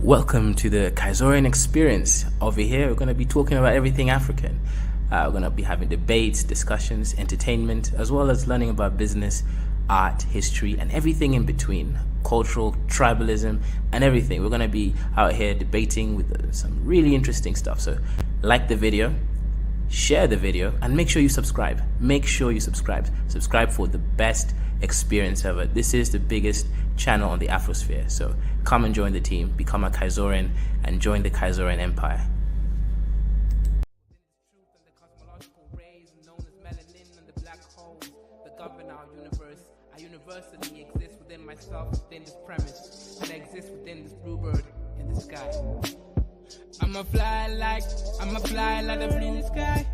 Welcome to the Kaizorian experience. Over here, we're going to be talking about everything African. We're going to be having debates, discussions, entertainment, as well as learning about business, art, history, and everything in between. Cultural, tribalism, and everything. We're going to be out here debating with some really interesting stuff. So like the video, share the video, and make sure you subscribe. Make sure you subscribe. Subscribe for the best experience ever. This is the biggest channel on the Afrosphere. So come and join the team, become a Kaizorian, and join the Kaizorian Empire. Universally exist within myself, within this premise, and I exist within this bluebird in the sky. I'ma fly like the bird in the sky.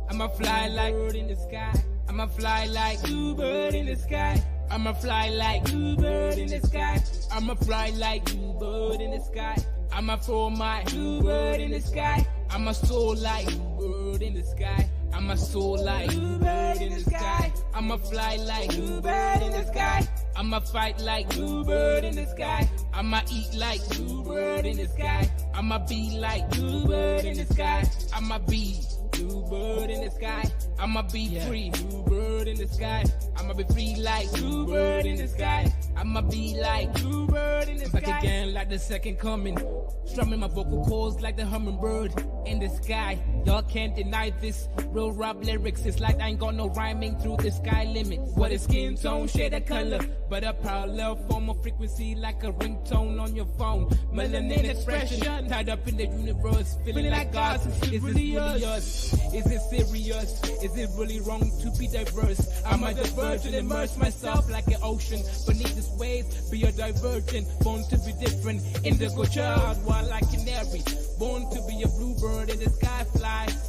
I'ma fly like bird in the sky. I'ma fly like bluebird in the sky. I'ma fly like bluebird in the sky. I'ma fly like bluebird in the sky. I'ma throw my bluebird in the sky. I'ma soar like bluebird in the sky. I'ma soar like bluebird in the sky. I'ma fly like bluebird in the sky. I'ma fight like bluebird in the sky. I'ma eat like bluebird in the sky. I'ma be like bluebird in the sky. I'ma be bluebird in the sky. I'ma be free, bluebird in the sky. I'ma be free like bluebird in the sky. I'ma be like bluebird in the sky. Back again like the second coming. Strumming my vocal cords like the hummingbird in the sky. Y'all can't deny this. Real rap lyrics, it's like I ain't got no rhyming through the sky limit. What is skin tone, shade of color, but a parallel form of frequency like a ringtone on your phone. Melanin expression, tied up in the universe, feeling like God's. Is this really us? Is it serious? Is it really wrong to be diverse? I'm a divergent, immerse myself like an ocean beneath this waves. Be a divergent, born to be different. Indigo child, wild like canary. Born to be a bluebird in the sky,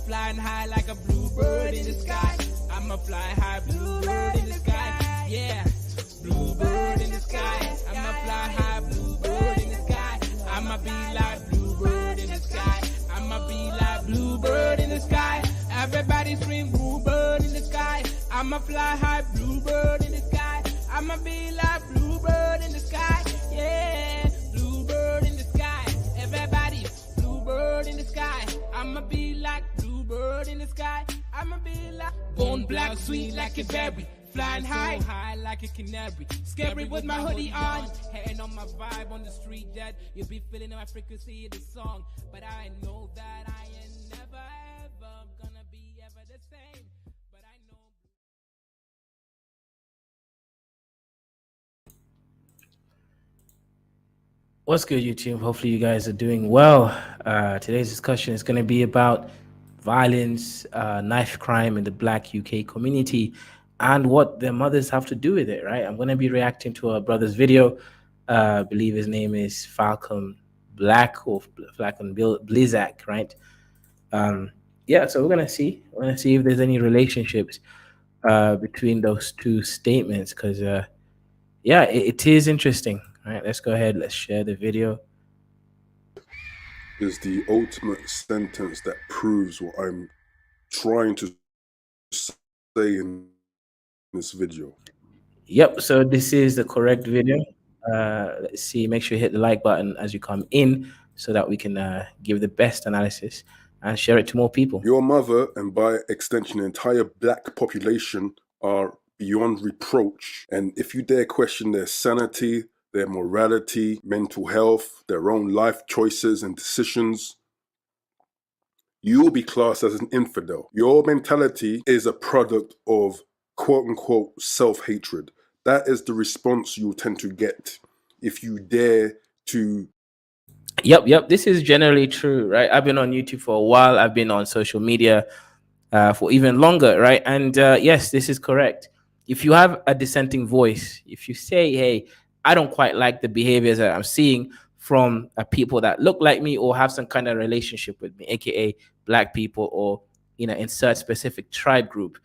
flying high like a bluebird in the sky. I'ma fly high, bluebird in the sky. Yeah, bluebird in the sky. I'ma fly high, bluebird in the sky. I'ma be like bluebird in the sky. I'ma be like bluebird in the sky. Everybody scream bluebird in the sky. I'ma fly high, bluebird in the sky. I'ma be like bluebird in the sky. Yeah, bluebird in the sky. Everybody, bluebird in the sky. I'ma be like bluebird in the sky. I'ma be like born black, sweet like a berry. Flying high, high like a canary. Scary with my hoodie on. Hating on my vibe on the street that you'll be feeling my frequency of the song. But I know that I ain't never ever gonna be ever the same. But I know. What's good, YouTube? Hopefully you guys are doing well. Today's discussion is going to be about violence, knife crime in the Black UK community, and what their mothers have to do with it, right? I'm going to be reacting to a brother's video. I believe his name is Falcon Black or Falcon Blizzak, right? Yeah, so we're going to see. We're going to see if there's any relationships between those two statements, because, yeah, it is interesting. All right, let's go ahead. Let's share the video. Is the ultimate sentence that proves what I'm trying to say in this video. Yep, so this is the correct video. Let's see, make sure you hit the like button as you come in so that we can give the best analysis and share it to more people. Your mother, and by extension the entire Black population, are beyond reproach, and if you dare question their sanity, their morality, mental health, their own life choices and decisions, you will be classed as an infidel. Your mentality is a product of quote-unquote self-hatred. That is the response you'll tend to get if you dare to... Yep, this is generally true, right? I've been on YouTube for a while. I've been on social media for even longer, right? And yes, this is correct. If you have a dissenting voice, if you say, hey, I don't quite like the behaviors that I'm seeing from people that look like me or have some kind of relationship with me, aka Black people, or insert specific tribe group.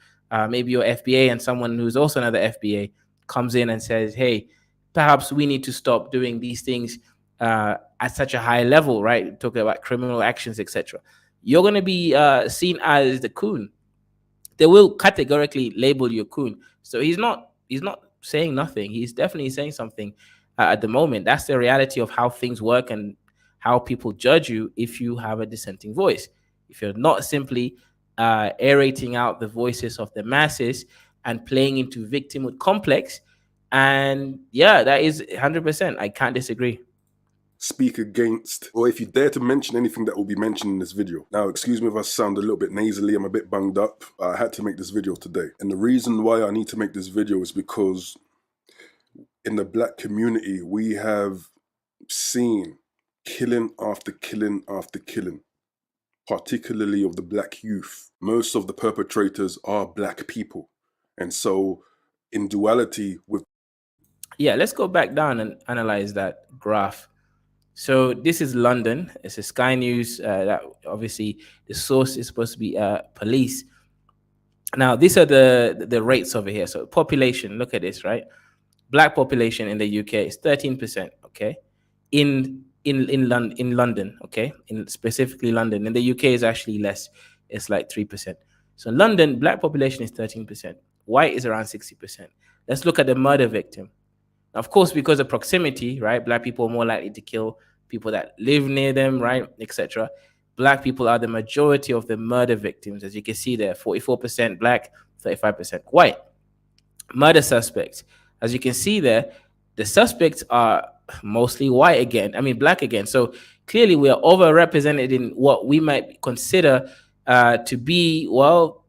Maybe your FBA and someone who's also another FBA comes in and says, hey, perhaps we need to stop doing these things at such a high level, right? Talking about criminal actions, etc. You're going to be seen as the coon. They will categorically label you a coon. So he's not saying nothing. He's definitely saying something at the moment. That's the reality of how things work. And how people judge you if you have a dissenting voice. If you're not simply aerating out the voices of the masses and playing into victimhood complex. And yeah, that is 100%. I can't disagree. Speak against, or if you dare to mention anything that will be mentioned in this video. Now, excuse me if I sound a little bit nasally, I'm a bit bunged up. I had to make this video today. And the reason why I need to make this video is because in the black community, we have seen killing after killing after killing, particularly of the black youth. Most of the perpetrators are black people. And so in duality with... Yeah, let's go back down and analyze that graph. So this is London. It's a Sky News. That obviously the source is supposed to be police. Now these are the rates over here. So population. Look at this, right? Black population in the UK is 13%. Okay, in London. Okay, in specifically London. In the UK is actually less. It's like 3%. So in London, black population is 13%. White is around 60%. Let's look at the murder victim. Of course, because of proximity, right? Black people are more likely to kill people that live near them, right? Etc. Black people are the majority of the murder victims, as you can see there, 44% black, 35% white. Murder suspects, as you can see there, the suspects are mostly white again. I mean, black again. So clearly we are overrepresented in what we might consider to be, well,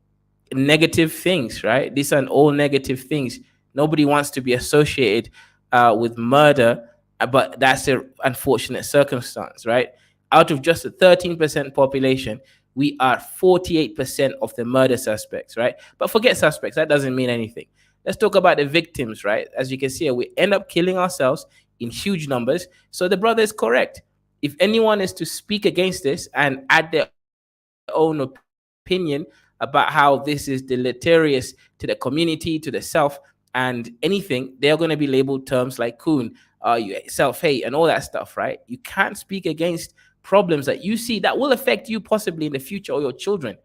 negative things, right? These are all negative things. Nobody wants to be associated with murder, but that's an unfortunate circumstance, right? Out of just a 13% population, we are 48% of the murder suspects, right? But forget suspects, that doesn't mean anything. Let's talk about the victims, right? As you can see, we end up killing ourselves in huge numbers. So the brother is correct. If anyone is to speak against this and add their own opinion about how this is deleterious to the community, to the self, and anything, they're going to be labeled terms like coon, self-hate, and all that stuff, right? You can't speak against problems that you see that will affect you possibly in the future or your children.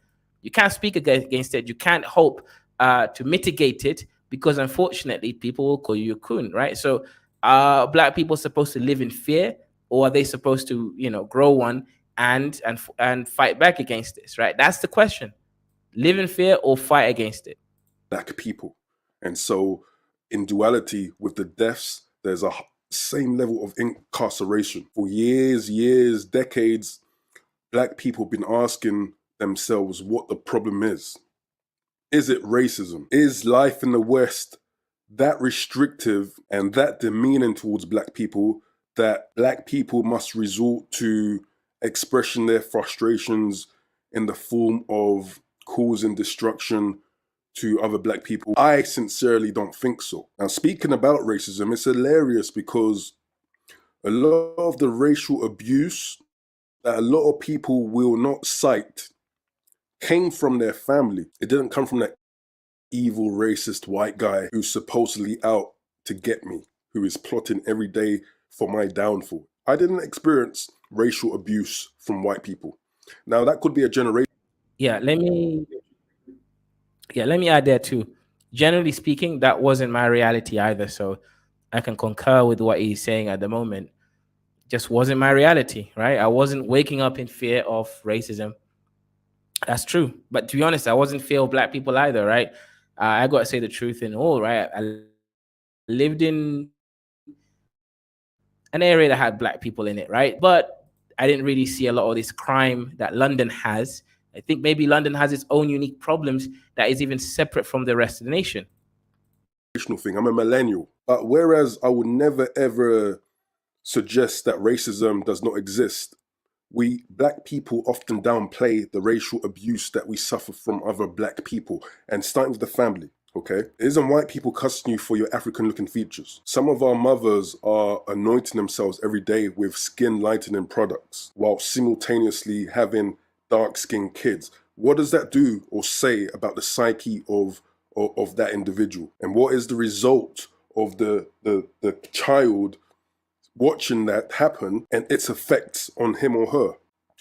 You can't speak against it. You can't hope to mitigate it because, unfortunately, people will call you a coon, right? So are black people supposed to live in fear, or are they supposed to, grow one and fight back against this, right? That's the question. Live in fear or fight against it. Black people. And so in duality with the deaths, there's a same level of incarceration. For years, decades, black people have been asking themselves what the problem is. Is it racism? Is life in the West that restrictive and that demeaning towards black people that black people must resort to expressing their frustrations in the form of causing destruction to other black people? I sincerely don't think so. Now, speaking about racism, it's hilarious because a lot of the racial abuse that a lot of people will not cite came from their family. It didn't come from that evil, racist white guy who's supposedly out to get me, who is plotting every day for my downfall. I didn't experience racial abuse from white people. Now, that could be a generation. Yeah, let me add there too. Generally speaking, that wasn't my reality either. So I can concur with what he's saying at the moment. Just wasn't my reality, right? I wasn't waking up in fear of racism. That's true. But to be honest, I wasn't fear of black people either, right? I got to say the truth in all, right? I lived in an area that had black people in it, right? But I didn't really see a lot of this crime that London has. I think maybe London has its own unique problems that is even separate from the rest of the nation. Thing. I'm a millennial. Whereas I would never ever suggest that racism does not exist, we black people often downplay the racial abuse that we suffer from other black people, and starting with the family. Okay, it isn't white people cussing you for your African looking features. Some of our mothers are anointing themselves every day with skin lightening products while simultaneously having dark skinned kids. What does that do or say about the psyche of that individual? And what is the result of the child watching that happen and its effects on him or her?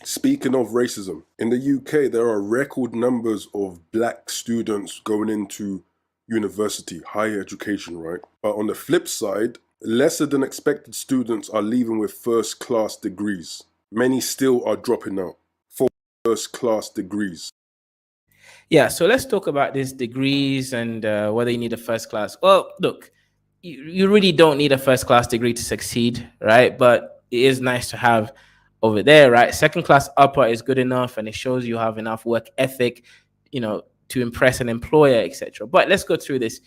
Speaking of racism, in the UK, there are record numbers of black students going into university, higher education, right? But on the flip side, lesser than expected students are leaving with first-class degrees. Many still are dropping out for first-class degrees. Yeah, so let's talk about these degrees and whether you need a first class. Well, look, you really don't need a first class degree to succeed, right? But it is nice to have over there, right? Second class upper is good enough, and it shows you have enough work ethic, to impress an employer, etc. But let's go through this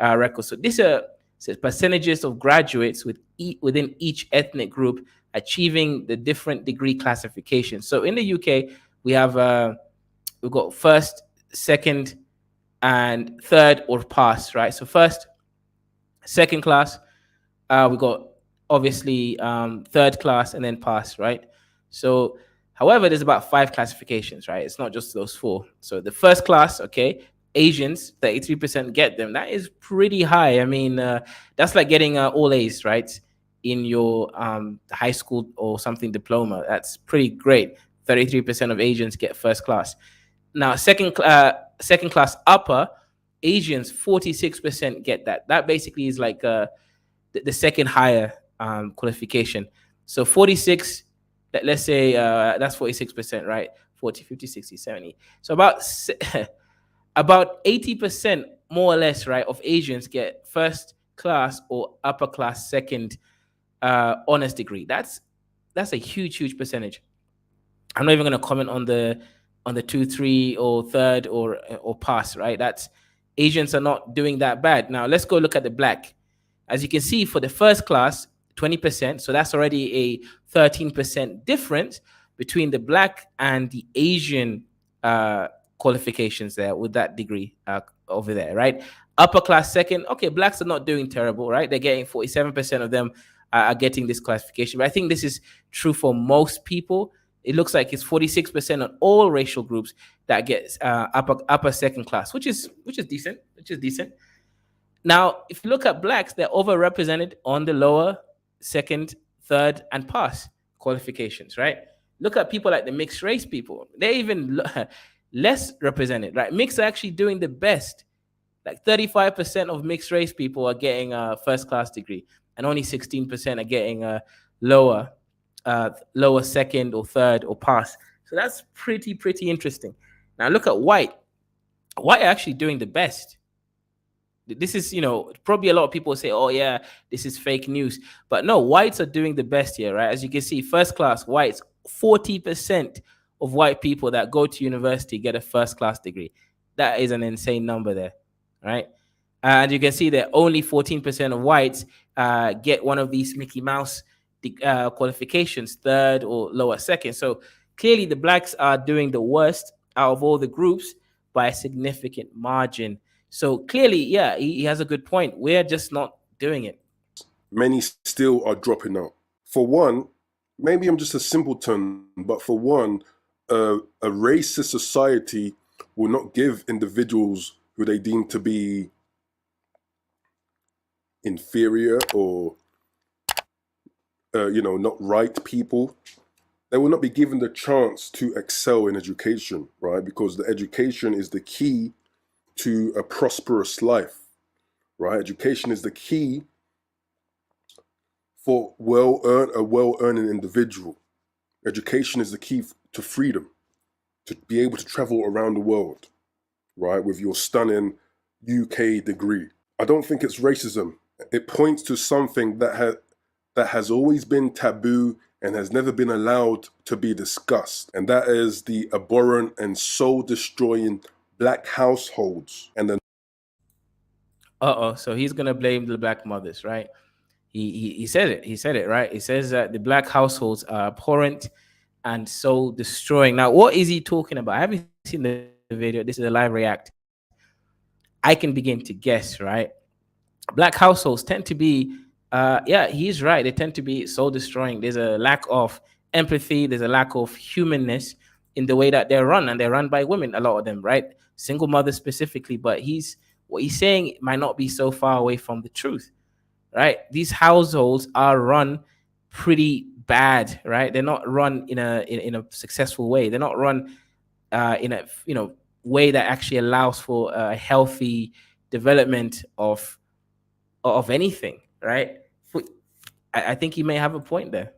record. So this says percentages of graduates within each ethnic group achieving the different degree classifications. So in the UK, we have we've got first, second, and third or pass, right? So first, second class, we got obviously third class and then pass, right? So, however, there's about 5 classifications, right? It's not just those 4. So the first class, okay, Asians, 33% get them. That is pretty high. I mean, that's like getting all A's, right? In your high school or something diploma. That's pretty great. 33% of Asians get first class. Now, second class upper, Asians, 46% get that. That basically is like the second higher qualification. So 46, let's say that's 46%, right? 40, 50, 60, 70. So about 80% more or less, right, of Asians get first class or upper class second honors degree. That's a huge percentage. I'm not even going to comment on the 2, 3, or third or pass, right? That's Asians are not doing that bad. Now let's go look at the black. As you can see, for the first class, 20%. So that's already a 13% difference between the black and the Asian qualifications there with that degree over there, right? Upper class second. Okay, blacks are not doing terrible, right? They're getting 47% of them are getting this classification. But I think this is true for most people. It looks like it's 46% on all racial groups that gets upper second class, which is decent. Now, if you look at blacks, they're overrepresented on the lower, second, third, and pass qualifications, right? Look at people like the mixed race people. They're even less represented, right? Mixed are actually doing the best. Like 35% of mixed race people are getting a first class degree, and only 16% are getting a lower second or third or pass. So that's pretty interesting. Now look at white. White are actually doing the best. This is, probably a lot of people say, oh yeah, this is fake news. But no, whites are doing the best here, right? As you can see, first class whites, 40% of white people that go to university get a first class degree. That is an insane number there, right? And you can see that only 14% of whites get one of these Mickey Mouse qualifications, third or lower second. So clearly the blacks are doing the worst out of all the groups by a significant margin. So clearly, yeah, he has a good point. We're just not doing it. Many still are dropping out. For one, maybe I'm just a simpleton, but for one, a racist society will not give individuals who they deem to be inferior or, not right people, they will not be given the chance to excel in education, right? Because the education is the key to a prosperous life, right? Education is the key for a well-earning individual. Education is the key to freedom, to be able to travel around the world, right, with your stunning UK degree. I don't think it's racism. It points to something that has always been taboo and has never been allowed to be discussed, and that is the abhorrent and soul-destroying black households and the So he's gonna blame the black mothers, right? He said it. He said it, right? He says that the black households are abhorrent and soul destroying. Now, what is he talking about? I haven't seen the video. This is a live react. I can begin to guess, right? Black households tend to be, yeah, he's right. They tend to be soul destroying. There's a lack of empathy. There's a lack of humanness in the way that they're run, and they're run by women, a lot of them, right? Single mothers specifically. But what he's saying might not be so far away from the truth, right? These households are run pretty bad, right? They're not run in a successful way. They're not run in a way that actually allows for a healthy development of anything, right? I think he may have a point there.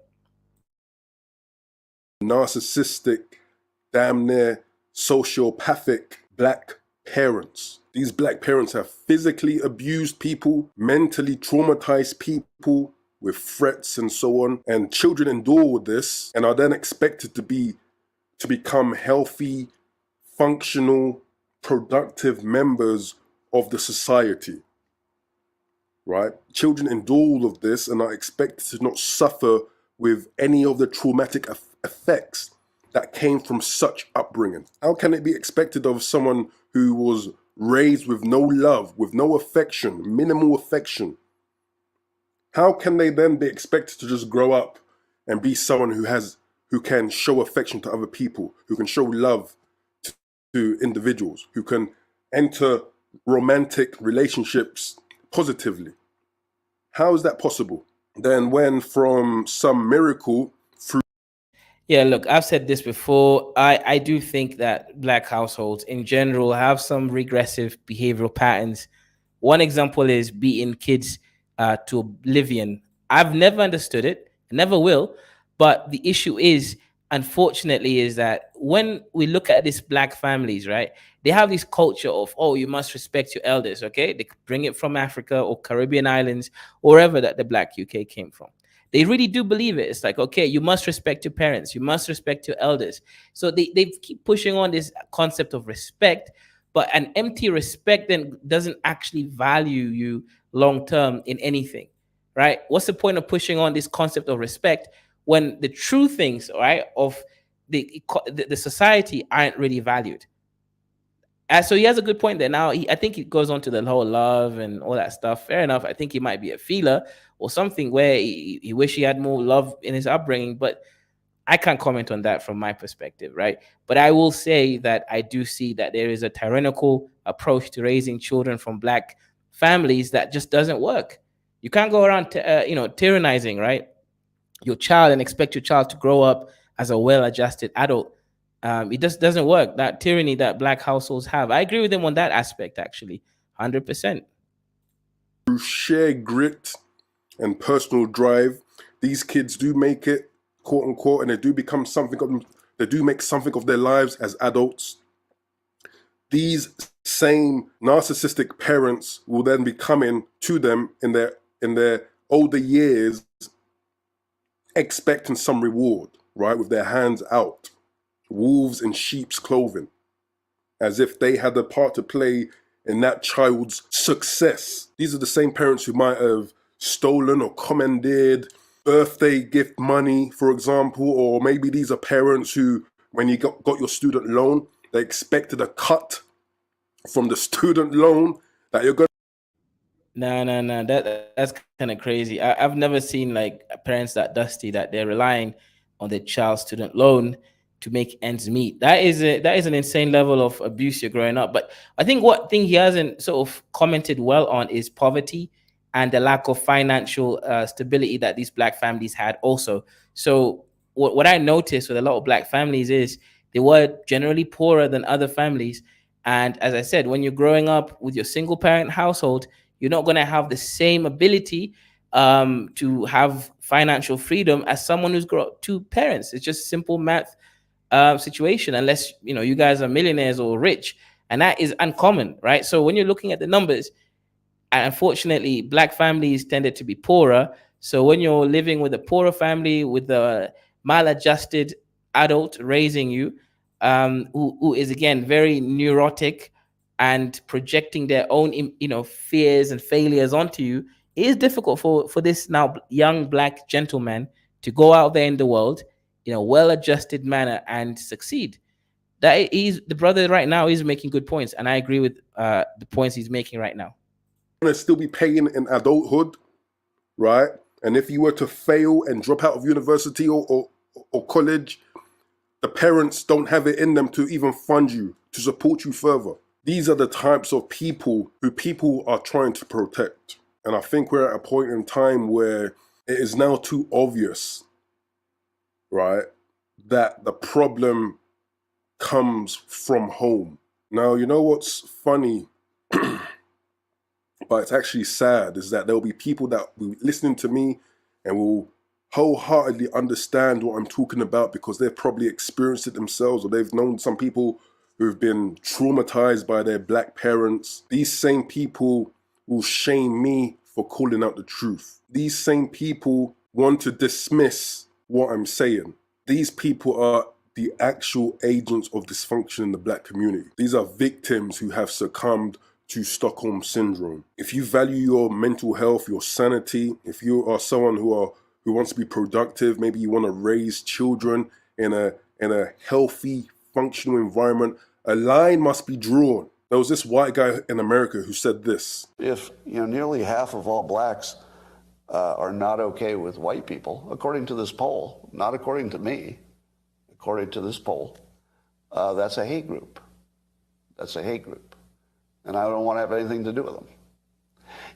narcissistic, damn near sociopathic black parents. These black parents have physically abused people, mentally traumatized people with threats and so on. And children endure this and are then expected to become healthy, functional, productive members of the society. Right? Children endure all of this and are expected to not suffer with any of the traumatic effects that came from such upbringing. How can it be expected of someone who was raised with no love, with no affection, minimal affection? How can they then be expected to just grow up and be someone who can show affection to other people, who can show love to individuals, who can enter romantic relationships positively? How is that possible? Then when from some miracle through... Yeah, look, I've said this before. I do think that black households in general have some regressive behavioral patterns. One example is beating kids to oblivion. I've never understood it, never will. But the issue is, unfortunately, is that when we look at these black families, right, they have this culture of, oh, you must respect your elders, okay? They bring it from Africa or Caribbean islands, or wherever that the black UK came from. They really do believe it. It's like, okay, you must respect your parents. You must respect your elders. So they keep pushing on this concept of respect, but an empty respect then doesn't actually value you long-term in anything, right? What's the point of pushing on this concept of respect when the true things, right, of the society aren't really valued? So he has a good point there. Now, I think it goes on to the whole love and all that stuff. Fair enough. I think he might be a feeler or something where he wish he had more love in his upbringing, but I can't comment on that from my perspective, right? But I will say that I do see that there is a tyrannical approach to raising children from black families that just doesn't work. You can't go around, tyrannizing, right, your child and expect your child to grow up as a well-adjusted adult. It just doesn't work. That tyranny that black households have. I agree with them on that aspect, actually, 100%. Through sheer grit and personal drive, these kids do make it, quote unquote, and they do become something of them. They do make something of their lives as adults. These same narcissistic parents will then be coming to them in their older years, expecting some reward, right, with their hands out, wolves in sheep's clothing, as if they had a part to play in that child's success. These are the same parents who might have stolen or commandeered birthday gift money, for example, or maybe these are parents who, when you got your student loan, they expected a cut from the student loan that you're going to... No. That's kind of crazy. I've never seen like parents that dusty that they're relying on their child's student loan to make ends meet. That is an insane level of abuse you're growing up. But I think what thing he hasn't sort of commented well on is poverty and the lack of financial stability that these black families had also. So what I noticed with a lot of black families is they were generally poorer than other families. And as I said, when you're growing up with your single parent household, you're not going to have the same ability to have financial freedom as someone who's grown up two parents. It's just simple math situation, unless you guys are millionaires or rich, and that is uncommon, right? So when you're looking at the numbers, unfortunately, black families tended to be poorer. So when you're living with a poorer family with a maladjusted adult raising you, who is again very neurotic and projecting their own fears and failures onto you, it is difficult for this now young black gentleman to go out there in the world in a well-adjusted manner and succeed. That is, the brother right now is making good points, and I agree with the points he's making right now. Going to still be paying in adulthood, right? And if you were to fail and drop out of university or college, the parents don't have it in them to even fund you, to support you further. These are the types of people who people are trying to protect. And I think we're at a point in time where it is now too obvious, right, that the problem comes from home. Now, you know what's funny, but it's actually sad, is that there'll be people that will be listening to me and will wholeheartedly understand what I'm talking about because they've probably experienced it themselves, or they've known some people who've been traumatized by their black parents. These same people will shame me for calling out the truth. These same people want to dismiss what I'm saying. These people are the actual agents of dysfunction in the black community. These are victims who have succumbed to Stockholm Syndrome. If you value your mental health, your sanity, if you are someone who wants to be productive, maybe you want to raise children in a healthy, functional environment, a line must be drawn. There was this white guy in America who said this. If nearly half of all blacks are not okay with white people, according to this poll, not according to me, according to this poll, that's a hate group. That's a hate group. And I don't want to have anything to do with them.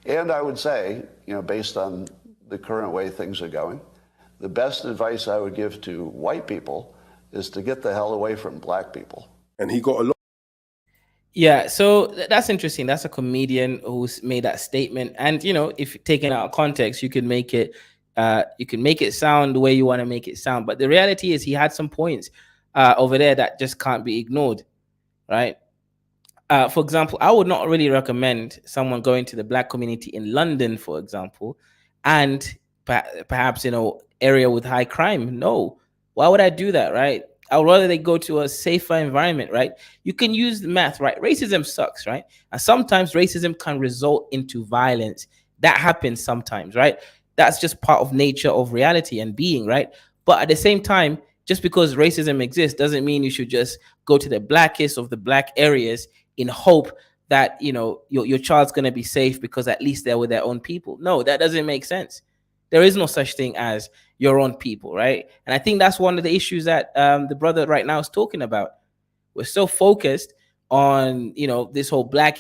And I would say, based on the current way things are going, the best advice I would give to white people is to get the hell away from black people. And he got a lot. Yeah, so that's interesting. That's a comedian who's made that statement. And, if taken out of context, you can make it sound the way you want to make it sound. But the reality is he had some points over there that just can't be ignored, right? For example, I would not really recommend someone going to the black community in London, for example, and perhaps, area with high crime. No. Why would I do that, right? I would rather they go to a safer environment, right? You can use the math, right? Racism sucks, right? And sometimes racism can result into violence. That happens sometimes, right? That's just part of nature of reality and being, right? But at the same time, just because racism exists doesn't mean you should just go to the blackest of the black areas in hope that, your child's going to be safe because at least they're with their own people. No, that doesn't make sense. There is no such thing as your own people, right? And I think that's one of the issues that the brother right now is talking about. We're so focused on, this whole black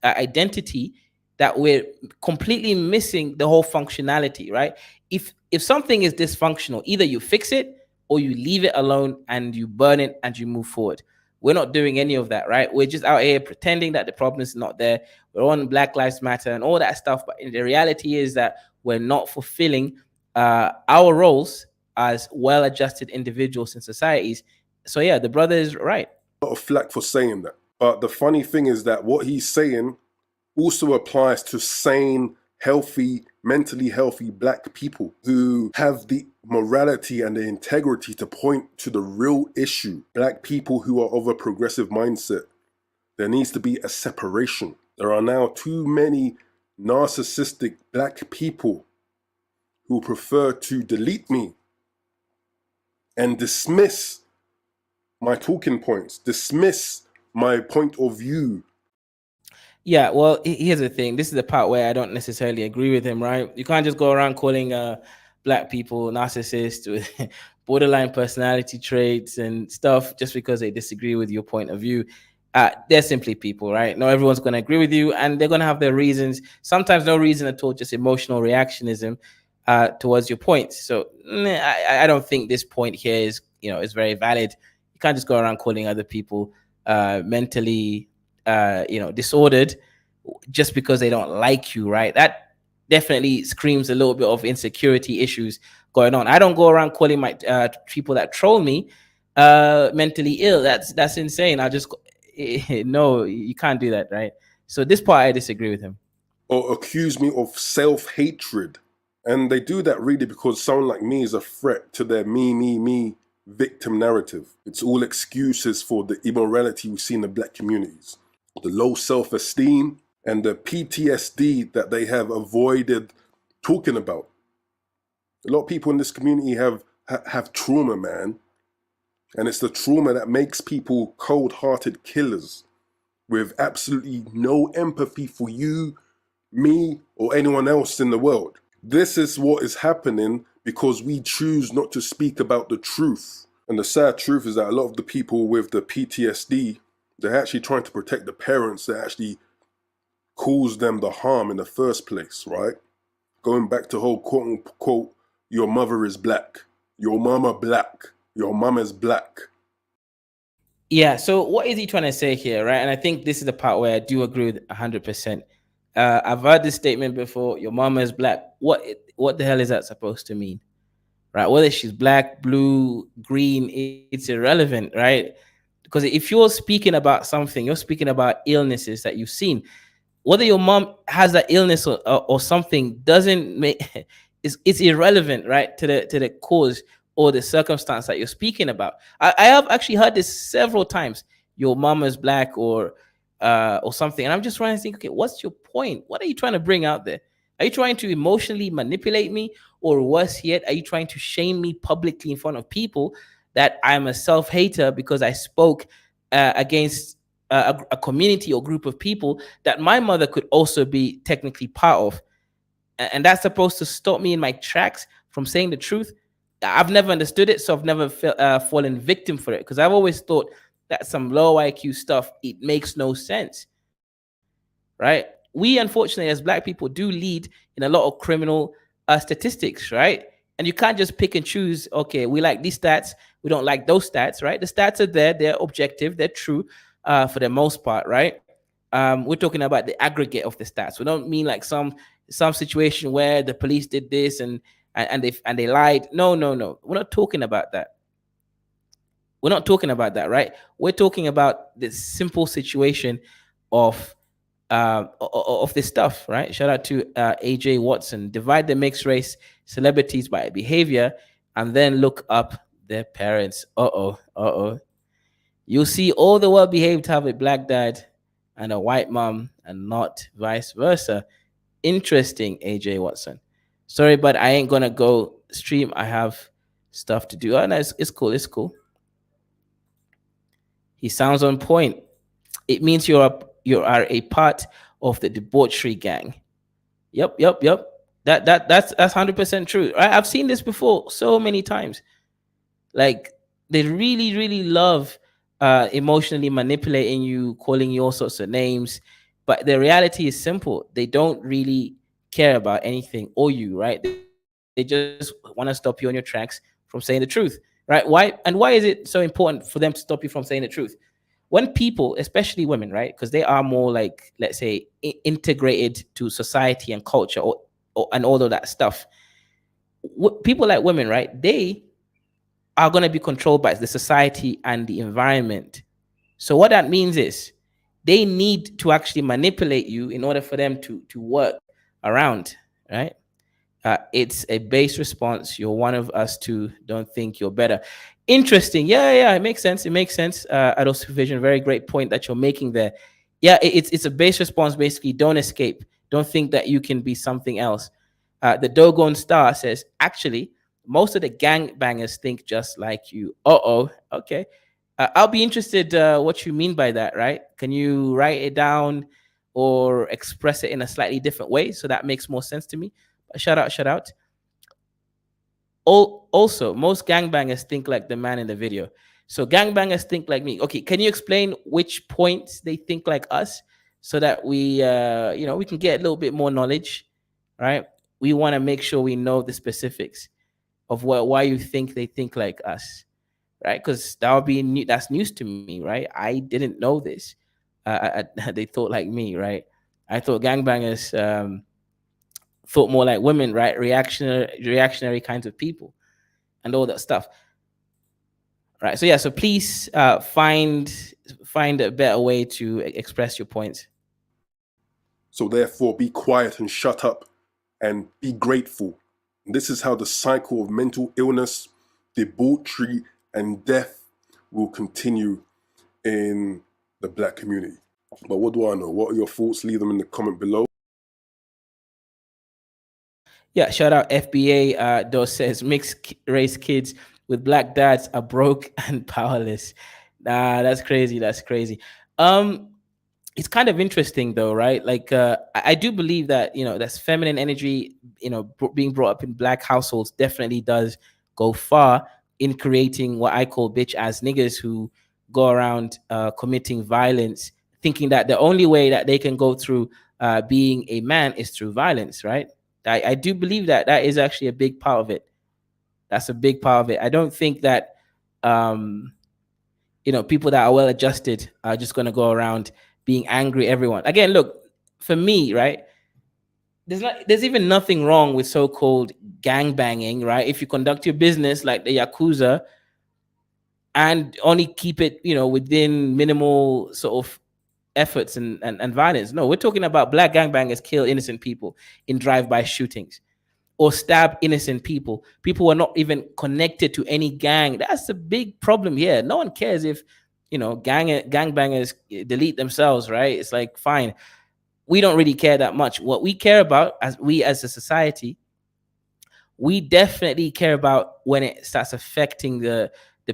identity that we're completely missing the whole functionality, right? If something is dysfunctional, either you fix it or you leave it alone and you burn it and you move forward. We're not doing any of that, right? We're just out here pretending that the problem is not there. We're on Black Lives Matter and all that stuff. But the reality is that we're not fulfilling our roles as well-adjusted individuals in societies. So yeah, the brother is right. A lot of flack for saying that. But the funny thing is that what he's saying also applies to sane, healthy, mentally healthy black people who have the morality and the integrity to point to the real issue. Black people who are of a progressive mindset. There needs to be a separation. There are now too many narcissistic black people who prefer to delete me and dismiss my talking points, dismiss my point of view. Yeah, well, here's the thing. This is the part where I don't necessarily agree with him, right? You can't just go around calling black people narcissists with borderline personality traits and stuff just because they disagree with your point of view. They're simply people, right? Not everyone's going to agree with you, and they're going to have their reasons. Sometimes no reason at all, just emotional reactionism towards your points. So I don't think this point here is very valid. You can't just go around calling other people mentally disordered just because they don't like you, right? That definitely screams a little bit of insecurity issues going on. I don't go around calling my people that troll me mentally ill. That's insane. I just no, you can't do that, right? So this part I disagree with him. Or accuse me of self-hatred. And they do that really because someone like me is a threat to their me victim narrative. It's all excuses for the immorality we see in the black communities. The low self-esteem and the PTSD that they have avoided talking about. A lot of people in this community have trauma, man. And it's the trauma that makes people cold-hearted killers with absolutely no empathy for you, me, or anyone else in the world. This is what is happening because we choose not to speak about the truth. And the sad truth is that a lot of the people with the PTSD, they're actually trying to protect the parents that actually caused them the harm in the first place, right? Going back to whole quote unquote, your mother is black, your mama black, your mama's black. Yeah, so what is he trying to say here, right? And I think this is the part where I do agree with 100%. I've heard this statement before, your mama is black. What the hell is that supposed to mean? right? Whether she's black, blue, green, it's irrelevant, right? Because if you're speaking about something, you're speaking about illnesses that you've seen. Whether your mom has that illness or something doesn't make it's irrelevant, right, to the cause or the circumstance that you're speaking about. I have actually heard this several times. Your mom is black or something, and I'm just trying to think, okay, what's your point? What are you trying to bring out there? Are you trying to emotionally manipulate me, or worse yet, are you trying to shame me publicly in front of people that I'm a self-hater because I spoke against a community or group of people that my mother could also be technically part of, and that's supposed to stop me in my tracks from saying the truth? I've never understood it, so I've never fallen victim for it, because I've always thought that some low IQ stuff, it makes no sense, right? We unfortunately as black people do lead in a lot of criminal statistics, right? And you can't just pick and choose, okay, we like these stats, we don't like those stats, right? The stats are there, they're objective, they're true for the most part, right? We're talking about the aggregate of the stats. We don't mean like some situation where the police did this and they lied. No, no, no. We're not talking about that. We're not talking about that, right? We're talking about the simple situation of of this stuff, right? Shout out to AJ Watson. Divide the mixed race celebrities by behavior, and then look up their parents. You'll see all the well behaved have a black dad and a white mom, and not vice versa. Interesting, AJ Watson. Sorry, but I ain't gonna go stream. I have stuff to do. Oh, no, it's cool. It's cool. He sounds on point. It means you are a part of the debauchery gang. Yep, yep, yep. That's 100% true. I've seen this before so many times. Like, they really, really love emotionally manipulating you, calling you all sorts of names. But the reality is simple. They don't really care about anything or you, right? They just want to stop you on your tracks from saying the truth, right? Why is it so important for them to stop you from saying the truth? When people, especially women, right, because they are more like, let's say, integrated to society and culture, or and all of that stuff, people like women, right, they are going to be controlled by the society and the environment. So what that means is they need to actually manipulate you in order for them to work around, right? It's a base response. You're one of us too. Don't think you're better. Interesting. Yeah. It makes sense. It makes sense. Adult supervision. Very great point that you're making there. Yeah, it's a base response. Basically, don't escape. Don't think that you can be something else. The Dogon Star says, actually, most of the gangbangers think just like you. Okay. I'll be interested what you mean by that, right? Can you write it down or express it in a slightly different way so that makes more sense to me? Shout out, shout out. Also, most gangbangers think like the man in the video. So gangbangers think like me. Okay, can you explain which points they think like us so that we can get a little bit more knowledge, right? We want to make sure we know the specifics of why you think they think like us, right? Because that would be new. That's news to me, right? I didn't know this. They thought like me, right? I thought gangbangers thought more like women, right? Reactionary kinds of people, and all that stuff, right? So yeah, so please find a better way to express your points. So therefore, be quiet and shut up and be grateful. And this is how the cycle of mental illness, debauchery, and death will continue in the black community. But what do I know? What are your thoughts? Leave them in the comment below. Yeah, shout out FBA. Dos says mixed race kids with black dads are broke and powerless. Nah, that's crazy. That's crazy. It's kind of interesting though, right? Like, I do believe that that's feminine energy. Being brought up in black households definitely does go far in creating what I call bitch ass niggas who go around committing violence, thinking that the only way that they can go through being a man is through violence, right? I do believe that is actually a big part of it. That's a big part of it. I don't think that people that are well adjusted are just going to go around being angry at everyone. Again, look, for me, right, there's even nothing wrong with so-called gang banging, right? If you conduct your business like the Yakuza and only keep it, within minimal sort of efforts and violence. No, we're talking about black gangbangers kill innocent people in drive-by shootings or stab innocent people. People who are not even connected to any gang. That's a big problem here. No one cares if, gangbangers delete themselves, right? It's like, fine. We don't really care that much. What we care about as a society, we definitely care about when it starts affecting the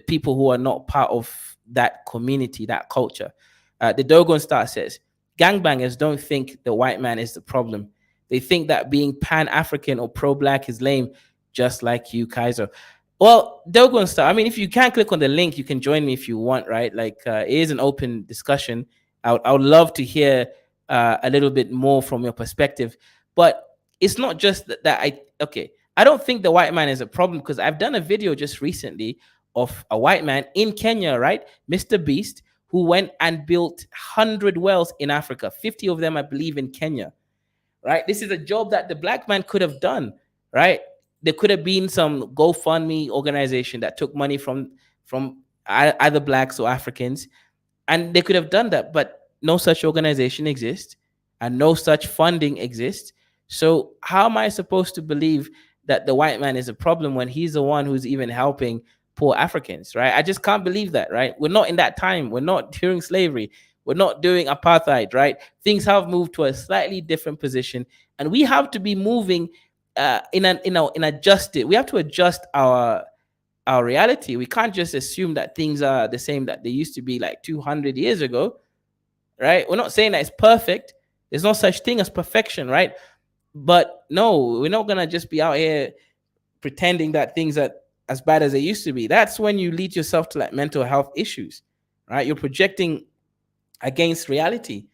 people who are not part of that community, that culture. The Dogon Star says, gangbangers don't think the white man is the problem. They think that being pan-African or pro-black is lame, just like you, Kaiser. Well, Dogon Star, I mean, if you can't click on the link, you can join me if you want, right? Like, it is an open discussion. I would love to hear a little bit more from your perspective. But it's not just that I don't think the white man is a problem, because I've done a video just recently of a white man in Kenya, right? Mr. Beast, who went and built 100 wells in Africa, 50 of them, I believe, in Kenya, right? This is a job that the black man could have done, right? There could have been some GoFundMe organization that took money from either blacks or Africans, and they could have done that, but no such organization exists and no such funding exists. So how am I supposed to believe that the white man is a problem when he's the one who's even helping poor Africans, right? I just can't believe that, right? We're not in that time. We're not during slavery. We're not doing apartheid, right? Things have moved to a slightly different position, and we have to be moving in adjusted. We have to adjust our reality. We can't just assume that things are the same that they used to be like 200 years ago, right? We're not saying that it's perfect. There's no such thing as perfection, right? But no, we're not gonna just be out here pretending that things are as bad as they used to be. That's when you lead yourself to like mental health issues, right? You're projecting against reality.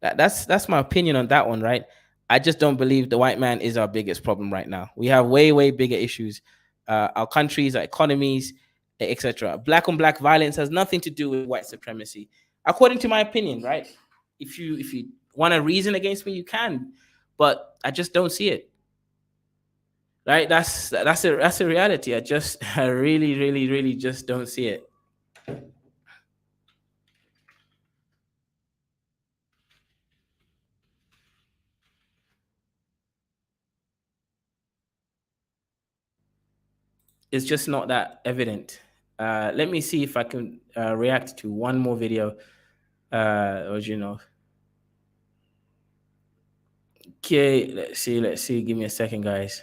That's my opinion on that one, right? I just don't believe the white man is our biggest problem right now. We have way, way bigger issues. Our countries, our economies, etc. Black on black violence has nothing to do with white supremacy, according to my opinion, right? If you want to reason against me, you can, but I just don't see it. Right? That's a reality. I really, really, really just don't see it. It's just not that evident. Let me see if I can react to one more video. Okay, let's see. Give me a second, guys.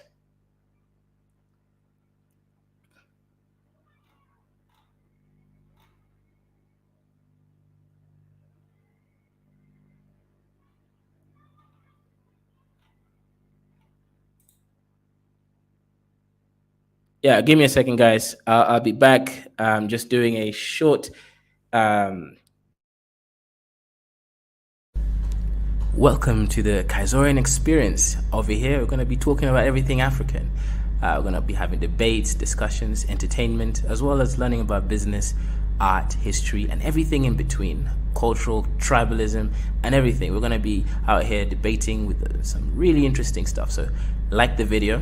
Yeah, give me a second, guys. I'll be back. I'm just doing a short. Welcome to the Kaizorian experience. Over here, we're going to be talking about everything African. We're going to be having debates, discussions, entertainment, as well as learning about business, art, history, and everything in between. Cultural, tribalism, and everything. We're going to be out here debating with some really interesting stuff. So like the video,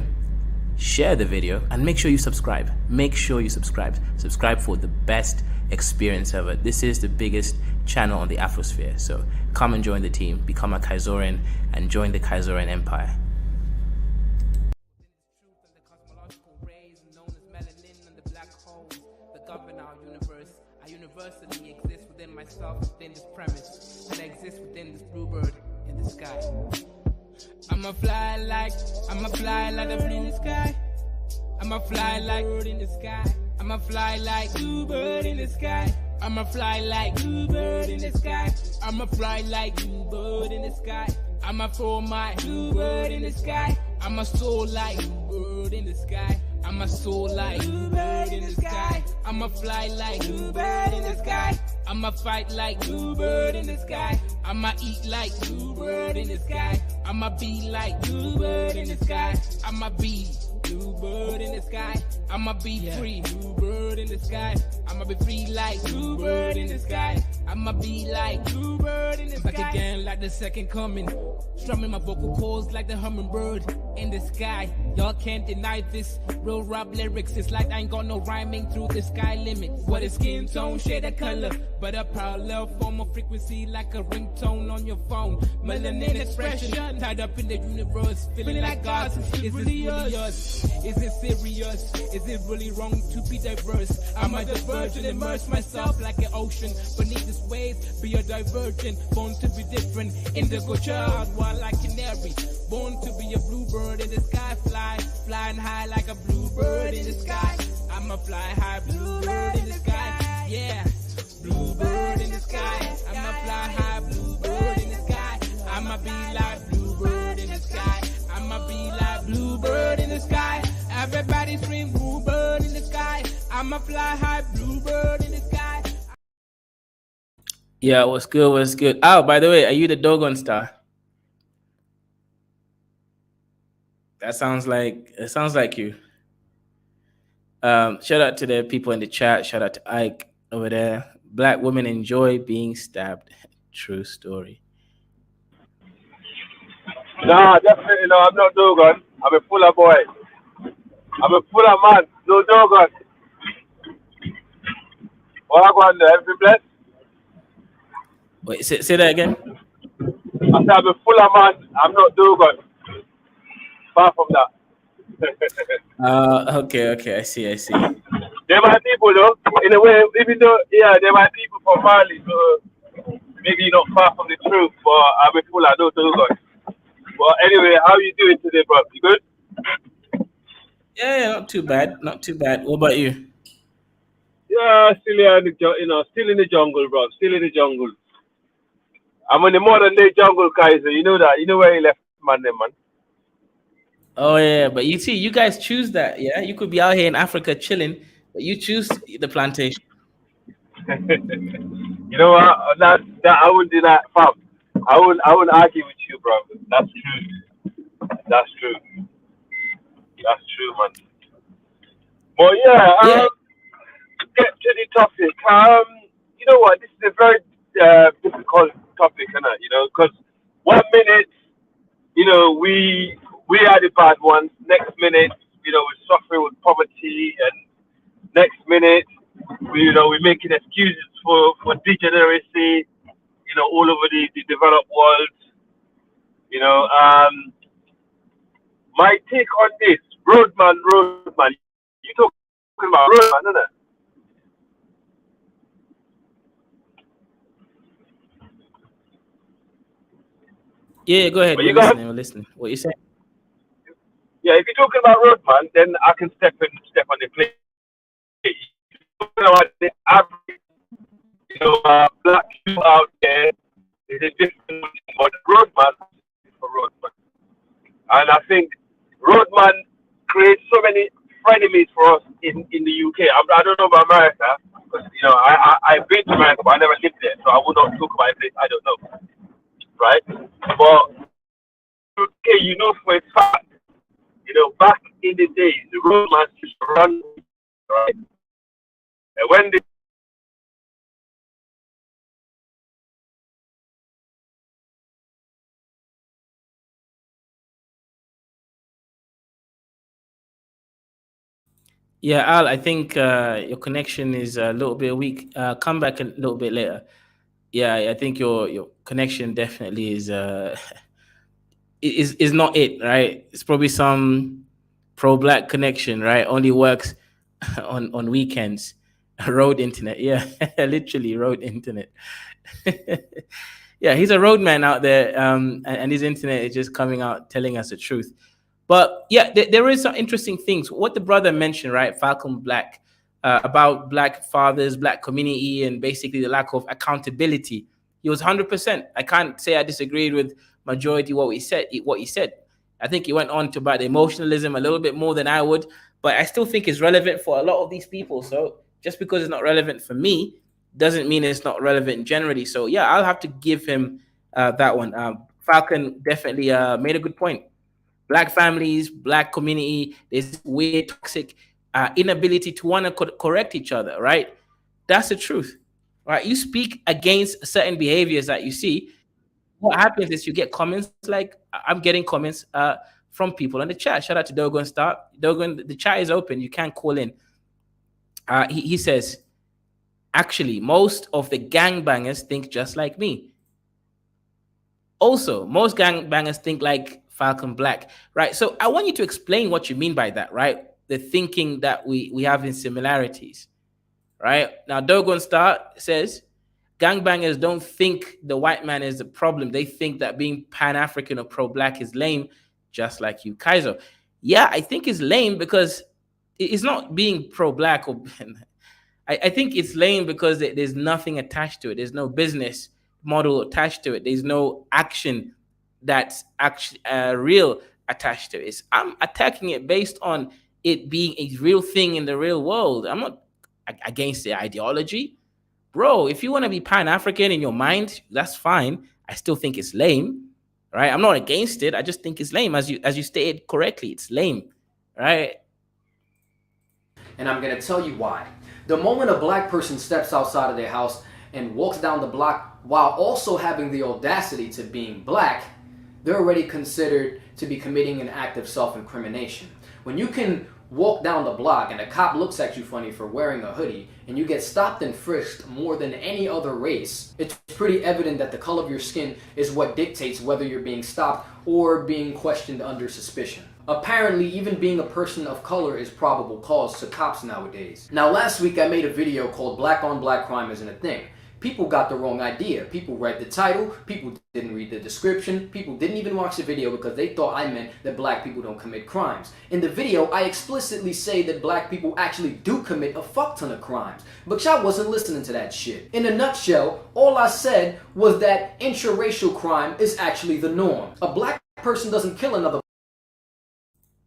share the video, and make sure you subscribe. Make sure you subscribe. Subscribe for the best experience ever. This is the biggest channel on the Afrosphere. So come and join the team, become a Kaizorian, and join the Kaizorian Empire. Universally exist within myself, within this premise, and I exist within this bluebird in the sky. I'ma fly like the blue in the sky. I'ma fly like bird in the sky. I'ma fly like bluebird in the sky. I'ma fly like bluebird in the sky. I'ma fly like bluebird in the sky. I'ma throw my bluebird in the sky. I'ma soar like bluebird in the sky. I'ma soar like bluebird in the sky. I'ma fly like bluebird in the sky. I'ma fight like bluebird in the sky. I'ma eat like bluebird in the sky. I'ma be like bluebird in the sky. I'ma be bluebird in the sky. I'ma be free, bluebird in the sky. I'ma be free like bluebird in the sky. I'ma be like bluebird in the sky. Back again like the second coming. Strumming my vocal cords like the hummingbird in the sky. Y'all can't deny this. Real rap lyrics, it's like I ain't got no rhyming through the sky limit. What is skin tone, shade of color, but a parallel form of frequency like a ringtone on your phone. Melanin expression, tied up in the universe, feeling like God. Is it really us? Is it serious? Is it really wrong to be diverse? I'm a divergent, immerse myself like an ocean beneath this waves. Be a divergent, born to be different. Indigo child, wild like canary. Born to be a bluebird in the sky, flying high like a bluebird in the sky. I'm a fly high bluebird in the sky, yeah. Bluebird in the sky. I'm a fly high bluebird in the sky. I'ma be like bluebird in the sky. I'ma be like bluebird in the sky. Everybody scream bluebird in the sky. I'ma fly high bluebird in the sky. Yeah, what's good? What's good? Oh, by the way, are you the Dogon star? That sounds like you. Shout out to the people in the chat. Shout out to Ike over there. Black women enjoy being stabbed. True story. Nah, definitely no. I'm not Dogon. I'm a Fula boy. I'm a Fula man. No Dogon. What I go on there? Every blessed. Wait, say that again. I said I'm a Fula man. I'm not Dogon. Far from that. Okay. I see. They're my people, though. In a way, even though, yeah, they're my people from Mali, so maybe not far from the truth, but I'm a Fula, no Dogon. Well, anyway, how you doing today, bro? You good? Yeah, not too bad. What about you? Yeah, still here in the, still in the jungle, bro. Still in the jungle. I'm in the modern day jungle, Kaiser. You know that. You know where he left, man. Oh yeah, but you see, you guys choose that. Yeah, you could be out here in Africa chilling, but you choose the plantation. You know what? That I wouldn't do that, fam. I wouldn't argue with you, bro. That's true, man. Well, yeah. Get to the topic. You know what? This is a very difficult topic, isn't it? You know, because 1 minute, you know, we are the bad ones. Next minute, you know, we're suffering with poverty, and next minute, we're making excuses for degeneracy. You know, all over the developed world. You know, my take on this, roadman. You talking about roadman, isn't it? Yeah, go ahead. We're listening. What you saying? Yeah, if you're talking about roadman, then I can step on the plate. You know, the average, black people out there is a different, but roadman is for roadman. And I think roadman creates so many frenemies for us in the UK. I don't know about America, because, you know, I've been to America, but I never lived there, so I will not talk about a place I don't know. Right? But okay, you know for a fact, you know, back in the days, the roadman used to run, right? And when they Yeah, Al, I think your connection is a little bit weak. Come back a little bit later. Yeah, I think your connection definitely is is not it, right? It's probably some pro-black connection, right? Only works on weekends. Road internet, yeah, literally road internet. Yeah, he's a roadman out there, and his internet is just coming out telling us the truth. But yeah, there is some interesting things. What the brother mentioned, right, Falcon Black, about black fathers, black community, and basically the lack of accountability. He was 100%. I can't say I disagreed with majority what he said. I think he went on to about the emotionalism a little bit more than I would, but I still think it's relevant for a lot of these people. So just because it's not relevant for me doesn't mean it's not relevant generally. So yeah, I'll have to give him that one. Falcon definitely made a good point. Black families, black community, there's weird toxic inability to want to correct each other, right? That's the truth. right? You speak against certain behaviors that you see. What happens is you get comments like I'm getting comments from people in the chat. Shout out to Dogon Star. Dogon, the chat is open. You can call in. He says, actually, most of the gangbangers think just like me. Also, most gangbangers think like Falcon Black, right? So I want you to explain what you mean by that, right? The thinking that we have in similarities, right? Now, Dogon Star says gangbangers don't think the white man is the problem. They think that being Pan-African or pro-black is lame, just like you, Kaiser. Yeah, I think it's lame because it's not being pro-black or I think it's lame because there's nothing attached to it. There's no business model attached to it. There's no action that's actually real attached to it. I'm attacking it based on it being a real thing in the real world. I'm not against the ideology. Bro, if you want to be Pan-African in your mind, that's fine. I still think it's lame, right? I'm not against it. I just think it's lame. As you stated correctly, it's lame, right? And I'm going to tell you why. The moment a black person steps outside of their house and walks down the block while also having the audacity to being black, they're already considered to be committing an act of self-incrimination. When you can walk down the block and a cop looks at you funny for wearing a hoodie and you get stopped and frisked more than any other race, it's pretty evident that the color of your skin is what dictates whether you're being stopped or being questioned under suspicion. Apparently, even being a person of color is probable cause to cops nowadays. Now, last week I made a video called Black on Black Crime Isn't a Thing. People got the wrong idea. People read the title, people didn't read the description, people didn't even watch the video because they thought I meant that black people don't commit crimes. In the video, I explicitly say that black people actually do commit a fuck ton of crimes, but y'all wasn't listening to that shit. In a nutshell, all I said was that interracial crime is actually the norm. A black person doesn't kill another.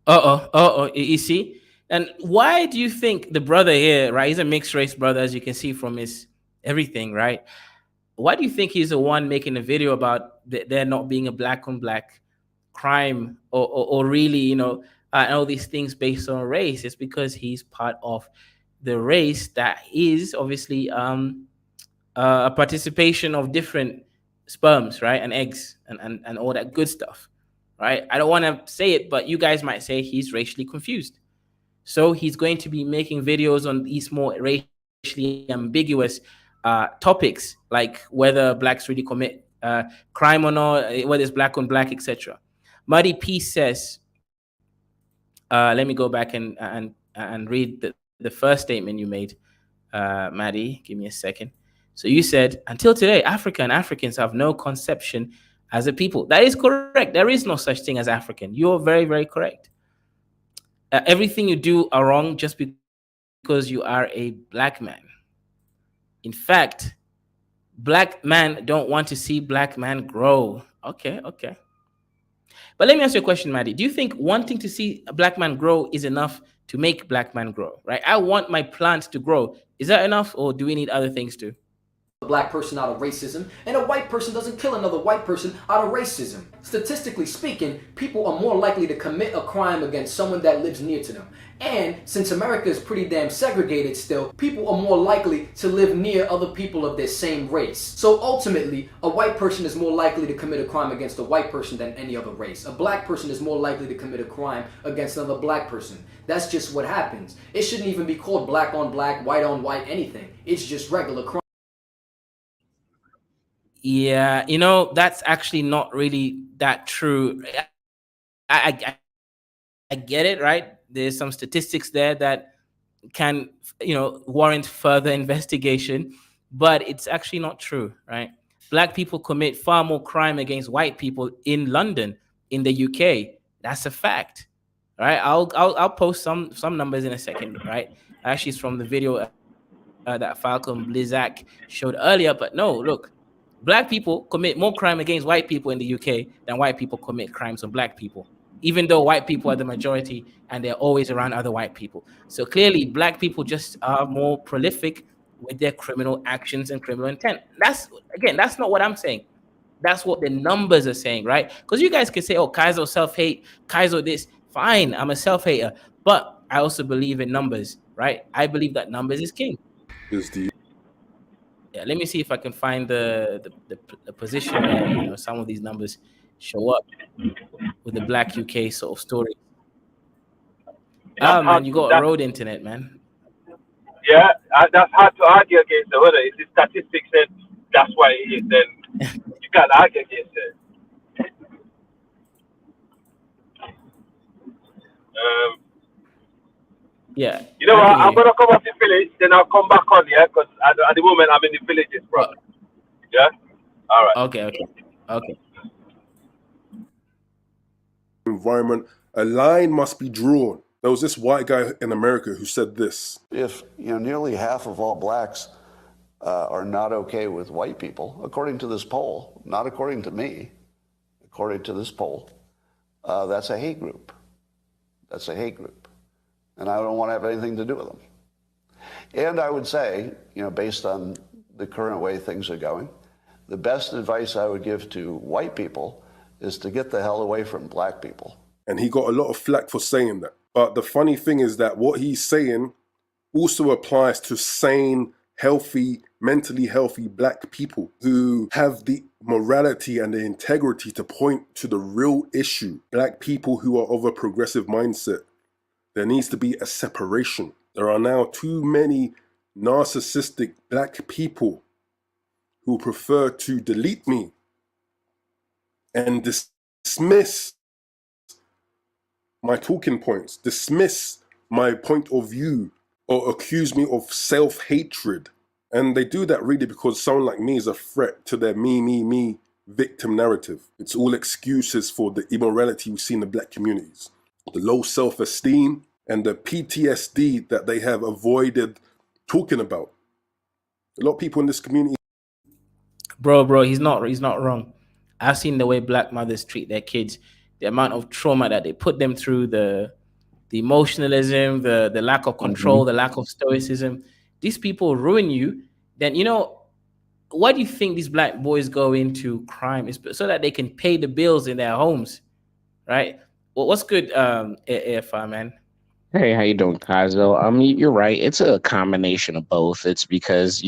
You see? And why do you think the brother here, right? He's a mixed race brother, as you can see from his everything, right? Why do you think he's the one making a video about there not being a black on black crime or really, you know, all these things based on race? It's because he's part of the race that is obviously a participation of different sperms, right? And eggs and all that good stuff. Right? I don't want to say it, but you guys might say he's racially confused. So he's going to be making videos on these more racially ambiguous topics, like whether blacks really commit crime or not, whether it's black on black, etc. Muddy P says, let me go back and read the first statement you made, Maddie. Give me a second. So you said, until today, Africa and Africans have no conception as a people. That is correct. There is no such thing as African. You're very, very correct. Everything you do are wrong just because you are a black man. In fact, black men don't want to see black man grow. Okay. But let me ask you a question, Maddie. Do you think wanting to see a black man grow is enough to make black man grow, right? I want my plant to grow. Is that enough, or do we need other things too? A black person out of racism, and a white person doesn't kill another white person out of racism. Statistically speaking, people are more likely to commit a crime against someone that lives near to them. And since America is pretty damn segregated still, people are more likely to live near other people of their same race. So ultimately, a white person is more likely to commit a crime against a white person than any other race. A black person is more likely to commit a crime against another black person. That's just what happens. It shouldn't even be called black on black, white on white, anything. It's just regular crime. Yeah, you know, that's actually not really that true. I get it, right? There's some statistics there that can, you know, warrant further investigation, but it's actually not true, right? Black people commit far more crime against white people in London, in the UK. That's a fact, right? I'll post some numbers in a second, right? Actually, it's from the video that Falcon Blizzak showed earlier, but no, look. Black people commit more crime against white people in the UK than white people commit crimes on black people, even though white people are the majority and they're always around other white people. So clearly, black people just are more prolific with their criminal actions and criminal intent. That's not what I'm saying. That's what the numbers are saying, right? Because you guys can say, oh, Kaiser self-hate, Kaiser this. Fine, I'm a self-hater. But I also believe in numbers, right? I believe that numbers is king. Is the Yeah, let me see if I can find the position where some of these numbers show up with the Black UK sort of story. That's Ah, hard. man, you got a That's road internet, man. yeah. That's hard to argue against. Whether it's the statistics said that's why it is, then you can't argue against it. Um, Yeah, you know I can what? hear I'm you. gonna come off the village, then I'll come back on, yeah. Because at the moment I'm in the villages, bro. Oh, Yeah. All right. okay. Environment, a line must be drawn. There was this white guy in America who said this. If nearly half of all blacks are not okay with white people, according to this poll, not according to me, according to this poll, that's a hate group. That's a hate group. And I don't want to have anything to do with them. And I would say, based on the current way things are going, the best advice I would give to white people is to get the hell away from black people. And he got a lot of flack for saying that. But the funny thing is that what he's saying also applies to sane, healthy, mentally healthy black people who have the morality and the integrity to point to the real issue. Black people who are of a progressive mindset. There needs to be a separation. There are now too many narcissistic black people who prefer to delete me and dismiss my talking points, dismiss my point of view, or accuse me of self-hatred. And they do that really because someone like me is a threat to their me victim narrative. It's all excuses for the immorality we see in the black communities, the low self-esteem, and the PTSD that they have avoided talking about. A lot of people in this community. Bro, he's not wrong. I've seen the way black mothers treat their kids, the amount of trauma that they put them through, the emotionalism, the lack of control, the lack of stoicism. These people ruin you. Then why do you think these black boys go into crime? It's so that they can pay the bills in their homes, right? Well, what's good, AFR, man? Hey, how you doing, Kazo? You're right. It's a combination of both. It's because,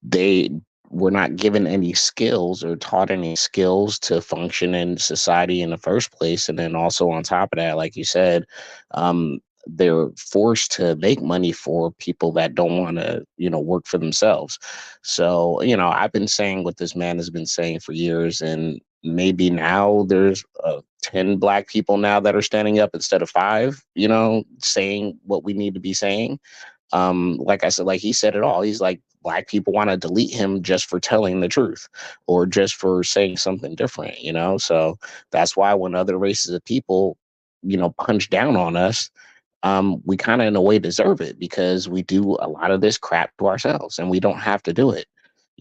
they were not given any skills or taught any skills to function in society in the first place. And then also on top of that, like you said, they're forced to make money for people that don't want to, work for themselves. So, I've been saying what this man has been saying for years, and maybe now there's 10 black people now that are standing up instead of 5, saying what we need to be saying. Like I said, like he said it all. He's like, black people want to delete him just for telling the truth or just for saying something different, So that's why when other races of people, punch down on us, we kind of in a way deserve it because we do a lot of this crap to ourselves and we don't have to do it.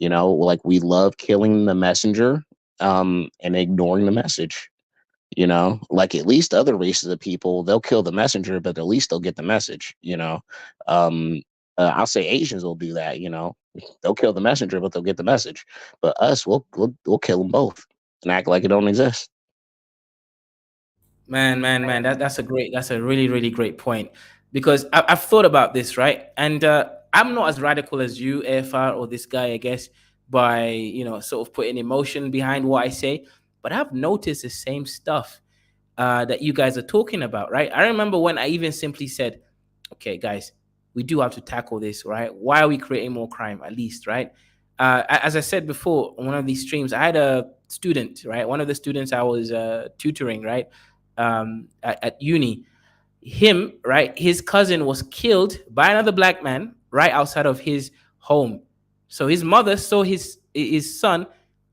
Like we love killing the messenger, and ignoring the message. Like at least other races of people, they'll kill the messenger, but at least they'll get the message. um I'll say Asians will do that. They'll kill the messenger, but they'll get the message. But us, we'll kill them both and act like it don't exist. Man, that's a really, really great point. Because I've thought about this, right? And I'm not as radical as you, AFR, or this guy, I guess, by sort of putting emotion behind what I say. But I've noticed the same stuff that you guys are talking about, right? I remember when I even simply said, okay, guys, we do have to tackle this, right? Why are we creating more crime, at least, right? As I said before, on one of these streams, I had a student, right? One of the students I was tutoring, right? At uni, him, right? His cousin was killed by another black man right outside of his home. So his mother saw his son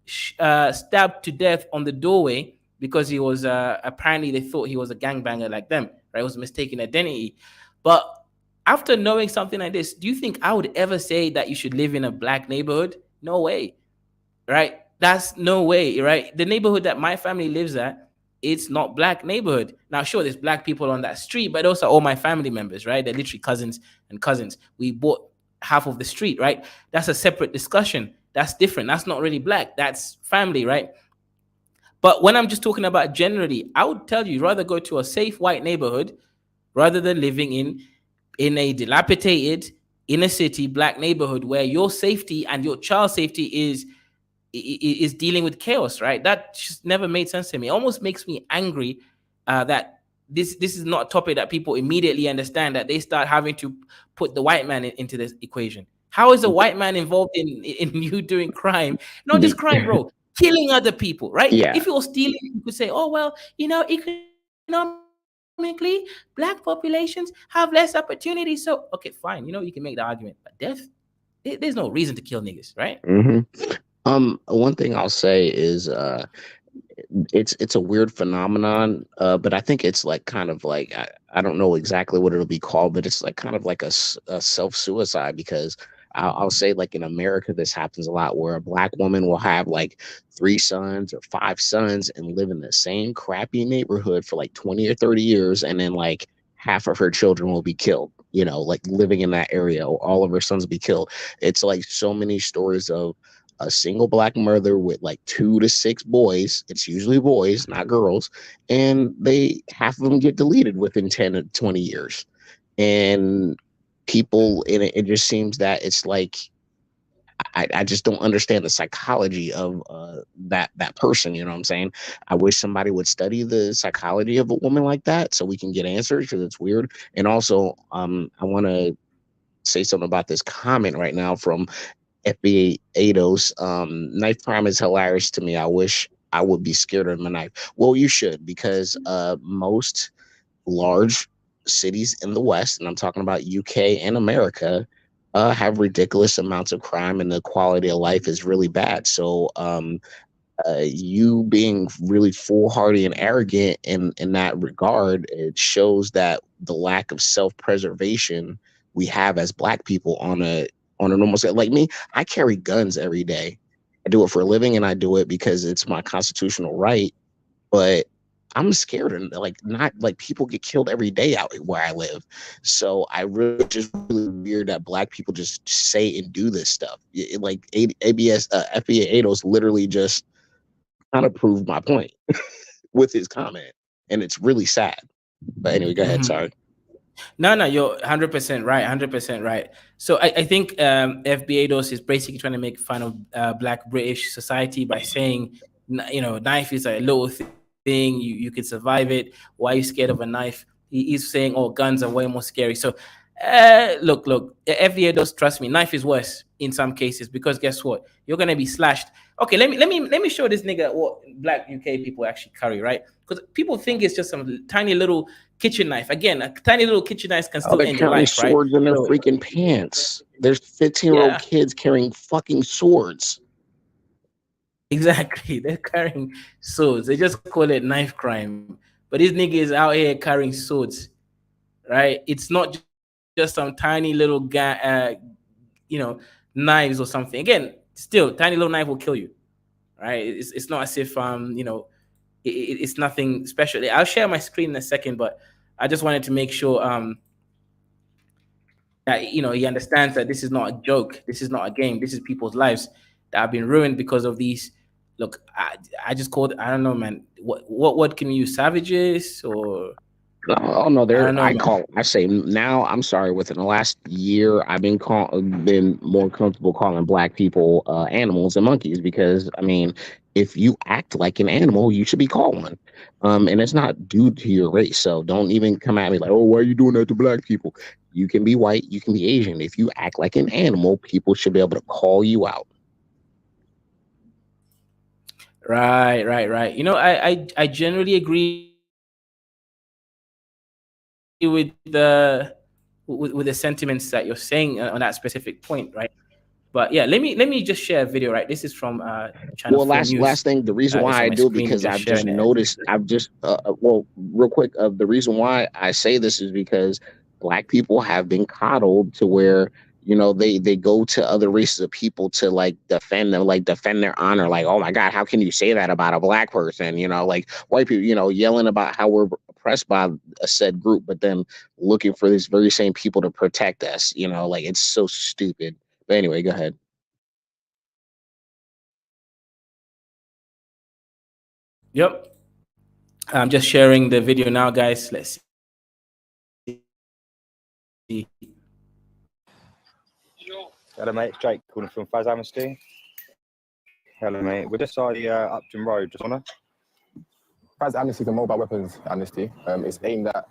stabbed to death on the doorway because he was apparently they thought he was a gangbanger like them, right? It was a mistaken identity. But after knowing something like this, do you think I would ever say that you should live in a black neighborhood? No way, right? That's no way, right? The neighborhood that my family lives at, it's not black neighborhood. Now, sure, there's black people on that street, but those are all my family members, right? They're literally cousins and cousins. We bought half of the street, right? That's a separate discussion. That's different. That's not really black. That's family, right? But when I'm just talking about generally, I would tell you rather go to a safe white neighborhood rather than living in a dilapidated, inner city black neighborhood where your safety and your child's safety is dealing with chaos, right? That just never made sense to me. It almost makes me angry that this is not a topic that people immediately understand, that they start having to put the white man into this equation. How is a white man involved in you doing crime? Not just crime, bro, killing other people, right? Yeah. If it was stealing, you could say, oh, well, economically, black populations have less opportunity. So, okay, fine. You can make the argument. But death, there's no reason to kill niggas, right? Hmm. One thing I'll say is it's a weird phenomenon, but I think it's like kind of like I don't know exactly what it'll be called, but it's like kind of like a self-suicide, because I'll say like in America this happens a lot, where a black woman will have like 3 sons or 5 sons and live in the same crappy neighborhood for like 20 or 30 years, and then like half of her children will be killed, like living in that area, or all of her sons will be killed. It's like so many stories of a single black mother with like 2 to 6 boys. It's usually boys, not girls, and they half of them get deleted within 10 to 20 years. And people, and it just seems that it's like I just don't understand the psychology of that person. You know what I'm saying? I wish somebody would study the psychology of a woman like that so we can get answers, because it's weird. And also, I want to say something about this comment right now from FBA Ados. Knife crime is hilarious to me. I wish I would be scared of my knife. Well, you should, because most large cities in the West, and I'm talking about UK and America, have ridiculous amounts of crime, and the quality of life is really bad. So you being really foolhardy and arrogant in that regard, it shows that the lack of self-preservation we have as black people on a normal scale. Like me, I carry guns every day. I do it for a living, and I do it because it's my constitutional right. But I'm scared, and like not like people get killed every day out where I live. So I really just really weird that black people just say and do this stuff. Like ABS, FBA Ados literally just kind of proved my point with his comment, and it's really sad. But anyway, go ahead. Sorry. No, you're 100% right. 100% right. So I think FBA DOS is basically trying to make fun of Black British society by saying, knife is a little thing. You can survive it. Why are you scared of a knife? He's saying, oh, guns are way more scary. So look, FBA DOS, trust me, knife is worse in some cases, because guess what? You're gonna be slashed. Okay, let me show this nigga what Black UK people actually carry, right? Because people think it's just some tiny little kitchen knife. Again, a tiny little kitchen knife can Oh, still they're end your carrying life, right? swords in their So, freaking pants. There's 15-year-old yeah, kids carrying fucking swords. exactly. They're carrying swords. They just call it knife crime. But this nigga is out here carrying swords, right? It's not just some tiny little knives or something. Again, still, tiny little knife will kill you, right? It's not as if it's nothing special. I'll share my screen in a second, but I just wanted to make sure that he understands that this is not a joke, this is not a game, this is people's lives that have been ruined because of these. Look, I just called, I don't know, man, what can we use, savages, or Oh no, I don't know, man. I say now. I'm sorry. Within the last year, I've been more comfortable calling black people animals and monkeys, because I mean, if you act like an animal, you should be called one. And it's not due to your race. So don't even come at me like, oh, why are you doing that to black people? You can be white, you can be Asian. If you act like an animal, people should be able to call you out. Right. I generally agree with the sentiments that you're saying on that specific point, right? But yeah, let me just share a video, right? This is from Channel Well, 4 last News. thing, the reason It's why on I my do it, screen, because just I've just sharing it. noticed, well, real quick, the reason why I say this is because black people have been coddled to where, they go to other races of people to like defend them, like defend their honor. Like, oh my God, how can you say that about a black person? Like white people, yelling about how we're oppressed by a said group, but then looking for these very same people to protect us, like it's so stupid. But anyway, go ahead. Yep. I'm just sharing the video now, guys. Let's see. Hello, mate. It's Jake calling from Faz Amnesty. Hello, mate. We're just on the Upton Road, just on Faz Amnesty is a mobile weapons amnesty. It's aimed at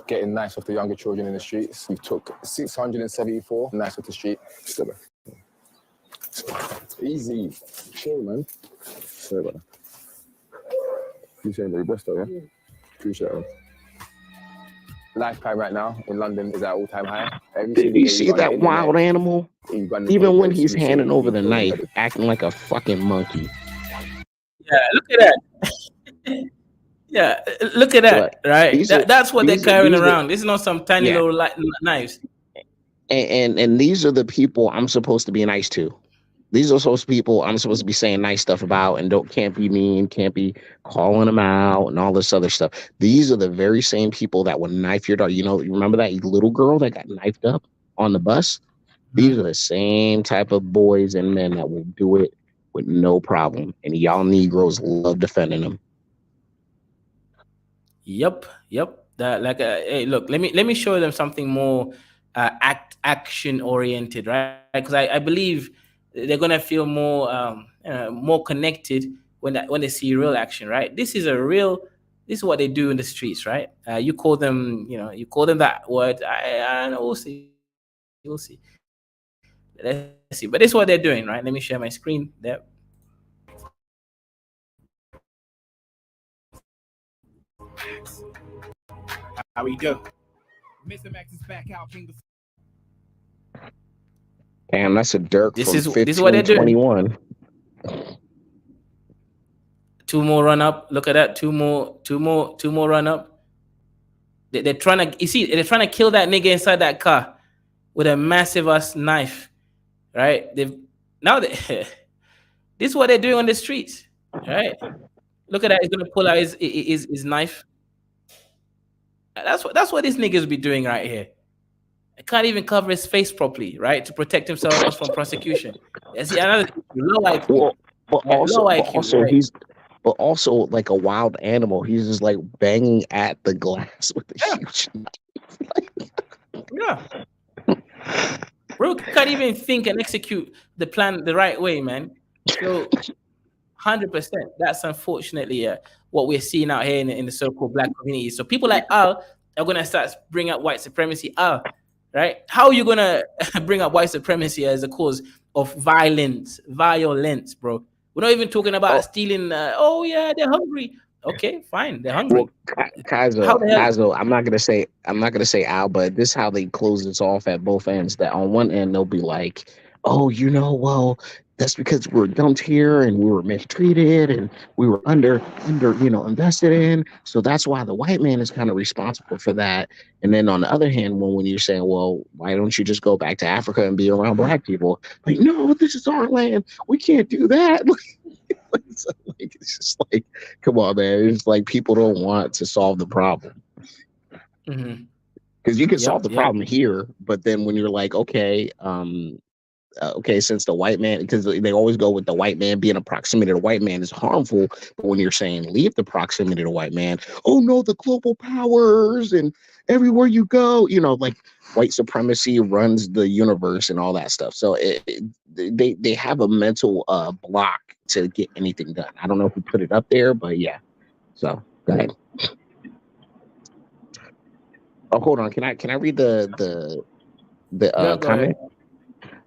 getting knives off the younger children in the streets. We took 674 knives off the street. Easy. Chill, man. Sorry about that. You saying very best, though, yeah? Appreciate it. Life crime right now in London is at all-time high. Did you see that wild animal? Even when he's handing over the knife, acting like a fucking monkey. Yeah, look at that. Yeah, look at that, right? That's what they're carrying around. This is not some tiny little knives. And these are the people I'm supposed to be nice to. These are supposed to be people I'm supposed to be saying nice stuff about and can't be mean, can't be calling them out and all this other stuff. These are the very same people that would knife your daughter. You know, you remember that little girl that got knifed up on the bus? These are the same type of boys and men that will do it with no problem. And y'all Negroes love defending them. Yep. That hey, look, let me show them something more action oriented, right? Because I believe they're gonna feel more connected when they see real action, right? This is what they do in the streets, right? You call them that word. I know, we'll see. Let's see. But this is what they're doing, right? Let me share my screen there. How we do? Mr. Max is back out. Damn, that's a Dirk This from is what they're doing. 1521. Two more run up. Look at that. Two more run up. They're trying to kill that nigga inside that car with a massive ass knife, right? This is what they're doing on the streets, right? Look at that. He's gonna pull out his knife. That's what these niggas be doing right here. I can't even cover his face properly, right, to protect himself from prosecution. See, another low IQ. But also like a wild animal. He's just like banging at the glass with a huge knife. Yeah. Bro can't even think and execute the plan the right way, man. So 100%. That's unfortunately what we're seeing out here in the so-called black community. So people like Al are gonna start bring up white supremacy. Al, right? How are you gonna bring up white supremacy as a cause of violence, bro? We're not even talking about stealing. They're hungry. Okay, fine, they're hungry. Well, Kaizo, I'm not gonna say Al, but this is how they close this off at both ends. That on one end they'll be like, oh, that's because we're dumped here and we were mistreated and we were under invested in. So that's why the white man is kind of responsible for that. And then on the other hand, when you're saying, well, why don't you just go back to Africa and be around black people? Like, no, this is our land. We can't do that. It's just like, come on, man. It's like people don't want to solve the problem. Because you can solve the problem here, but then when you're like, okay, since the white man, because they always go with the white man being a proximity to the white man is harmful. But when you're saying leave the proximity to the white man, oh no, the global powers and everywhere you go, like white supremacy runs the universe and all that stuff. So they have a mental block to get anything done. I don't know if we put it up there, but yeah. So go ahead. Oh, hold on. Can I read the comment? Ahead.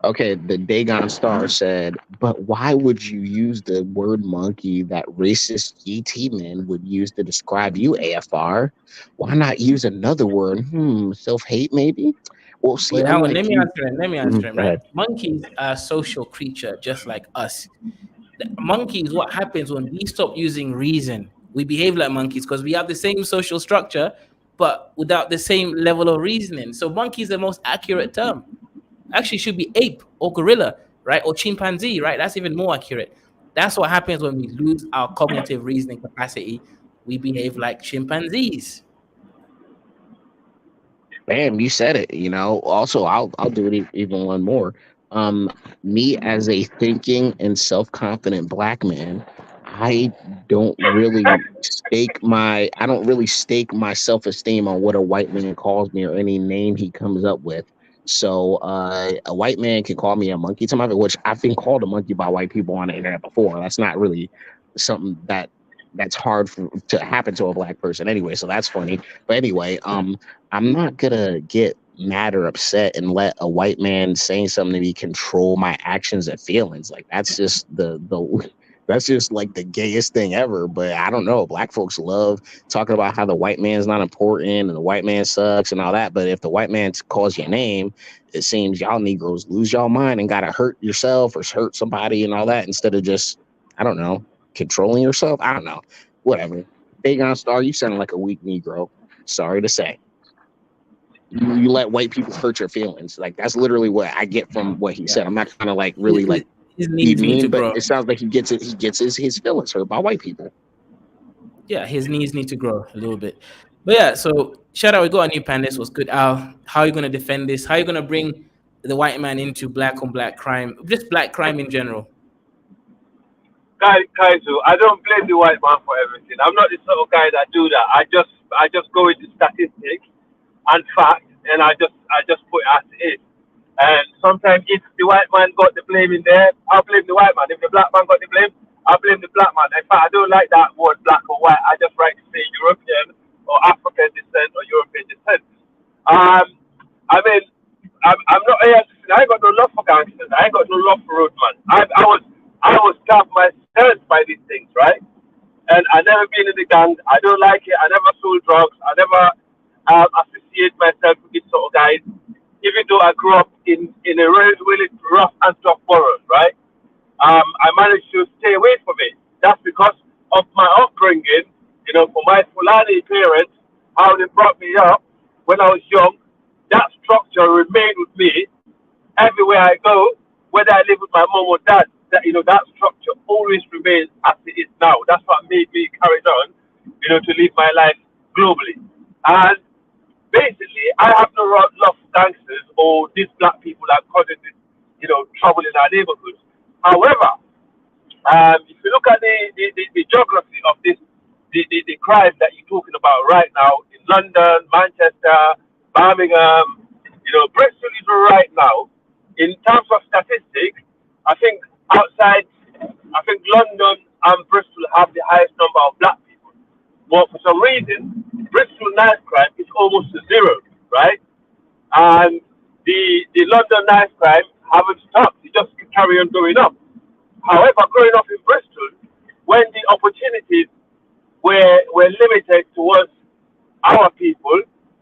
Okay, the Dagon Star said, but why would you use the word monkey that racist ET men would use to describe you, AFR? Why not use another word? Self-hate maybe? Well, see, let me answer him. Right? Monkeys are a social creature just like us. Monkeys, what happens when we stop using reason? We behave like monkeys because we have the same social structure, but without the same level of reasoning. So monkey is the most accurate term. Actually should be ape or gorilla, right? Or chimpanzee, right? That's even more accurate. That's what happens when we lose our cognitive reasoning capacity. We behave like chimpanzees. Bam, you said it. Also, I'll do it even one more. Me as a thinking and self-confident black man, I don't really stake my self-esteem on what a white man calls me or any name he comes up with. So a white man can call me a monkey to my face, which I've been called a monkey by white people on the internet before. That's not really something that's hard to happen to a black person anyway. So that's funny. But anyway, I'm not gonna get mad or upset and let a white man saying something to me control my actions and feelings. Like that's just the that's just like the gayest thing ever. But I don't know. Black folks love talking about how the white man's not important and the white man sucks and all that. But if the white man calls your name, it seems y'all Negroes lose y'all mind and gotta hurt yourself or hurt somebody and all that instead of just, I don't know, controlling yourself. I don't know. Whatever. Dagon Star, you sound like a weak Negro. Sorry to say. You let white people hurt your feelings. Like that's literally what I get from what he said. I'm not trying to like really like his be needs need to mean, but grow. it sounds like he gets it. He gets his feelings hurt by white people. Yeah, his knees need to grow a little bit. But yeah, so shout out, we got a new panelist. Was good. Al, how are you gonna defend this? How are you gonna bring the white man into black on black crime, just black crime in general? Kaizu, I don't blame the white man for everything. I'm not the sort of guy that do that. I just go into statistics and fact, and I just put it as it is. And sometimes if the white man got the blame in there, I'll blame the white man. If the black man got the blame, I'll blame the black man. In fact, I don't like that word black or white. I just like to say European or African descent or European descent. I mean, I'm not here. I ain't got no love for gangsters. I ain't got no love for roadman. I was stabbed myself by these things, right? And I never been in the gang. I don't like it. I never sold drugs. I never associate myself with these sort of guys. Even though I grew up in a really, really rough and tough borough, right? I managed to stay away from it. That's because of my upbringing, you know, for my Fulani parents, how they brought me up when I was young. That structure remained with me everywhere I go, whether I live with my mom or dad. That structure always remains as it is now. That's what made me carry on, to live my life globally. And basically, I have no love for gangsters or these black people that causing this, trouble in our neighborhoods. However, if you look at the geography of this, the crime that you're talking about right now in London, Manchester, Birmingham, Bristol even right now, in terms of statistics, I think London and Bristol have the highest number of black people. But for some reason, Bristol knife crime is almost to zero, right? And the London knife crime haven't stopped. It just carry on going up. However, growing up in Bristol, when the opportunities were limited towards our people,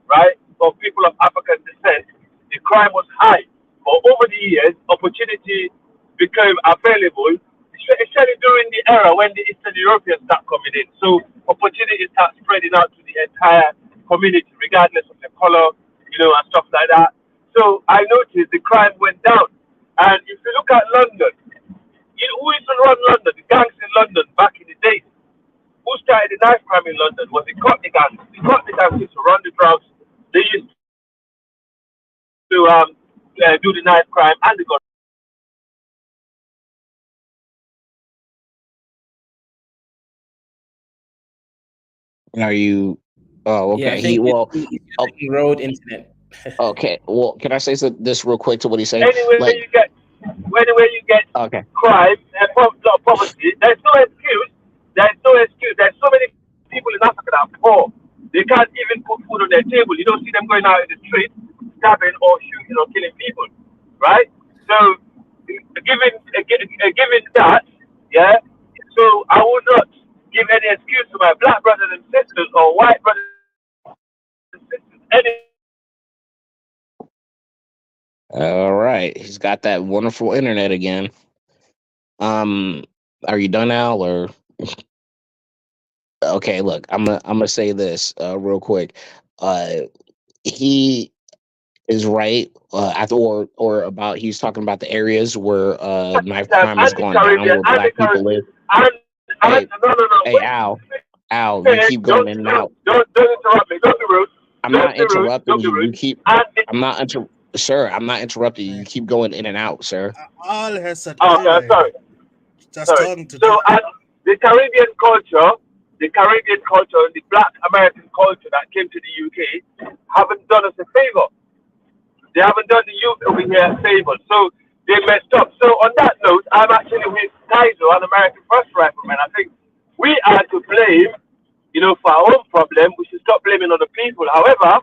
right, or people of African descent, the crime was high. But over the years, opportunity became available, especially during the era when the Eastern Europeans start coming in. So opportunity start spreading out to the entire community, regardless of the color, and stuff like that. So I noticed the crime went down. And if you look at London, who used to run London? The gangs in London back in the days. Who started the knife crime in London? Was the Cockney gangs. The Cockney gangs used to run the drugs. They used to do the knife crime and the gun. Are you? Oh, okay. Yeah, I think it's road internet. Okay. Well, can I say this real quick to what he's saying? Anyway, you get okay. crime and poverty, there's no excuse. There's so many people in Africa that are poor. They can't even put food on their table. You don't see them going out in the street, stabbing or shooting or killing people, right? So, given that, yeah. So I would not give any excuse to my black brothers and sisters or white brothers and sisters. All right. He's got that wonderful internet again. Are you done, Al, or? Okay, look, I'm gonna say this real quick. He is right. Or about he's talking about the areas where knife crime has gone down, where black people live. Hey, Al, you keep going in and out. Don't interrupt me. Don't be rude. I'm not interrupting you. You keep. Sir, I'm not interrupting you. You keep going in and out, sir. All has said. Okay, sorry. Sorry. So, the Caribbean culture, the Black American culture that came to the UK, haven't done us a favor. They haven't done the youth over here a favor. So they messed up. So on that note, I'm actually with Kaiser, an American First Rifleman. I think we are to blame, for our own problem. We should stop blaming other people. However,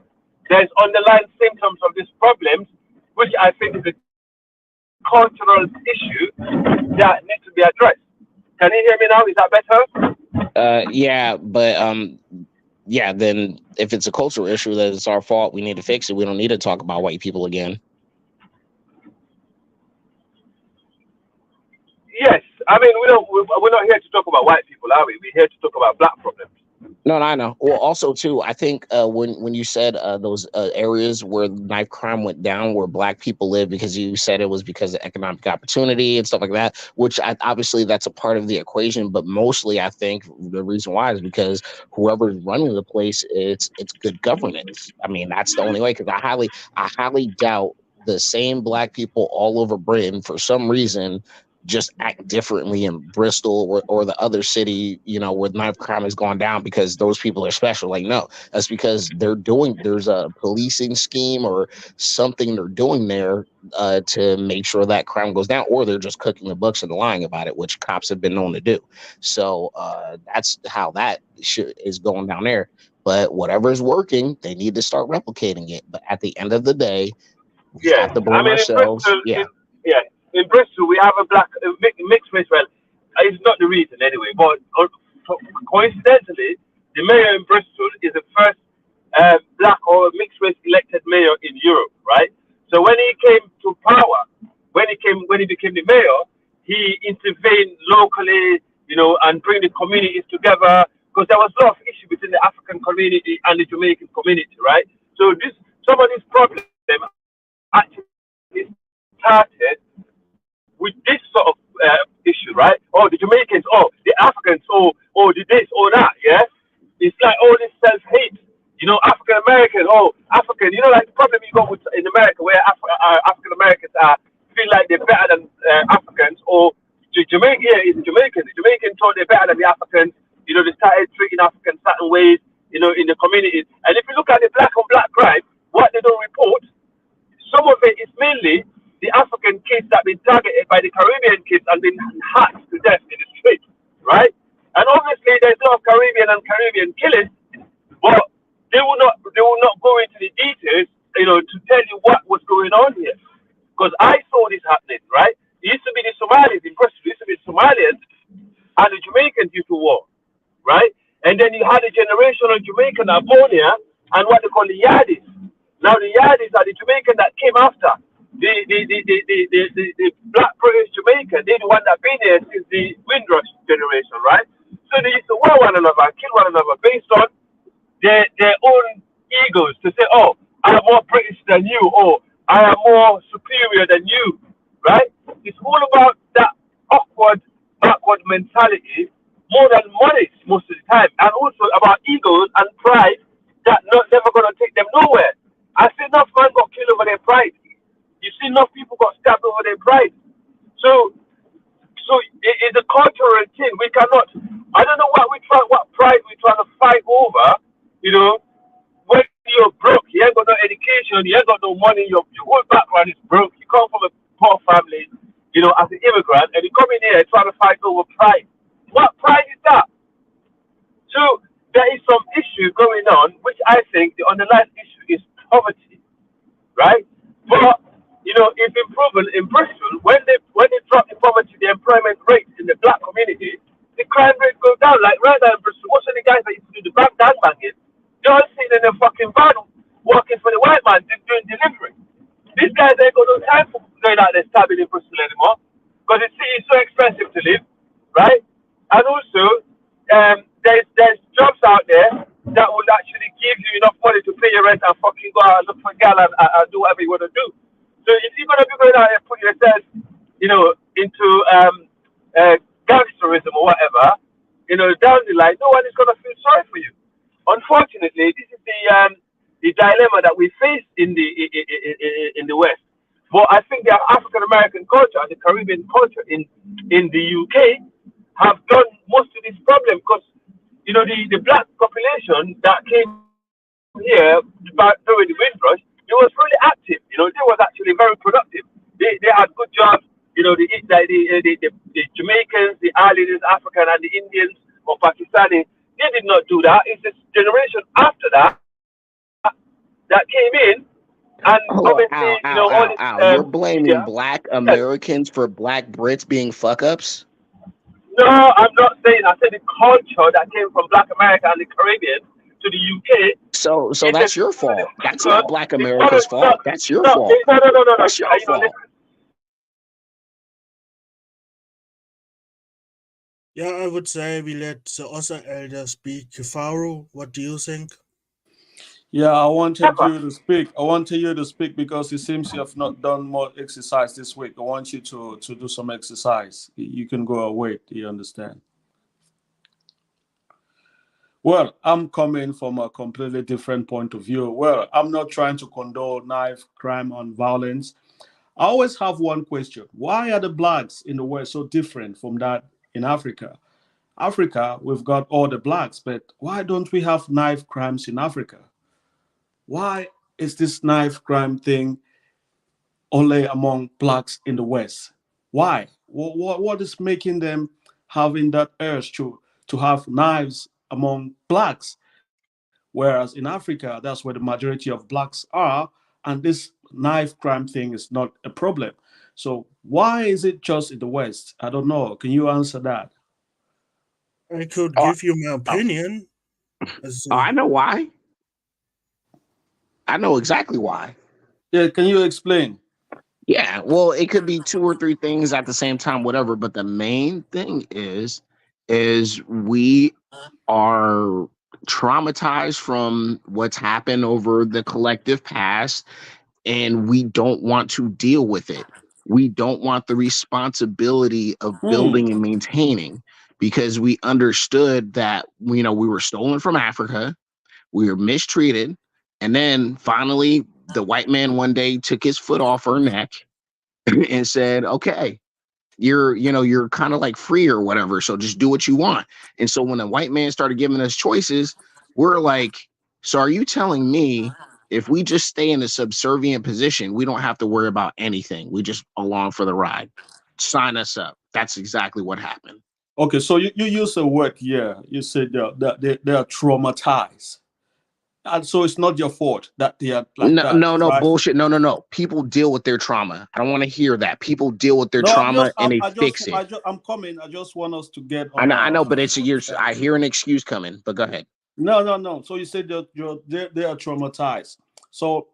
there's underlying symptoms of these problems, which I think is a cultural issue that needs to be addressed. Can you hear me now? Is that better? Yeah, but yeah, then if it's a cultural issue that it's our fault, we need to fix it. We don't need to talk about white people again. Yes, I mean we're not here to talk about white people, are we? We're here to talk about black problems. No, I know. Well, also too, I think when you said those areas where knife crime went down, where black people live, because you said it was because of economic opportunity and stuff like that, which obviously that's a part of the equation, but mostly I think the reason why is because whoever's running the place, it's good governance. I mean, that's the only way. Because I highly doubt the same black people all over Britain for some reason just act differently in Bristol or the other city, where knife crime has gone down because those people are special. Like, no, that's because there's a policing scheme or something they're doing there to make sure that crime goes down, or they're just cooking the books and lying about it, which cops have been known to do. So that's how that is going down there. But whatever is working, they need to start replicating it. But at the end of the day, we have to blame ourselves. In Bristol, we have a mixed race. Well, it's not the reason anyway, but coincidentally, the mayor in Bristol is the first black or mixed race elected mayor in Europe, right? So when he came to power, when he became the mayor, he intervened locally, and bring the communities together, because there was a lot of issue between the African community and the Jamaican community, right? So some of these problems actually started with this sort of issue, right? Oh, the Jamaicans, the Africans, the this, that, yeah? It's like all this self-hate, African American, African, like the problem you got in America where African Americans feel like they're better than Africans, or Jamaica, is the Jamaican. The Jamaican thought they're better than the Africans, they started treating Africans certain ways, in the communities. And if you look at the black on black crime, what they don't report, some of it is mainly the African kids that have been targeted by the Caribbean kids and been hacked to death in the street, right? And obviously there's a lot of Caribbean killings, but they will not go into the details, to tell you what was going on here. Because I saw this happening, right? It used to be the Somalis in Bristol, it used to be the Somalians and the Jamaicans used to war, right? And then you had a generational Jamaican that born here and what they call the Yardis. Now the Yardis are the Jamaican that came after. The black British Jamaican, they're the one that been here since the Windrush generation, right? So they used to war one another and kill one another based on their own egos, to say, I am more British than you, or I am more superior than you, right? It's all about that awkward, backward mentality more than money most of the time, and also about egos and pride that never going to take them nowhere. I see enough man got killed over their pride. You see enough people got stabbed over their pride. So it's a cultural thing. We cannot. I don't know what pride we're trying to fight over. When you're broke, you ain't got no education, you ain't got no money. Your whole background is broke. You come from a poor family, as an immigrant, and you come in here trying to fight over pride. What pride is that? So there is some issue going on, which I think the underlying issue is poverty, right? But it's improving in Bristol when they drop the poverty, the employment rate in the black community, the crime rate goes down. Like right now in Bristol, most of the guys that used to do the bank gangbanging, they're all sitting in their fucking van working for the white man doing delivery. These guys ain't got no time for going out there stabbing in Bristol anymore because the city is so expensive to live, right? And also, there's jobs out there that will actually give you enough money to pay your rent and fucking go out and look for a gal and do whatever you want to do. So if you're going to be going out and put yourself, into gangsterism or whatever, down the line, no one is going to feel sorry for you. Unfortunately, this is the dilemma that we face in the West. But I think the African American culture and the Caribbean culture in the UK have done most of this problem because the black population that came here during the Windrush, They was really active. You know, they was actually very productive. They had good jobs. You know, the Jamaicans, the Islanders, African, and the Indians or Pakistani, they did not do that. It's this generation after that that came in, and Oh, obviously, ow, you know, ow, all ow, this ow. You're blaming media. black Yes. Americans for black Brits being fuck ups? No, I'm not saying. I said the culture that came from Black America and the Caribbean to the UK. So It that's just your followed the fault. That's flavor. not black It followed America's no, fault. That's your no, fault. no. That's your You know, fault. Yeah, I would say we let the other elder speak. Faru, what do you think? Yeah, I wanted never. you to speak. I wanted you to speak because it seems you have not done more exercise this week. I want you to do some exercise. You can go away. Do you understand? Well, I'm coming from a completely different point of view. Well, I'm not trying to condone knife crime and violence. I always have one question. Why are the blacks in the West so different from that in Africa? Africa, we've got all the blacks, but why don't we have knife crimes in Africa? Why is this knife crime thing only among blacks in the West? Why? What is making them having that urge to have knives among blacks? Whereas in Africa, that's where the majority of blacks are, and this knife crime thing is not a problem. So why is it just in the West? I don't know. Can you answer that? I could Oh, give you my oh, opinion. As, I know why. I know exactly why. Yeah, can you explain? Yeah, well, it could be two or three things at the same time, whatever. But the main thing is we are traumatized from what's happened over the collective past, and we don't want to deal with it. We don't want the responsibility of Hmm. building and maintaining because we understood that we were stolen from Africa, we were mistreated, and then finally the white man one day took his foot off our neck and said, "Okay, you're kind of like free or whatever, so just do what you want." And so when the white man started giving us choices, we're like, so are you telling me if we just stay in a subservient position, we don't have to worry about anything, we just along for the ride? Sign us up. That's exactly what happened. Okay, so you use a word here. You said they are traumatized. And so it's not your fault that they are like No, that, no, no, right? bullshit. No. People deal with their trauma. I don't want to hear that. People deal with their No, trauma and they fix it. I'm coming. I just want us to get I know, on but the it's a same year. I page. hear an excuse coming, but go ahead. No. So you said they are traumatized. So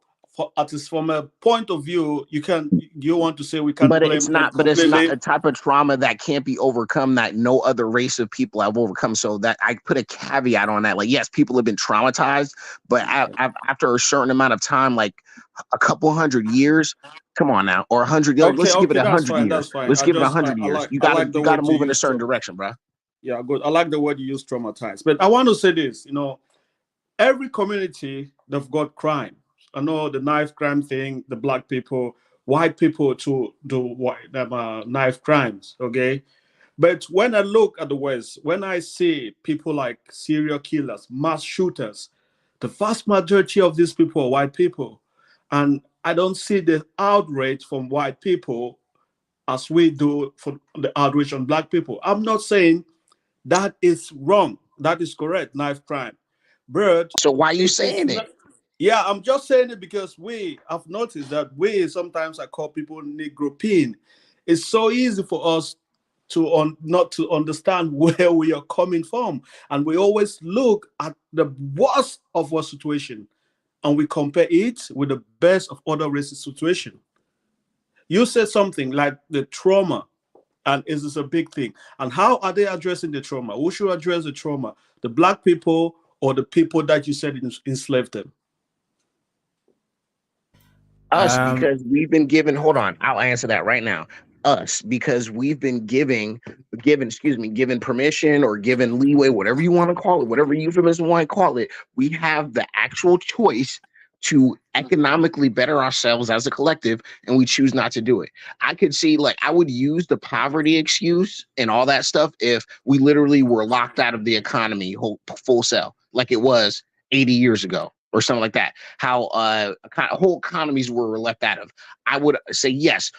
at least from a point of view, you want to say we can blame them But it's not completely. a type of trauma that can't be overcome that no other race of people have overcome. So that I put a caveat on that. Like, yes, people have been traumatized, but after a certain amount of time, like a couple hundred years, come on now, or 100. Let's give it Okay, a that's hundred fine. years. That's fine. Let's give it a hundred I years. like You I gotta like you the gotta word you move in a use. certain direction, bro. Yeah, good. I like the word you use, traumatized. But I want to say this. Every community they've got crime. I know the knife crime thing, the black people, white people to do knife crimes. Okay, but when I look at the West, when I see people like serial killers, mass shooters, the vast majority of these people are white people, and I don't see the outrage from white people as we do for the outrage on black people. I'm not saying that is wrong. That is correct, knife crime. But So why are you it's saying it? not. Yeah, I'm just saying it because we have noticed that we sometimes I call people Negropean. It's so easy for us to not to understand where we are coming from, and we always look at the worst of our situation and we compare it with the best of other races' situation. You said something like the trauma, and is this a big thing? And how are they addressing the trauma? Who should address the trauma? The black people or the people that you said enslaved them? Us, Um, because we've been given, hold on, I'll answer that right now. Us, because we've been given permission or given leeway, whatever you want to call it, whatever euphemism you want to call it. We have the actual choice to economically better ourselves as a collective, and we choose not to do it. I could see, like, I would use the poverty excuse and all that stuff if we literally were locked out of the economy full sell, like it was 80 years ago. or something like that. How whole economies were left out of. I would say yes.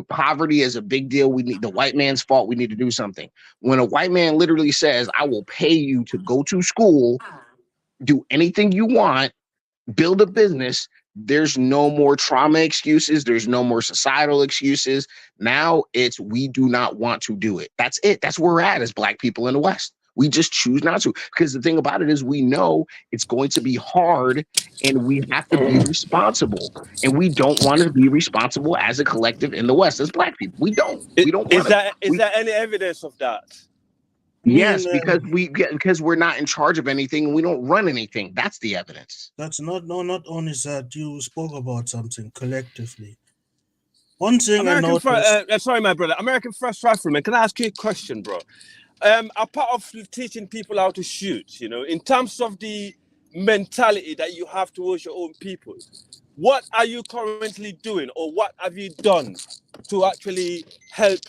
Poverty is a big deal. We need the white man's fault. We need to do something. When a white man literally says, "I will pay you to go to school, do anything you want, build a business," there's no more trauma excuses. There's no more societal excuses. Now it's we do not want to do it. That's it. That's where we're at as Black people in the West. We just choose not to, because the thing about it is we know it's going to be hard and we have to be responsible, and we don't want to be responsible as a collective in the West as Black people. We don't want to. Is there any evidence of that? Yes, because we're not in charge of anything and we don't run anything. That's the evidence. That's not only that you spoke about something collectively. One thing I noticed. Sorry, my brother. American First Rifleman. Can I ask you a question, bro? A part of teaching people how to shoot, in terms of the mentality that you have towards your own people, what are you currently doing, or what have you done to actually help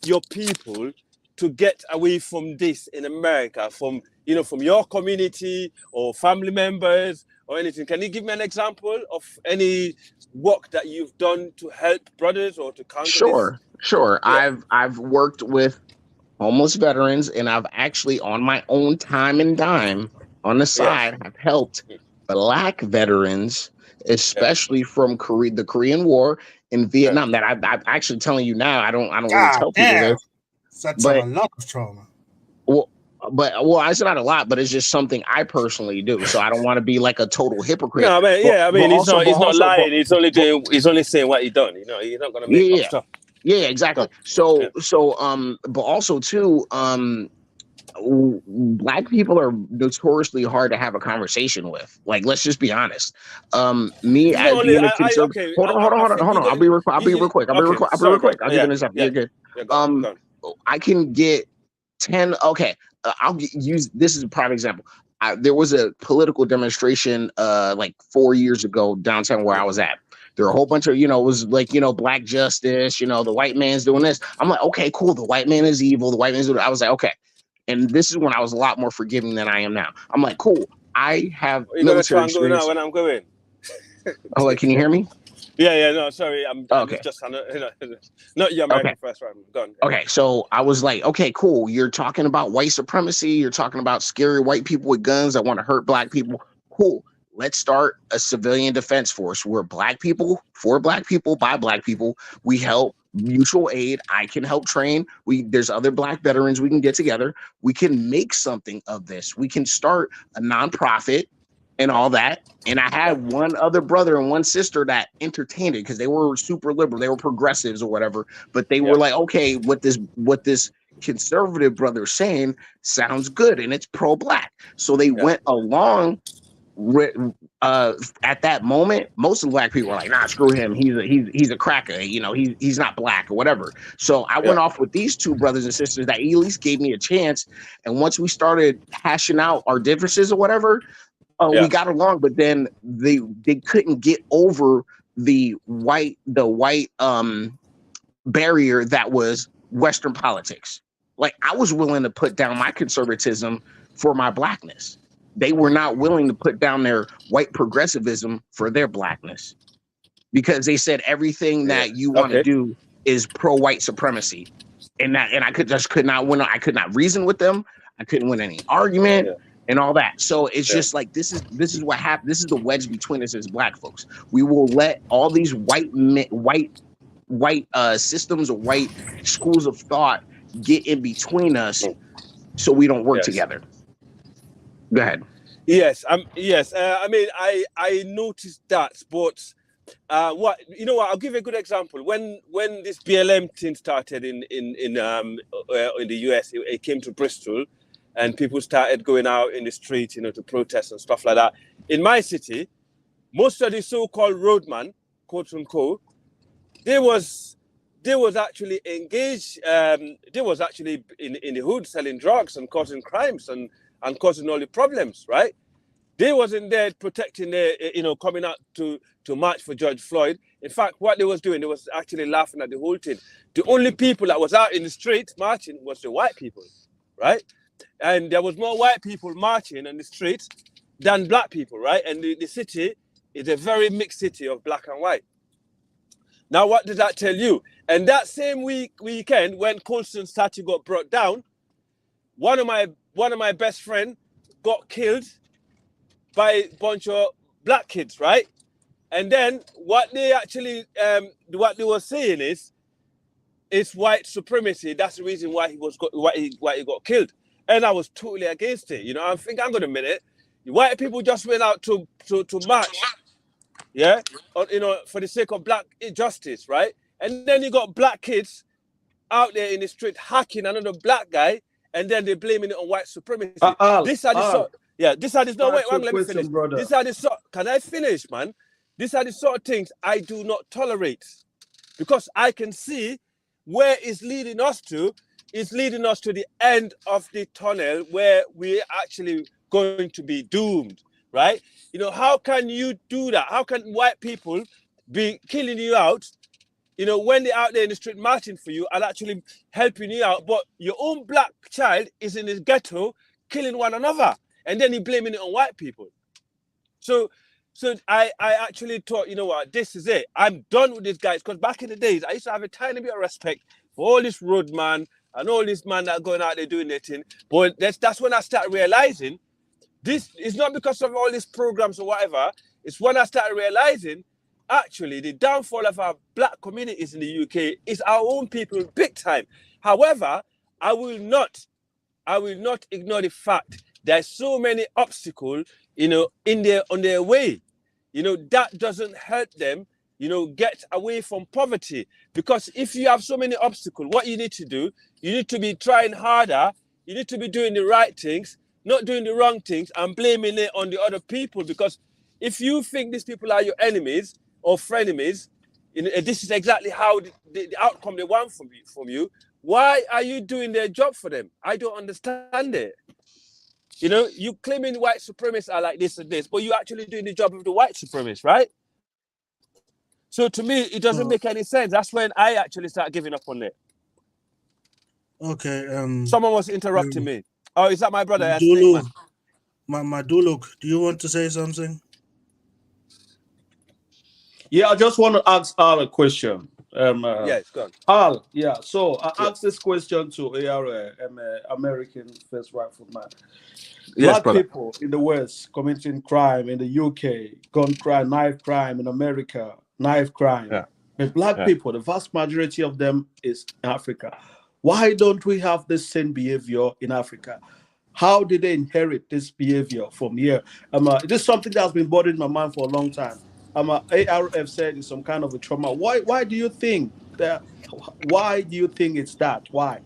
your people to get away from this in America, from your community or family members or anything? Can you give me an example of any work that you've done to help brothers or to counter this? Sure. Yeah. I've worked with homeless veterans, and I've actually, on my own time and dime on the side, have helped Black veterans, especially from the Korean War in Vietnam. That I'm actually telling you now. I don't really tell people this. That's a lot of trauma. Well, it's not a lot, but it's just something I personally do. So I don't want to be like a total hypocrite. No, he's not lying. He's only saying what he done. He's not gonna make up stuff. Yeah, exactly. So, but also too, Black people are notoriously hard to have a conversation with. Like, let's just be honest. Me as being a conservative. Hold on. I'll be real quick. I'll give you an example. You're good. I can get 10. Okay, I'll use this as a prime example. There was a political demonstration like 4 years ago downtown where I was at. There were a whole bunch of, it was like, Black justice, the white man's doing this. I'm like, okay, cool. The white man is evil. The white man's doing it. I was like, okay. And this is when I was a lot more forgiving than I am now. I'm like, cool. I have military experience. Now when I'm going. Oh, like, can you hear me? Yeah, no, sorry. I'm just not your American First Rifleman. Go on. Okay, so I was like, okay, cool. You're talking about white supremacy. You're talking about scary white people with guns that want to hurt Black people. Cool. Let's start a civilian defense force. We're Black people, for Black people, by Black people. We help, mutual aid. I can help train. There's other Black veterans we can get together. We can make something of this. We can start a nonprofit and all that. And I had one other brother and one sister that entertained it because they were super liberal. They were progressives or whatever. But they were like, okay, what this conservative brother is saying sounds good, and it's pro-Black. So they went along. At that moment, most of the Black people were like, nah, screw him. He's a cracker. He's not Black or whatever. So I went off with these two brothers and sisters that at least gave me a chance. And once we started hashing out our differences or whatever, we got along. But then they couldn't get over the white barrier that was Western politics. Like, I was willing to put down my conservatism for my Blackness. They were not willing to put down their white progressivism for their Blackness, because they said everything that you want to do is pro-white supremacy, and I could not win. I could not reason with them. I couldn't win any argument and all that. So it's just like this is what happened. This is the wedge between us as Black folks. We will let all these white systems or white schools of thought get in between us, so we don't work together. Go ahead. Yes. I mean, I noticed that, but I'll give you a good example. When this BLM thing started in the US, it came to Bristol, and people started going out in the street, to protest and stuff like that. In my city, most of the so-called roadman, quote unquote, they was actually engaged. They was actually in the hood selling drugs and causing crimes and causing all the problems, right? They wasn't there protecting coming out to march for George Floyd. In fact, what they was doing, they was actually laughing at the whole thing. The only people that was out in the street marching was the white people, right? And there was more white people marching on the street than black people, right? And the city is a very mixed city of black and white. Now, what does that tell you? And that same weekend, when Colston's statue got brought down, one of my best friends got killed by a bunch of black kids, right? And then what they actually what they were saying is, it's white supremacy. That's the reason why he got killed. And I was totally against it. You know, I'm thinking, hang on a minute, white people just went out to march, yeah, you know, for the sake of black justice, right? And then you got black kids out there in the street hacking another black guy, and then they're blaming it on white supremacy. This are the sort, no, wait, let me finish. Brother. These are the sort, can I finish, man? These are the sort of things I do not tolerate, because I can see where it's leading us to. It's leading us to the end of the tunnel where we're actually going to be doomed, right? You know, how can you do that? How can white people be killing you out, you know, when they're out there in the street marching for you and actually helping you out, but your own black child is in the ghetto killing one another, and then you're blaming it on white people? So I actually thought, you know what, this is it. I'm done with these guys, because back in the days, I used to have a tiny bit of respect for all this roadman and all this man that are going out there doing their thing. But that's when I started realizing this is not because of all these programs or whatever. It's when I started realizing, actually, the downfall of our black communities in the UK is our own people big time. However, I will not ignore the fact there's so many obstacles, you know, on their way. You know, that doesn't help them, you know, get away from poverty. Because if you have so many obstacles, what you need to do, you need to be trying harder. You need to be doing the right things, not doing the wrong things and blaming it on the other people. Because if you think these people are your enemies or frenemies, you know, this is exactly how the outcome they want from you. Why are you doing their job for them? I don't understand it. You know, you claiming white supremacists are like this and this, but you're actually doing the job of the white supremacists, right? So to me, it doesn't make any sense. That's when I actually start giving up on it. Okay. Someone was interrupting me. Oh, is that my brother? Dulu, my Dulu, do you want to say something? Yeah, I just want to ask Al a question. Yeah, it's gone. Al, yeah. So I asked this question to AR, American First Rifleman. Yes, Black people in the West committing crime in the UK, gun crime, knife crime in America, knife crime. Yeah. But black people, the vast majority of them is in Africa. Why don't we have the same behavior in Africa? How did they inherit this behavior from here? This is something that's been bothering my mind for a long time. ARF said it's some kind of a trauma. Why do you think that? Why do you think it's that? Why?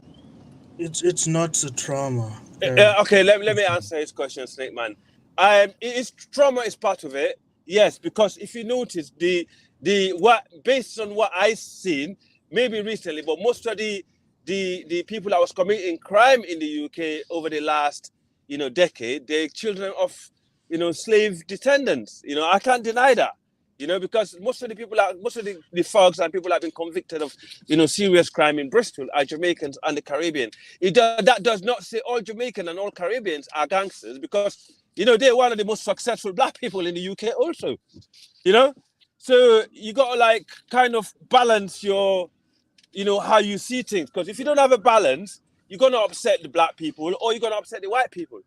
It's not a trauma. Okay, let me answer his question, Snake Man. Trauma is part of it, yes, because if you notice based on what I've seen, maybe recently, but most of the people that was committing crime in the UK over the last, you know, decade, they're children of, you know, slave descendants. You know, I can't deny that. You know, because most of the thugs and people that have been convicted of, you know, serious crime in Bristol are Jamaicans and the Caribbean. That does not say all Jamaican and all Caribbeans are gangsters, because, you know, they're one of the most successful black people in the UK also, you know? So you got to like kind of balance your, you know, how you see things. Because if you don't have a balance, you're going to upset the black people or you're going to upset the white people.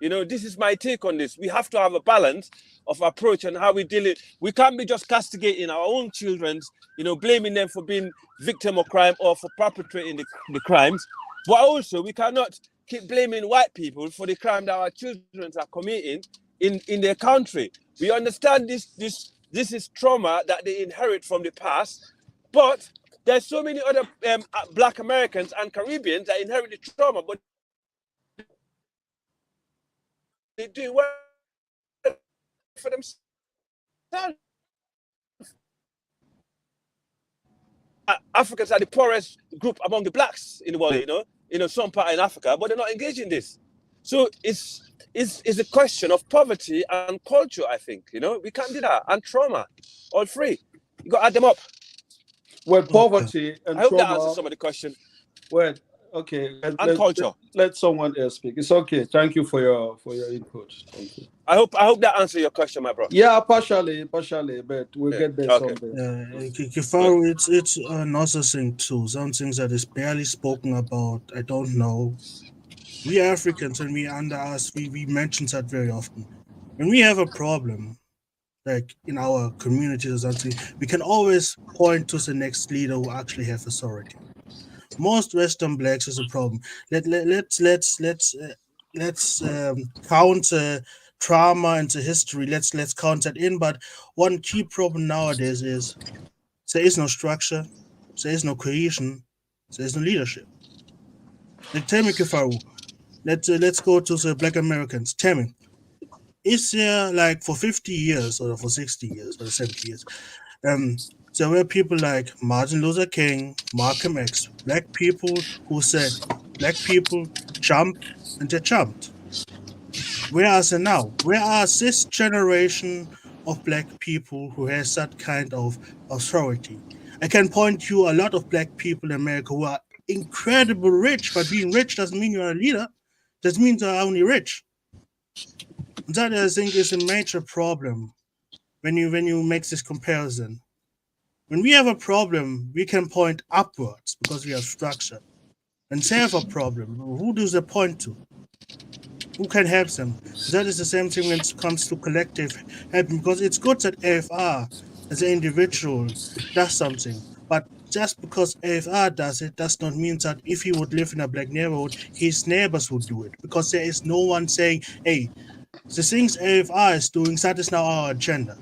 You know, this is my take on this. We have to have a balance of approach and how we deal it. We can't be just castigating our own children, you know, blaming them for being victim of crime or for perpetrating the crimes. But also, we cannot keep blaming white people for the crime that our children are committing in their country. We understand this is trauma that they inherit from the past, but there's so many other black Americans and Caribbeans that inherit the trauma, but they do well for themselves. Africans are the poorest group among the blacks in the world, you know, some part in Africa, but they're not engaged in this. So it's a question of poverty and culture, I think. You know, we can't do that. And trauma, all three. You got to add them up. Well, poverty and I hope trauma, that answers some of the question. well, Okay, and culture. Let someone else speak. It's okay. Thank you for your input. Thank you. I hope that answers your question, my bro. Yeah, partially, but we'll get there someday. Kifaru, it's another thing too. Some things that is barely spoken about. I don't know. We Africans, when we under us, we mention that very often. When we have a problem, like in our communities or something, we can always point to the next leader who actually have authority. Most Western blacks is a problem. Let's count trauma into history. Let's count that in. But one key problem nowadays is there is no structure, there is no cohesion, there is no leadership. Like, tell me, Kifaru, let's go to the Black Americans. Tell me, is there, like, for 50 years or for 60 years or 70 years, there were people like Martin Luther King, Malcolm X, black people who said black people jump, and they jumped. Where are they now? Where are this generation of black people who has that kind of authority? I can point you a lot of black people in America who are incredibly rich, but being rich doesn't mean you're a leader. That means they're only rich. That, I think, is a major problem when you make this comparison. When we have a problem, we can point upwards because we have structure. When they have a problem, who do they point to? Who can help them? That is the same thing when it comes to collective helping, because it's good that AFR as an individual does something, but just because AFR does it does not mean that if he would live in a black neighborhood, his neighbors would do it, because there is no one saying, hey, the things AFR is doing, that is now our agenda.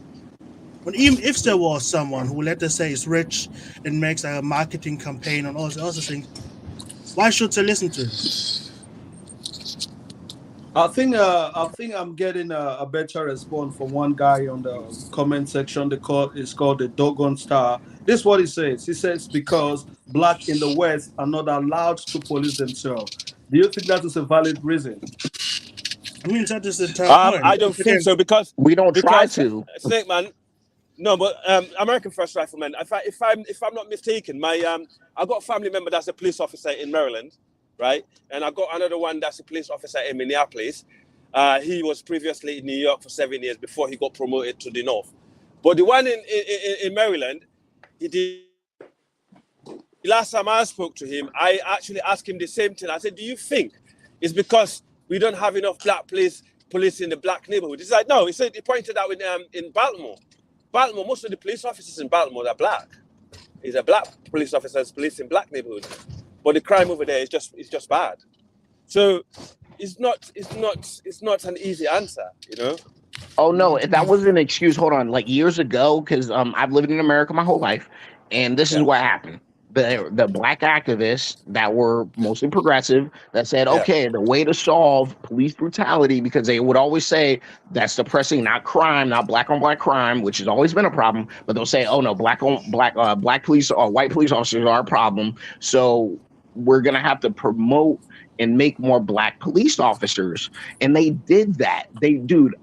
But even if there was someone who, let us say, is rich and makes a marketing campaign and all the other things, why should they listen to him? I think I'm getting a better response from one guy on the comment section. It's called the Dogon Star. This is what he says. He says because black in the West are not allowed to police themselves. Do you think that is a valid reason? I mean, that is the entire point. I don't think so, because we don't try to. Snake man. No, but American First Rifleman. If I'm not mistaken, I got a family member that's a police officer in Maryland, right? And I got another one that's a police officer in Minneapolis. He was previously in New York for 7 years before he got promoted to the North. But the one in Maryland, he did. Last time I spoke to him, I actually asked him the same thing. I said, "Do you think it's because we don't have enough black police in the black neighborhood?" He's like, "No." He said he pointed out in Baltimore. Baltimore, most of the police officers in Baltimore are black. He's a black police officers policing black neighborhoods, but the crime over there is just bad. So it's not an easy answer, you know. Oh no, if that was an excuse, hold on. Like years ago, because I've lived in America my whole life, and this is what happened. The black activists that were mostly progressive that said, okay, the way to solve police brutality, because they would always say that's suppressing not crime, not black on black crime, which has always been a problem. But they'll say, oh no, black police or white police officers are a problem. So we're gonna have to promote and make more black police officers. And they did that.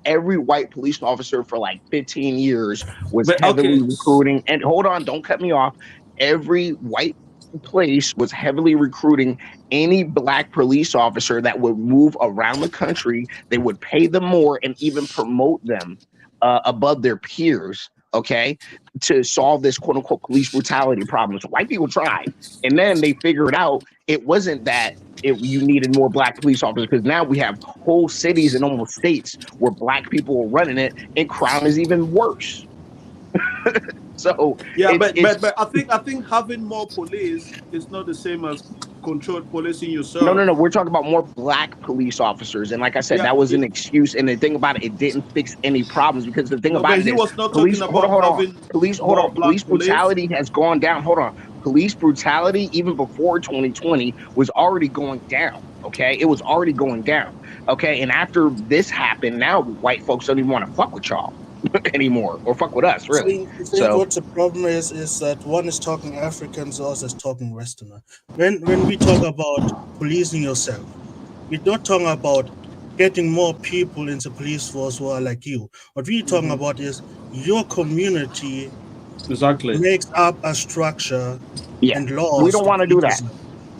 Every white police officer for like 15 years was heavily recruiting. And hold on, don't cut me off. Every white place was heavily recruiting any black police officer that would move around the country. They would pay them more and even promote them above their peers, okay, to solve this quote unquote police brutality problem. So white people tried, and then they figured out it wasn't that you needed more black police officers, because now we have whole cities and almost states where black people are running it, and crime is even worse. So yeah, but I think having more police is not the same as controlled policing yourself. No. We're talking about more black police officers, and like I said, that was an excuse. And the thing about it didn't fix any problems, because the thing about it is police brutality has gone down. Hold on, police brutality even before 2020 was already going down. Okay, it was already going down. Okay, and after this happened, now white folks don't even want to fuck with y'all anymore, or fuck with us, really. So what the problem is that one is talking Africans, the other is talking Westerner. When we talk about policing yourself, we're not talking about getting more people into police force who are like you. What we're talking about is your community exactly makes up a structure and laws. We don't want to do that.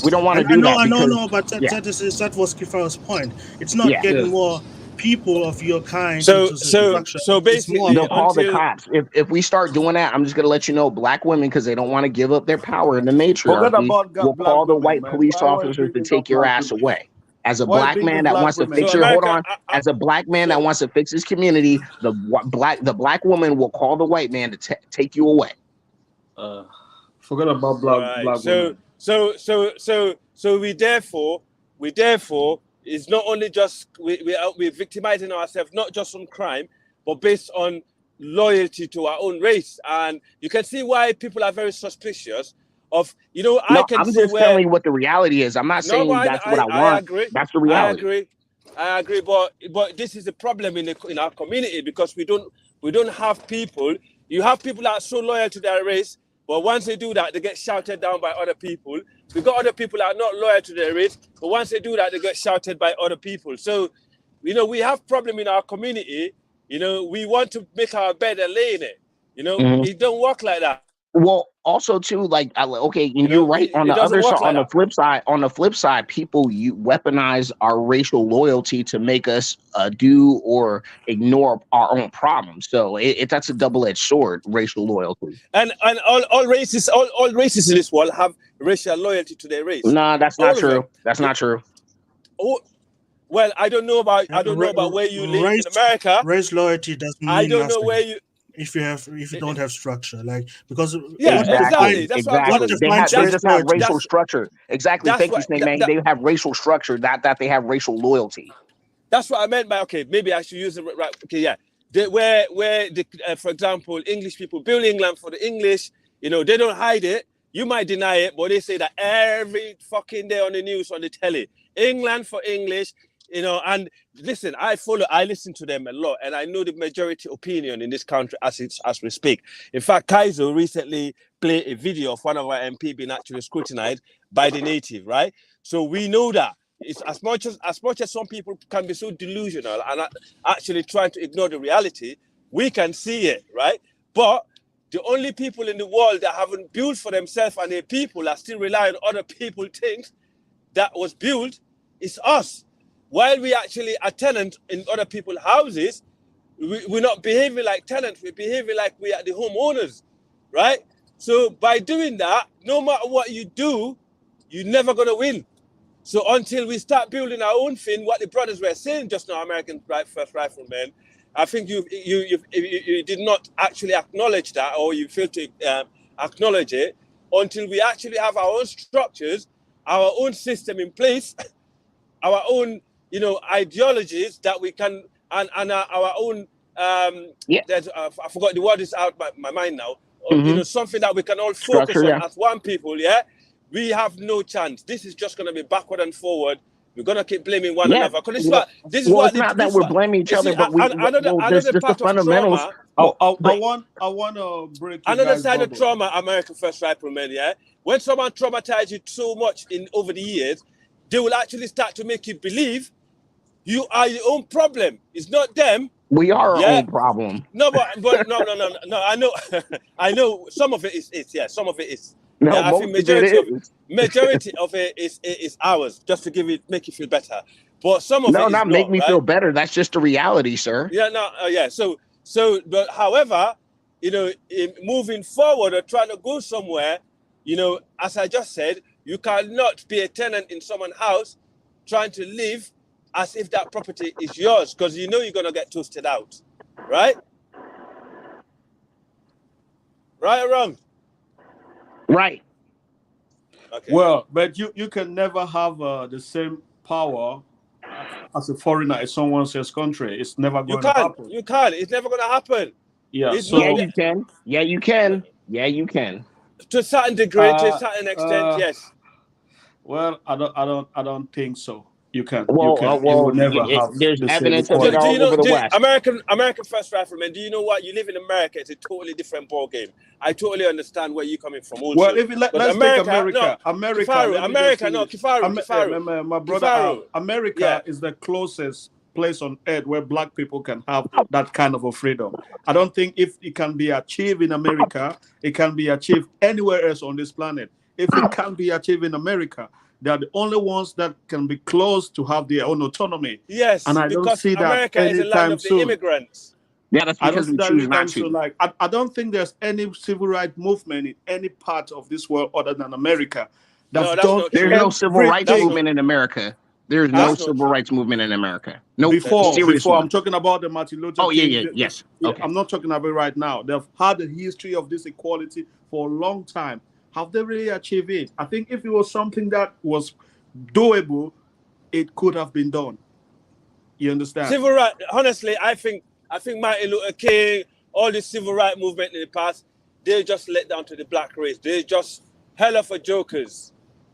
We don't want to I do know, that because but that was Kifaro's point. It's not getting more people of your kind into social structure. So It's more basically, they'll call the until cops. If we start doing that, I'm just gonna let you know, black women, because they don't want to give up their power in the Forget matriarchy, about will black call the women, white man. police Why officers to bringing take up your black ass women? away. As a Why black bringing man that black wants to women? fix so your America, as a black man that wants to fix his community, the black woman will call the white man to take you away. Forget about right. black women. So we therefore it's not only just we're victimizing ourselves not just on crime, but based on loyalty to our own race, and you can see why people are very suspicious of. I can I'm see just where. telling you what the reality is. I'm not No, saying but that's what I I want. agree. That's the I reality. agree. But this is the problem in our community, because we don't have people. You have people that are so loyal to their race, but once they do that, they get shouted down by other people. We got other people that are not loyal to their race, but once they do that, they get shouted by other people. So, we have problem in our community. We want to make our bed and lay in it. It don't work like that. Well, also too, like, okay, and you're right. On It the doesn't other work side, like that. on the flip side, people weaponize our racial loyalty to make us do or ignore our own problems. So that's a double-edged sword, racial loyalty. And all races in this world have racial loyalty to their race. Nah, that's not true. That's not true. Oh, well, I don't know about where you live in America. Race loyalty doesn't mean I don't nothing know where you. if you don't have structure, like, because Exactly. That's what They just have racial that's, structure. Exactly. That's Thank you, what, Snake Man. They have racial structure. That they have racial loyalty. That's what I meant by, okay, maybe I should use it right. Okay, yeah. Where for example, English people build England for the English. They don't hide it. You might deny it, but they say that every fucking day on the news, on the telly. England for English. And listen, I listen to them a lot, and I know the majority opinion in this country as we speak. In fact, Kaizo recently played a video of one of our MP being actually scrutinized by the native, right? So we know that it's as much as some people can be so delusional and actually trying to ignore the reality, we can see it, right? But the only people in the world that haven't built for themselves and their people are still relying on other people's things that was built is us. While we actually are tenants in other people's houses, we're not behaving like tenants. We're behaving like we are the homeowners, right? So by doing that, no matter what you do, you're never going to win. So until we start building our own thing, what the brothers were saying just now, American First Riflemen, I think you did not actually acknowledge that, or you failed to acknowledge it, until we actually have our own structures, our own system in place, our own ideologies that we can, and our own I forgot the word is out my mind now. Something that we can all focus on as one people. We have no chance. This is just going to be backward and forward. We're going to keep blaming one another. Because it's not that we're blaming each other, but there's just the fundamentals. I want to break another side of trauma, American First Riflemen. When someone traumatizes you so much over the years, they will actually start to make you believe you are your own problem. It's not them. We are our own problem. No, but no. I know some of it is. Yeah, some of it is. No, I think majority of it is ours. Just to make you feel better. But some of it is not make me feel better. That's just the reality, sir. Yeah, yeah. So, but however, in moving forward or trying to go somewhere, as I just said, you cannot be a tenant in someone's house trying to live as if that property is yours, because you're going to get toasted out, right? Right or wrong? Right. Okay. Well, but you can never have the same power as a foreigner in someone else's country. It's never going to happen. You can't. It's never going to happen. Yeah. You can. Yeah, you can. Yeah, you can. To a certain degree, to a certain extent, yes. Well, I don't think so. You can. Well, you will never have. There's the evidence same of it all over the West. American First Rifleman, do you know what? You live in America. It's a totally different ball game. I totally understand where you're coming from. Also. Well, let's take America. Kifaru. My brother, America is the closest place on earth where black people can have that kind of a freedom. I don't think if it can be achieved in America, it can be achieved anywhere else on this planet. if it can be achieved in America, they are the only ones that can be close to have their own autonomy. Yes, and I don't because see that America is a land anytime of the soon. immigrants. Yeah, that's I don't because see we that choose anytime not soon. to. Like, I don't think there's any civil rights movement in any part of this world other than America No, that's that's done not There's true. no civil rights everything. movement in America. There's no That's not civil true. rights movement in America. No, Before serious I'm one. talking about the Martin Luther Oh, yeah, King. yes. Yeah, Okay. I'm not talking about it right now. They've had a history of this equality for a long time. Have they really achieved it? I think if it was something that was doable, it could have been done. You understand? Civil rights. Honestly, I think Martin Luther King, all the civil rights movement in the past, they just let down to the black race. They're just hell of a jokers,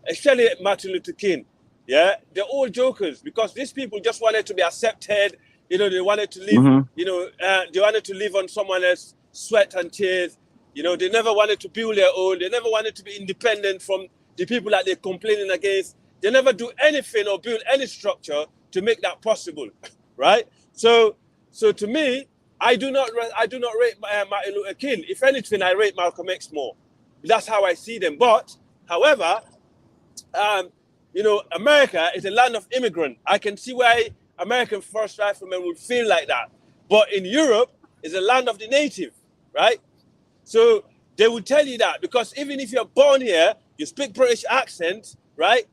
especially Martin Luther King. Yeah, they're all jokers because these people just wanted to be accepted. You know, they wanted to live. Mhm. You know, they wanted to live on someone else's sweat and tears. You know, they never wanted to build their own. They never wanted to be independent from the people that they're complaining against. They never do anything or build any structure to make that possible, right? So to me, I do not rate Martin Luther King. If anything, I rate Malcolm X more. That's how I see them. But however, you know, America is a land of immigrants. I can see why American first riflemen would feel like that. But in Europe, it's a land of the native, right? So they will tell you that because even if you're born here, you speak British accent, right?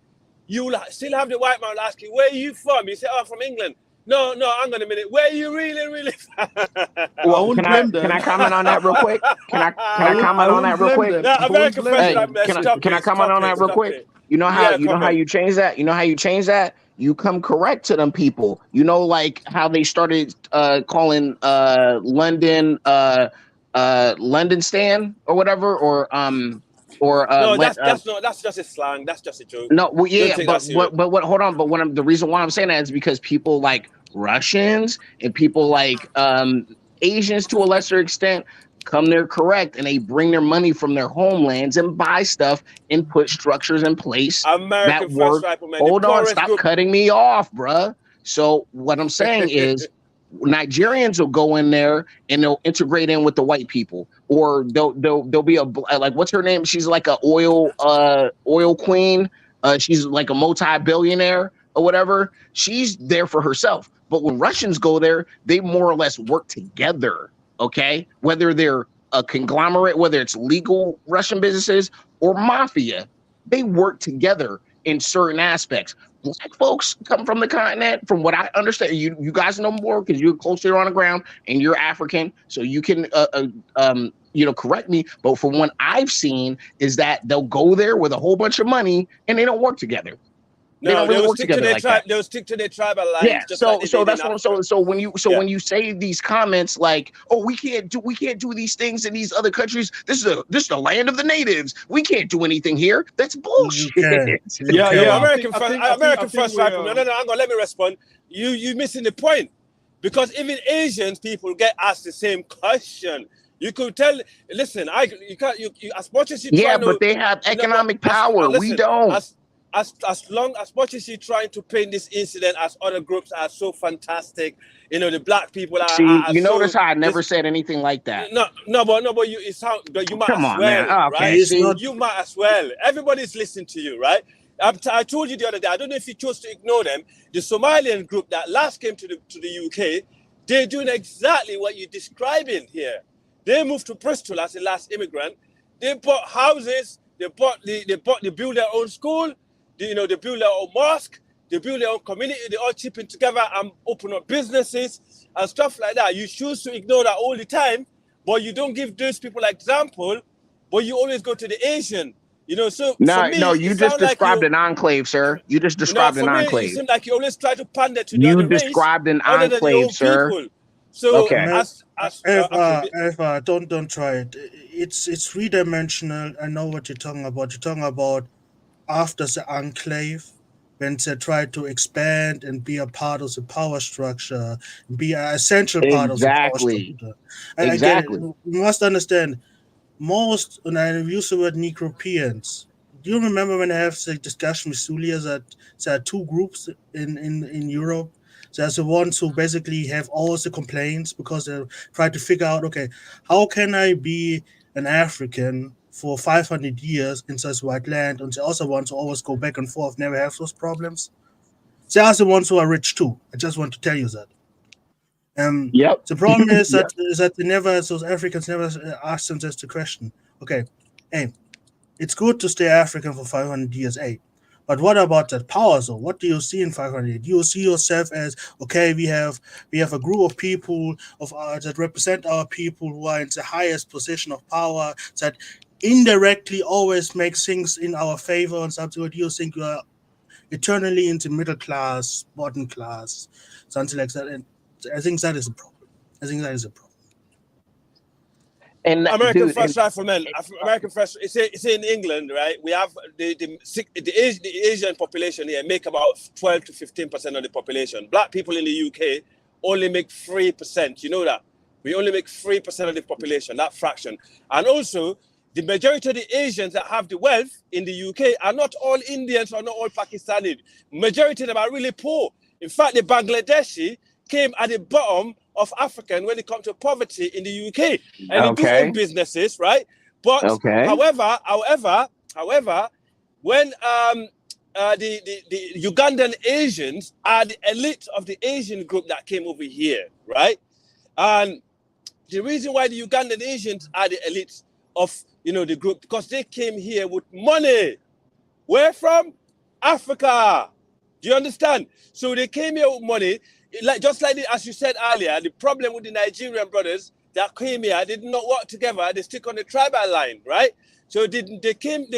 You will still have the white man ask you, where are you from? You say, oh, I'm from England. No, hang on a minute. Where are you really from? Well, can I comment on that real quick? Can I comment on that real quick? No, American first Hey, can I comment on that real quick? You know how you change that? You know how you change that? You come correct to them people. You know, like how they started calling London London Stan or whatever, or no, that's just a slang. That's just a joke. no, well, yeah, but serious. what? Hold on, but the reason why I'm saying that is because people like Russians and people like Asians to a lesser extent come there correct, and they bring their money from their homelands and buy stuff and put structures in place American that work. Hold on, stop cutting me off, bruh. So what I'm saying is, Nigerians will go in there and they'll integrate in with the white people, or they'll be like, what's her name? She's like a oil queen. She's like a multi-billionaire or whatever. She's there for herself. But when Russians go there, they more or less work together. Okay, whether they're a conglomerate, whether it's legal Russian businesses or mafia, they work together in certain aspects. Black folks come from the continent, from what I understand. You guys know more because you're closer on the ground and you're African, so you can correct me. But from what I've seen is that they'll go there with a whole bunch of money and they don't work together. They don't really work together like that. They'll stick to their tribal lines. Yeah, so that's what. So when you say these comments like, "Oh, we can't do these things in these other countries. This is the land of the natives. We can't do anything here." That's bullshit. Yeah. American first rifleman. No, hang on. Let me respond. You missing the point, because even Asians people get asked the same question. You could tell. Listen, you can't. You as much as you try. Yeah, but they have economic power. We don't. As much as you're trying to paint this incident as other groups are so fantastic, you know, the black people are. See, you notice how I never said anything like that. No, but you might Come as on, well, man. Okay, right? see? You might as well. Everybody's listening to you, right? I told you the other day. I don't know if you chose to ignore them. The Somalian group that last came to the UK, they're doing exactly what you're describing here. They moved to Bristol as the last immigrant. They bought houses. They built their own school. They build their own mosque, they build their own community, they all chipping together and open up businesses and stuff like that. You choose to ignore that all the time, but you don't give those people an example, but you always go to the Asian. So no, you just described an enclave, sir. You just described an enclave. It seems like you always try to pander to the other race. You described an enclave, sir. People. So okay. Eva, don't try it. It's three-dimensional. I know what you're talking about. You're talking about after the enclave, when they try to expand and be a part of the power structure, be an essential part of the power structure. And exactly. Again, you must understand, most, and I use the word Necropeans. Do you remember when I have the discussion with Zulia that there are two groups in Europe? There's the ones who basically have all the complaints because they try to figure out, okay, how can I be an African for 500 years in such white land, and they also want to always go back and forth, never have those problems. They are the ones who are rich too. I just want to tell you that. Yep. The problem is Yep. that they never, those Africans never ask themselves the question. Okay, hey, it's good to stay African for 500 years, hey. But what about that power? So what do you see in 500? Do you see yourself as, okay, we have a group of people that represent our people who are in the highest position of power that indirectly always make things in our favor and something? Or do you think you are eternally in the middle class, bottom class, something like that? And I think that is a problem. And American dude, First Riflemen, American First. It's in England, right? We have the Asian population here make about 12 to 15% of the population. Black people in the UK only make 3%. You know that we only make 3% of the population, that fraction. And also, the majority of the Asians that have the wealth in the UK are not all Indians or not all Pakistani. Majority of them are really poor. In fact, the Bangladeshi came at the bottom of African when it comes to poverty in the UK, and they do own businesses, right? But however, when the Ugandan Asians are the elite of the Asian group that came over here, right? And the reason why the Ugandan Asians are the elites of the group, because they came here with money. Where from? Africa. Do you understand? So they came here with money. Just like as you said earlier, the problem with the Nigerian brothers that came here, they did not work together. They stick on the tribal line, right? So they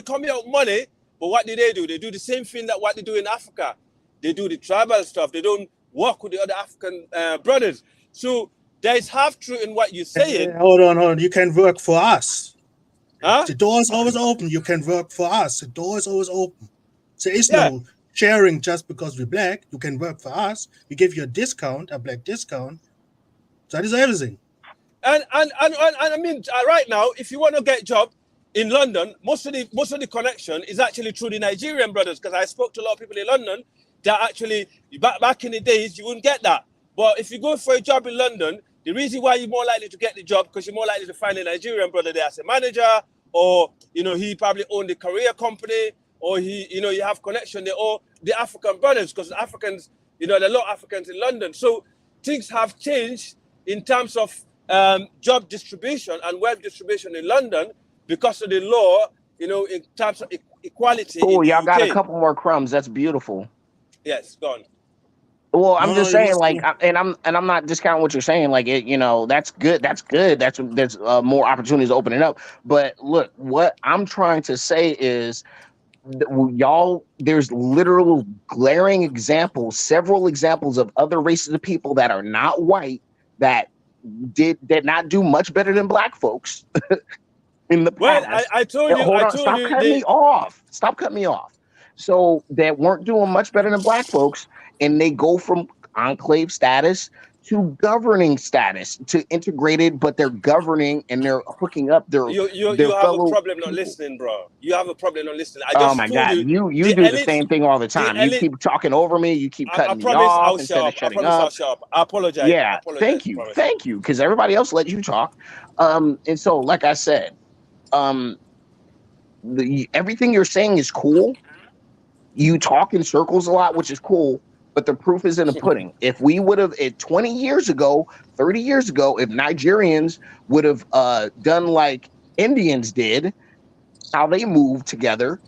come here with money, but what do? They do the same thing that what they do in Africa. They do the tribal stuff. They don't work with the other African brothers. So there is half truth in what you're saying. Hold on. You can work for us. Huh? The door is always open. You can work for us. The door is always open. There is no sharing just because we're black. You can work for us. We give you a discount, a black discount. That is everything. And I mean, right now, if you want to get a job in London, most of the connection is actually through the Nigerian brothers, because I spoke to a lot of people in London that actually back in the days you wouldn't get that. But if you go for a job in London, the reason why you're more likely to get the job because you're more likely to find a Nigerian brother there as a manager, or he probably owned a career company, or you have connection there, or the African brothers, because Africans, there are a lot of Africans in London. So things have changed in terms of job distribution and wealth distribution in London because of the law, in terms of equality. Cool, in y'all the got a UK. couple more crumbs. That's beautiful. Yes, go on. Well, I'm just saying, like, I'm not discounting what you're saying. Like, that's good. There's more opportunities opening up. But look, what I'm trying to say is, y'all, there's literal glaring examples, several examples of other races of people that are not white that did not do much better than black folks in the past. Well, I told you. Hold on, stop cutting me off. Stop cutting me off. So that weren't doing much better than black folks, and they go from enclave status to governing status to integrated, but they're governing and they're hooking up their you their have fellow a problem not people. listening, bro. You have a problem not listening. Oh my God, you do the same thing all the time. You keep talking over me. You keep cutting me off instead of shutting up. I'll shut up. I apologize. Yeah, thank you, because everybody else let you talk. And so, like I said, everything you're saying is cool. You talk in circles a lot, which is cool, but the proof is in the pudding. If we would have, 20 years ago, 30 years ago, if Nigerians would have done like Indians did, how they moved together,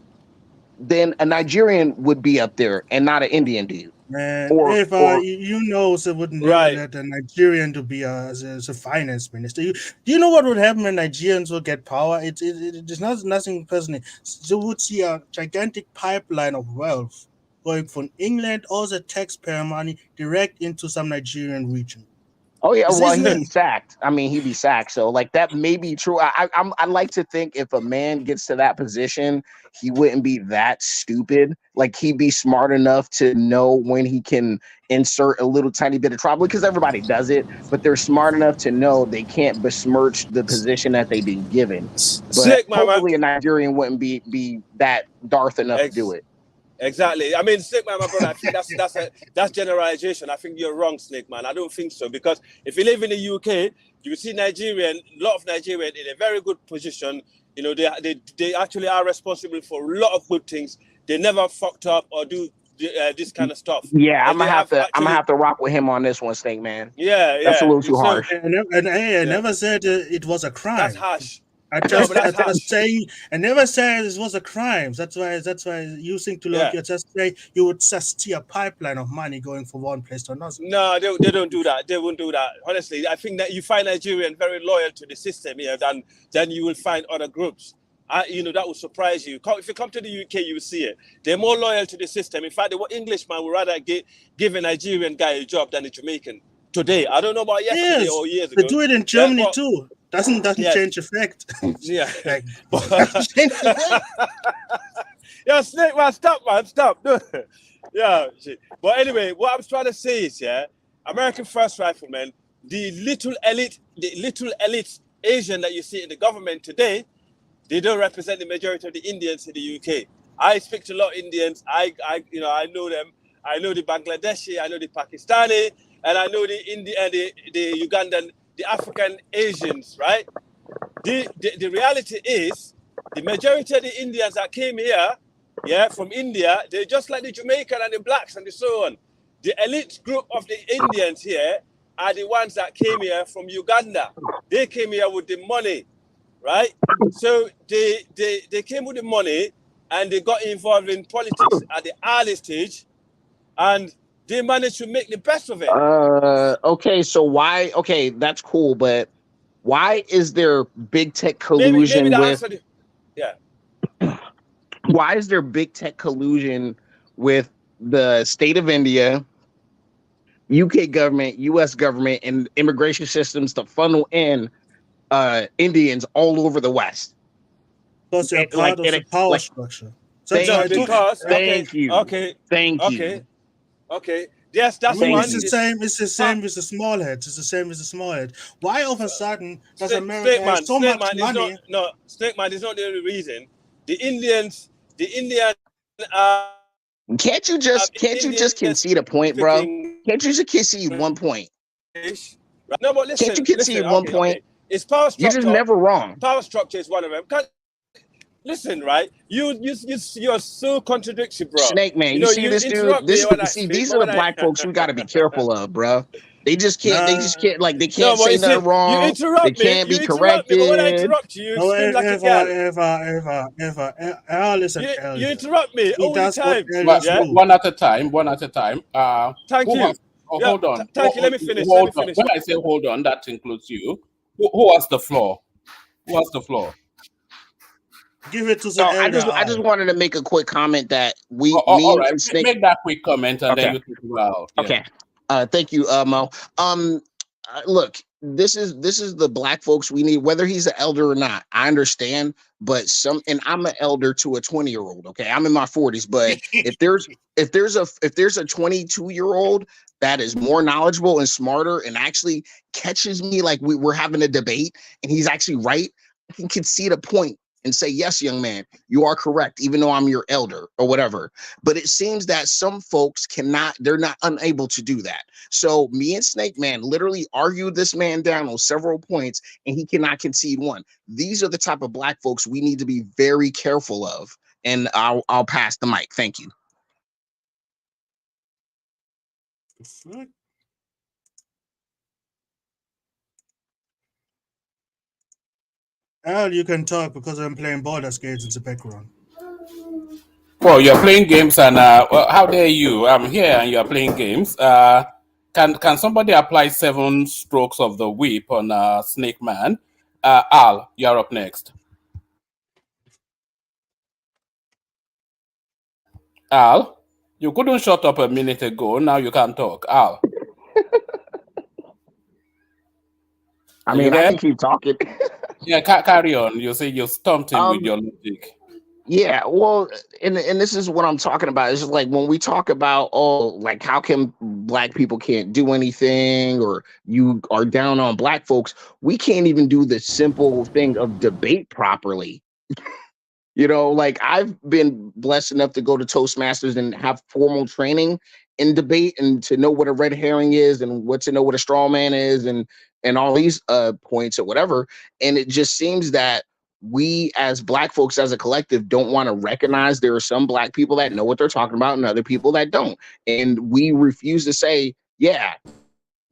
then a Nigerian would be up there and not an Indian dude. Man, if it wouldn't never let a Nigerian to be as a finance minister. Do you know what would happen when Nigerians will get power? It's nothing personal. You would see a gigantic pipeline of wealth going from England, all the taxpayer money, direct into some Nigerian region. Oh yeah, well he'd be sacked. I mean, he'd be sacked. So like that may be true. I like to think if a man gets to that position, he wouldn't be that stupid. Like he'd be smart enough to know when he can insert a little tiny bit of trouble, because everybody does it, but they're smart enough to know they can't besmirch the position that they've been given. But hopefully a Nigerian wouldn't be that Darth enough to do it. Exactly. I mean, Snake Man, my brother, I think that's generalization. I think you're wrong, Snake Man. I don't think so, because if you live in the UK, you see a lot of Nigerians in a very good position You know, they actually are responsible for a lot of good things. They never fucked up or do this kind of stuff. Yeah, And I'm they gonna have to. I'm gonna actually, have to rock with him on this one, Snake Man. yeah, That's a yeah. little too So harsh. And I yeah, never said it was a crime. that's harsh. I No, but that's harsh. saying I never said it was a crime. That's why you think to look. Yeah. You just say you would just see a pipeline of money going from one place to another. No, they don't do that. They won't do that. Honestly, I think that you find Nigerians very loyal to the system here than you will find other groups. You know, that will surprise you. If you come to the UK, you will see it. They're more loyal to the system. In fact, the Englishman would rather give a Nigerian guy a job than a Jamaican today. I don't know about yesterday or years ago. They do it in Germany too. Doesn't change the fact. Yeah. Like, yeah, Snake Man, stop, man, stop. Yeah. But anyway, what I'm trying to say is, yeah, American First Riflemen, the little elite Asian that you see in the government today, they don't represent the majority of the Indians in the UK. I speak to a lot of Indians. I know them. I know the Bangladeshi, I know the Pakistani, and I know the Ugandan, the African Asians, right? The reality is, the majority of the Indians that came here, yeah, from India, they're just like the Jamaican and the blacks and so on. The elite group of the Indians here are the ones that came here from Uganda. They came here with the money, right? So they came with the money and they got involved in politics at the early stage, and they managed to make the best of it. Okay, so why? Okay, that's cool, but why is there big tech collusion maybe with? Yeah. Why is there big tech collusion with the state of India, UK government, US government, and immigration systems to funnel in Indians all over the West? Because they're part of the power structure. Thank you. Okay. Yes, that's one. It's the same. It's the same with the small heads. It's the same with the small head. Why all of a sudden does America have so much money? Snake Man is not the only reason. The Indians. Can't you just concede a point, bro? Can't you just concede 1 point? No, but listen. Can't you concede 1 point? Okay. It's power structure. You're just never wrong. Power structure is one of them. Listen, right? You're so contradictory, bro. Snake Man, you see this dude? These are the black folks we got to be careful of, bro. They just can't. They just can't. Like they can't say nothing wrong. You interrupt they can't me. be corrected. But when I interrupt you, you scream like a girl. Listen, you interrupt me all the time. One at a time. One at a time. Thank you. Hold on. Thank you. Let me finish. When I say hold on, that includes you. Who has the floor? Who has the floor? Give it to the elder. I just wanted to make a quick comment that we all right. Make that quick comment and then you think about. Yeah. Okay. Thank you, Mo. Look, this is the black folks we need, whether he's an elder or not. I understand, but and I'm an elder to a 20-year-old. Okay, I'm in my 40s, but if there's a 22-year-old that is more knowledgeable and smarter and actually catches me like we're having a debate and he's actually right, I can concede a point and say, yes, young man, you are correct, even though I'm your elder or whatever. But it seems that some folks they're not unable to do that. So me and Snake Man literally argued this man down on several points and he cannot concede one. These are the type of black folks we need to be very careful of. And I'll pass the mic. Thank you. Al, you can talk because I'm playing Baldur's Gate in the background. Well, you're playing games, and how dare you? I'm here, and you're playing games. Can somebody apply 7 strokes of the whip on Snake Man? Al, you're up next. Al, you couldn't shut up a minute ago. Now you can't talk. Al. I mean, I can keep talking. Yeah, carry on. You say you stumped him with your logic. Yeah, well, and this is what I'm talking about. It's just like when we talk about, like how come black people can't do anything or you are down on black folks, we can't even do the simple thing of debate properly. You know, like I've been blessed enough to go to Toastmasters and have formal training in debate and to know what a red herring is and to know what a straw man is and all these points or whatever. And it just seems that we as Black folks as a collective don't want to recognize there are some Black people that know what they're talking about and other people that don't. And we refuse to say, yeah,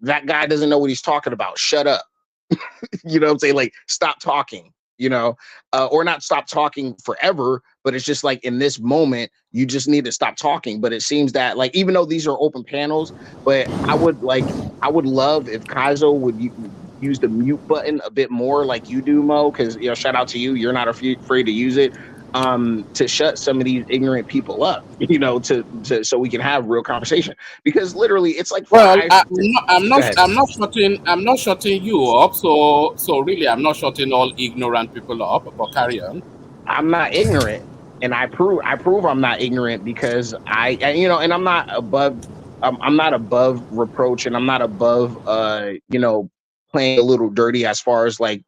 that guy doesn't know what he's talking about. Shut up. You know what I'm saying? Like, stop talking, or not stop talking forever, but it's just like in this moment, you just need to stop talking. But it seems that, like, even though these are open panels, but I would love if Kaizo would use the mute button a bit more like you do, Mo, because, shout out to you. You're not afraid to use it to shut some of these ignorant people up, to so we can have real conversation. Because literally it's like Well, five. I'm not shutting you up. So really, I'm not shutting all ignorant people up. But carry on. I'm not ignorant, and I prove I'm not ignorant because and I'm not above reproach, and I'm not above playing a little dirty as far as like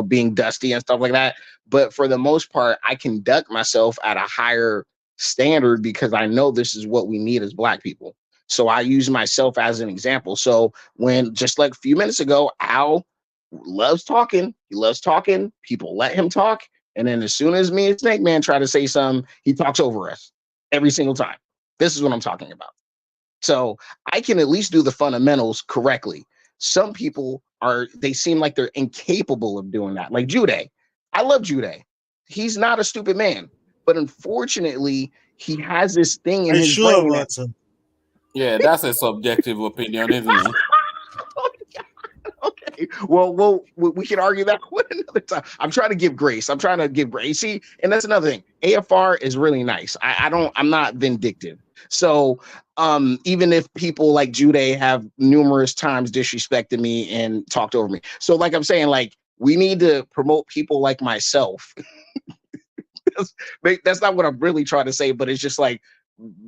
being dusty and stuff like that. But for the most part, I conduct myself at a higher standard because I know this is what we need as Black people. So I use myself as an example. So when, just like a few minutes ago, Al loves talking. He loves talking. People let him talk. And then as soon as me and Snake Man try to say something, he talks over us every single time. This is what I'm talking about. So I can at least do the fundamentals correctly. Some people they seem like they're incapable of doing that. Like Jude. I love Jude. He's not a stupid man. But unfortunately, he has this thing in his brain. Yeah, that's a subjective opinion, isn't it? Okay. Well, we can argue that one another time. I'm trying to give grace. See, and that's another thing. AFR is really nice. I'm not vindictive. So even if people like Jude have numerous times disrespected me and talked over me. So like I'm saying, like, we need to promote people like myself. That's not what I'm really trying to say, but it's just like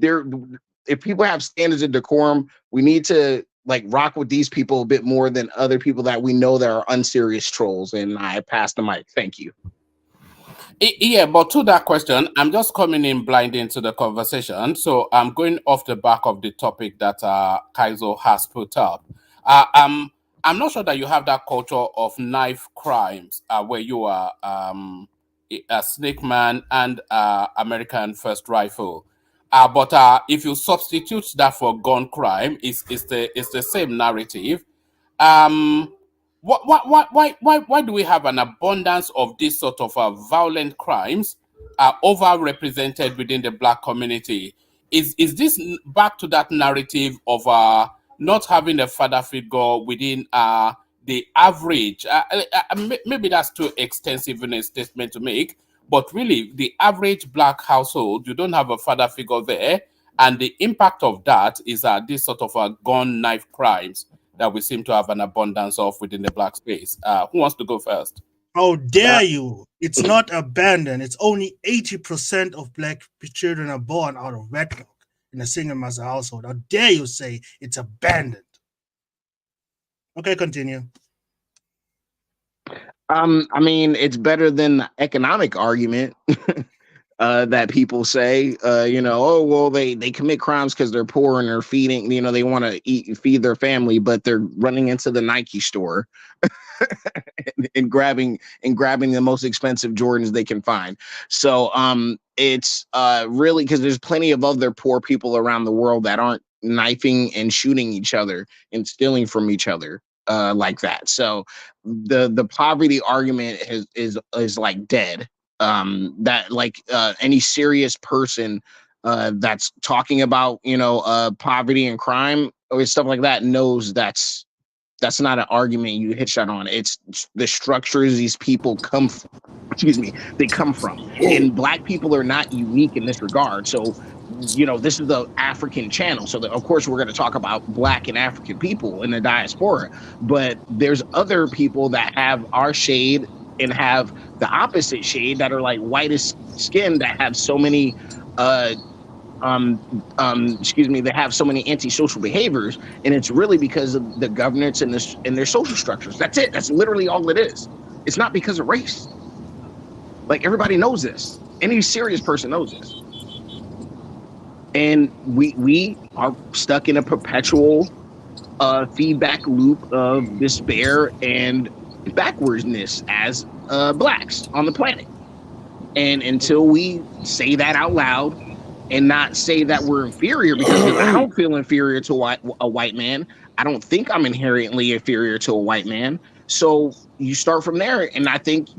if people have standards of decorum, we need to like rock with these people a bit more than other people that we know that are unserious trolls. And I pass the mic. Thank you. Yeah, but to that question, I'm just coming in blind into the conversation. So I'm going off the back of the topic that Kaizo has put up. I'm not sure that you have that culture of knife crimes where you are a Snake Man and American First Rifle. But if you substitute that for gun crime, it's the same narrative. Why do we have an abundance of this sort of violent crimes overrepresented within the Black community? Is this back to that narrative of not having a father figure within the average? Maybe that's too extensive in a statement to make, but really, the average Black household, you don't have a father figure there, and the impact of that is this sort of gun knife crimes that we seem to have an abundance of within the Black space. Who wants to go first? How dare you? It's not abandoned. It's only 80% of Black children are born out of wedlock in a single mother household. How dare you say it's abandoned? Okay, continue. I mean, it's better than the economic argument that people say, oh, well, they commit crimes because they're poor and they're feeding, they want to feed their family, but they're running into the Nike store and grabbing the most expensive Jordans they can find. So it's really because there's plenty of other poor people around the world that aren't knifing and shooting each other and stealing from each other like that. So the poverty argument is like dead. That like any serious person that's talking about poverty and crime or stuff like that knows that's not an argument you hit shot on. It's the structures these people come from. They come from. And Black people are not unique in this regard. So this is the African channel. So of course we're going to talk about Black and African people in the diaspora, but there's other people that have our shade and have the opposite shade that are like whitest skin that have so many they have so many antisocial behaviors, and it's really because of the governance and their social structures. That's it. That's literally all it is. It's not because of race. Like, everybody knows this. Any serious person knows this. And we are stuck in a perpetual feedback loop of despair and backwardsness as blacks on the planet. And until we say that out loud and not say that we're inferior, because I don't feel inferior to a white man. I don't think I'm inherently inferior to a white man. So you start from there, and I think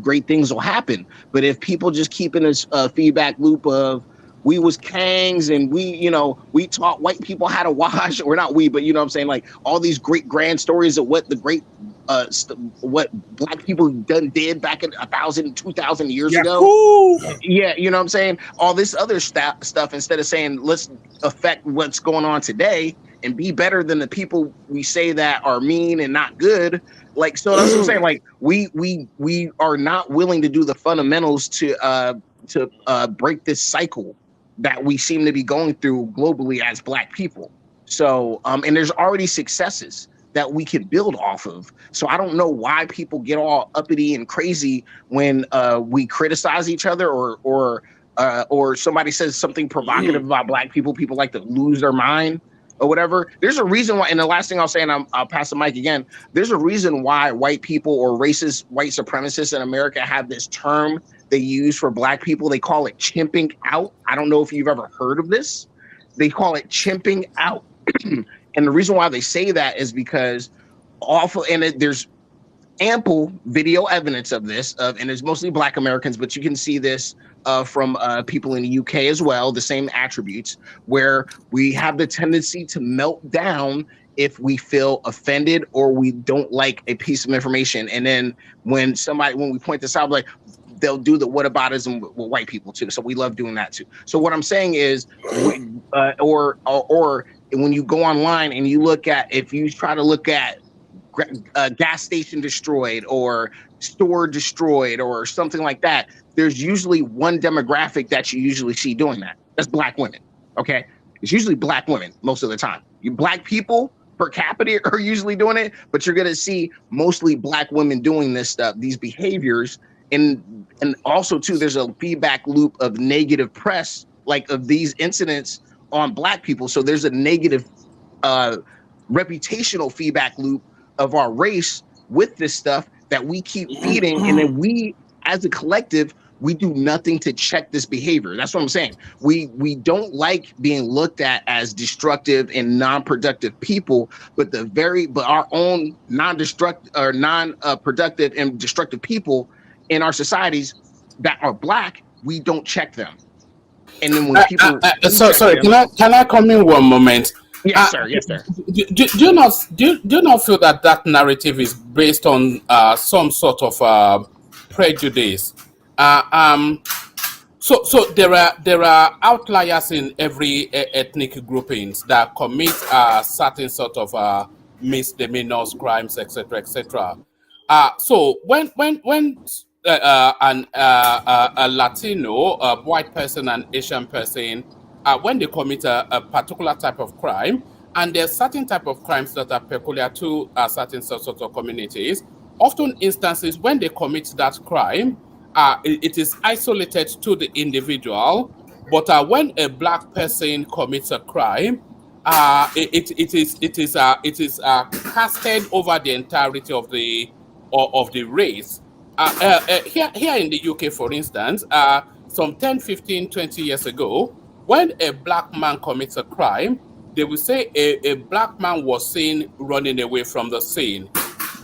great things will happen. But if people just keep in this feedback loop of we was kangs and we taught white people how to wash, or not we, but you know what I'm saying, like all these great grand stories of what the great what black people did back in 1,000, 2,000 years ago. Yeah, you know what I'm saying? All this other stuff, instead of saying let's affect what's going on today and be better than the people we say that are mean and not good. Like, so that's what I'm saying. Like, we are not willing to do the fundamentals to break this cycle that we seem to be going through globally as black people. So, and there's already successes that we could build off of. So I don't know why people get all uppity and crazy when we criticize each other, or somebody says something provocative about black people. People like to lose their mind or whatever. There's a reason why, and the last thing I'll say, and I'll pass the mic again, there's a reason why white people or racist white supremacists in America have this term they use for black people. They call it chimping out. I don't know if you've ever heard of this. They call it chimping out. And the reason why they say that is because there's ample video evidence of this, and it's mostly black Americans, but you can see this from people in the UK as well, the same attributes, where we have the tendency to melt down if we feel offended or we don't like a piece of information. And then when we point this out, like, they'll do the whataboutism with white people too. So we love doing that too. So what I'm saying is, or when you go online and you look at, if you try to look at gas station destroyed or store destroyed or something like that, there's usually one demographic that you usually see doing that. That's black women. Okay, it's usually black women most of the time. Black people per capita are usually doing it, but you're gonna see mostly black women doing this stuff, these behaviors. And also too, there's a feedback loop of negative press, like of these incidents on black people. So there's a negative reputational feedback loop of our race with this stuff that we keep feeding, and then we as a collective, we do nothing to check this behavior. That's what I'm saying. We don't like being looked at as destructive and non-productive people, but our own non-destructive or non-productive and destructive people in our societies that are black, we don't check them. And then when people sorry, can I come in one moment? Yes, sir. Yes, sir. Do you not feel that narrative is based on some sort of prejudice? So there are outliers in every ethnic groupings that commit certain sort of misdemeanors, crimes, etc., etc. So when a Latino, a white person, and Asian person, when they commit a particular type of crime, and there's certain type of crimes that are peculiar to certain sorts of communities, often instances when they commit that crime, it is isolated to the individual. But when a black person commits a crime, it is casted over the entirety of the race. Here in the UK, for instance, some 10, 15, 20 years ago, when a black man commits a crime, they will say a black man was seen running away from the scene.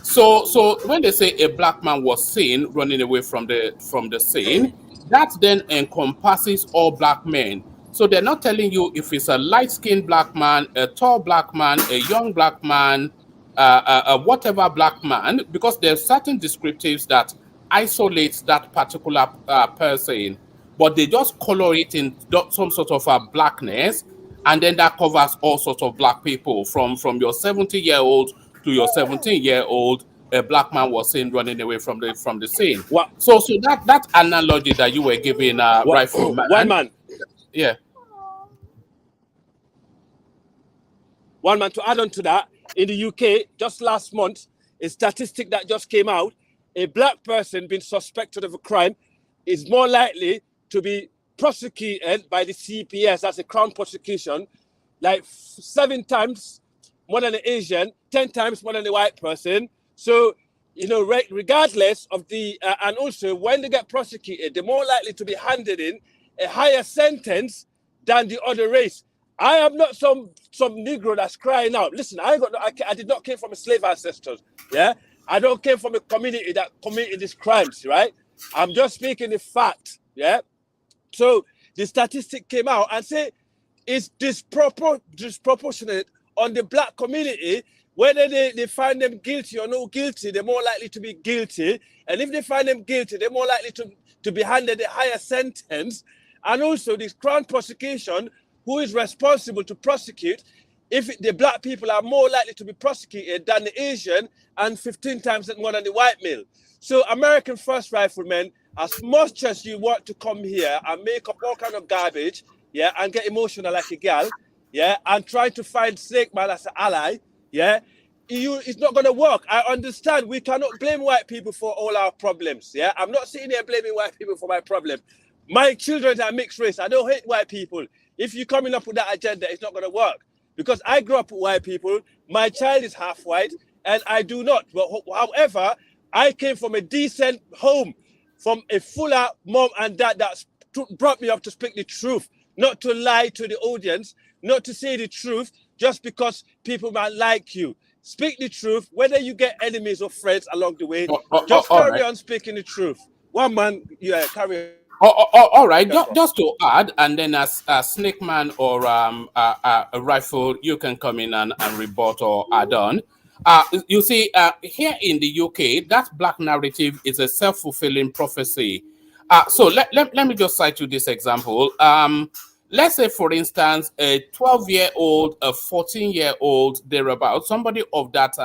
So when they say a black man was seen running away from the scene, that then encompasses all black men. So they're not telling you if it's a light-skinned black man, a tall black man, a young black man, whatever black man, because there's certain descriptives that isolates that particular person, but they just color it in some sort of a blackness, and then that covers all sorts of black people, from your 70-year-old to your 17-year-old. A black man was seen running away from the scene. What? So that analogy that you were giving, rightful man. One man. Yeah. One man, to add on to that, in the UK, just last month, a statistic that just came out, a black person being suspected of a crime is more likely to be prosecuted by the CPS, that's a Crown prosecution, like 7 times more than an Asian, 10 times more than a white person. So regardless of the, and also when they get prosecuted, they're more likely to be handed in a higher sentence than the other race. I am not some Negro that's crying out. Listen, I did not came from a slave ancestors. Yeah, I don't came from a community that committed these crimes. Right, I'm just speaking the fact. Yeah, so the statistic came out and say it's disproportionate on the black community. Whether they find them guilty or no guilty, they're more likely to be guilty. And if they find them guilty, they're more likely to be handed a higher sentence. And also this Crown prosecution, who is responsible to prosecute, if the black people are more likely to be prosecuted than the Asian and 15 times more than the white male. So American First Riflemen, as much as you want to come here and make up all kind of garbage, yeah, and get emotional like a gal, yeah, and try to find Snake Man as an ally, yeah, it's not going to work. I understand we cannot blame white people for all our problems. Yeah, I'm not sitting here blaming white people for my problem. My children are mixed race. I don't hate white people. If you're coming up with that agenda, it's not going to work. Because I grew up with white people. My child is half white, and I do not. But however, I came from a decent home, from a Fula mom and dad that brought me up to speak the truth, not to lie to the audience, not to say the truth just because people might like you. Speak the truth, whether you get enemies or friends along the way. Just carry on speaking the truth. One man, yeah, carry on. All right, just to add, and then as Snake Man or a Rifle, you can come in and rebut or add on. You see, here in the UK, that black narrative is a self-fulfilling prophecy. So let me just cite you this example. Let's say, for instance, a 12-year-old, a 14-year-old, thereabout, somebody of that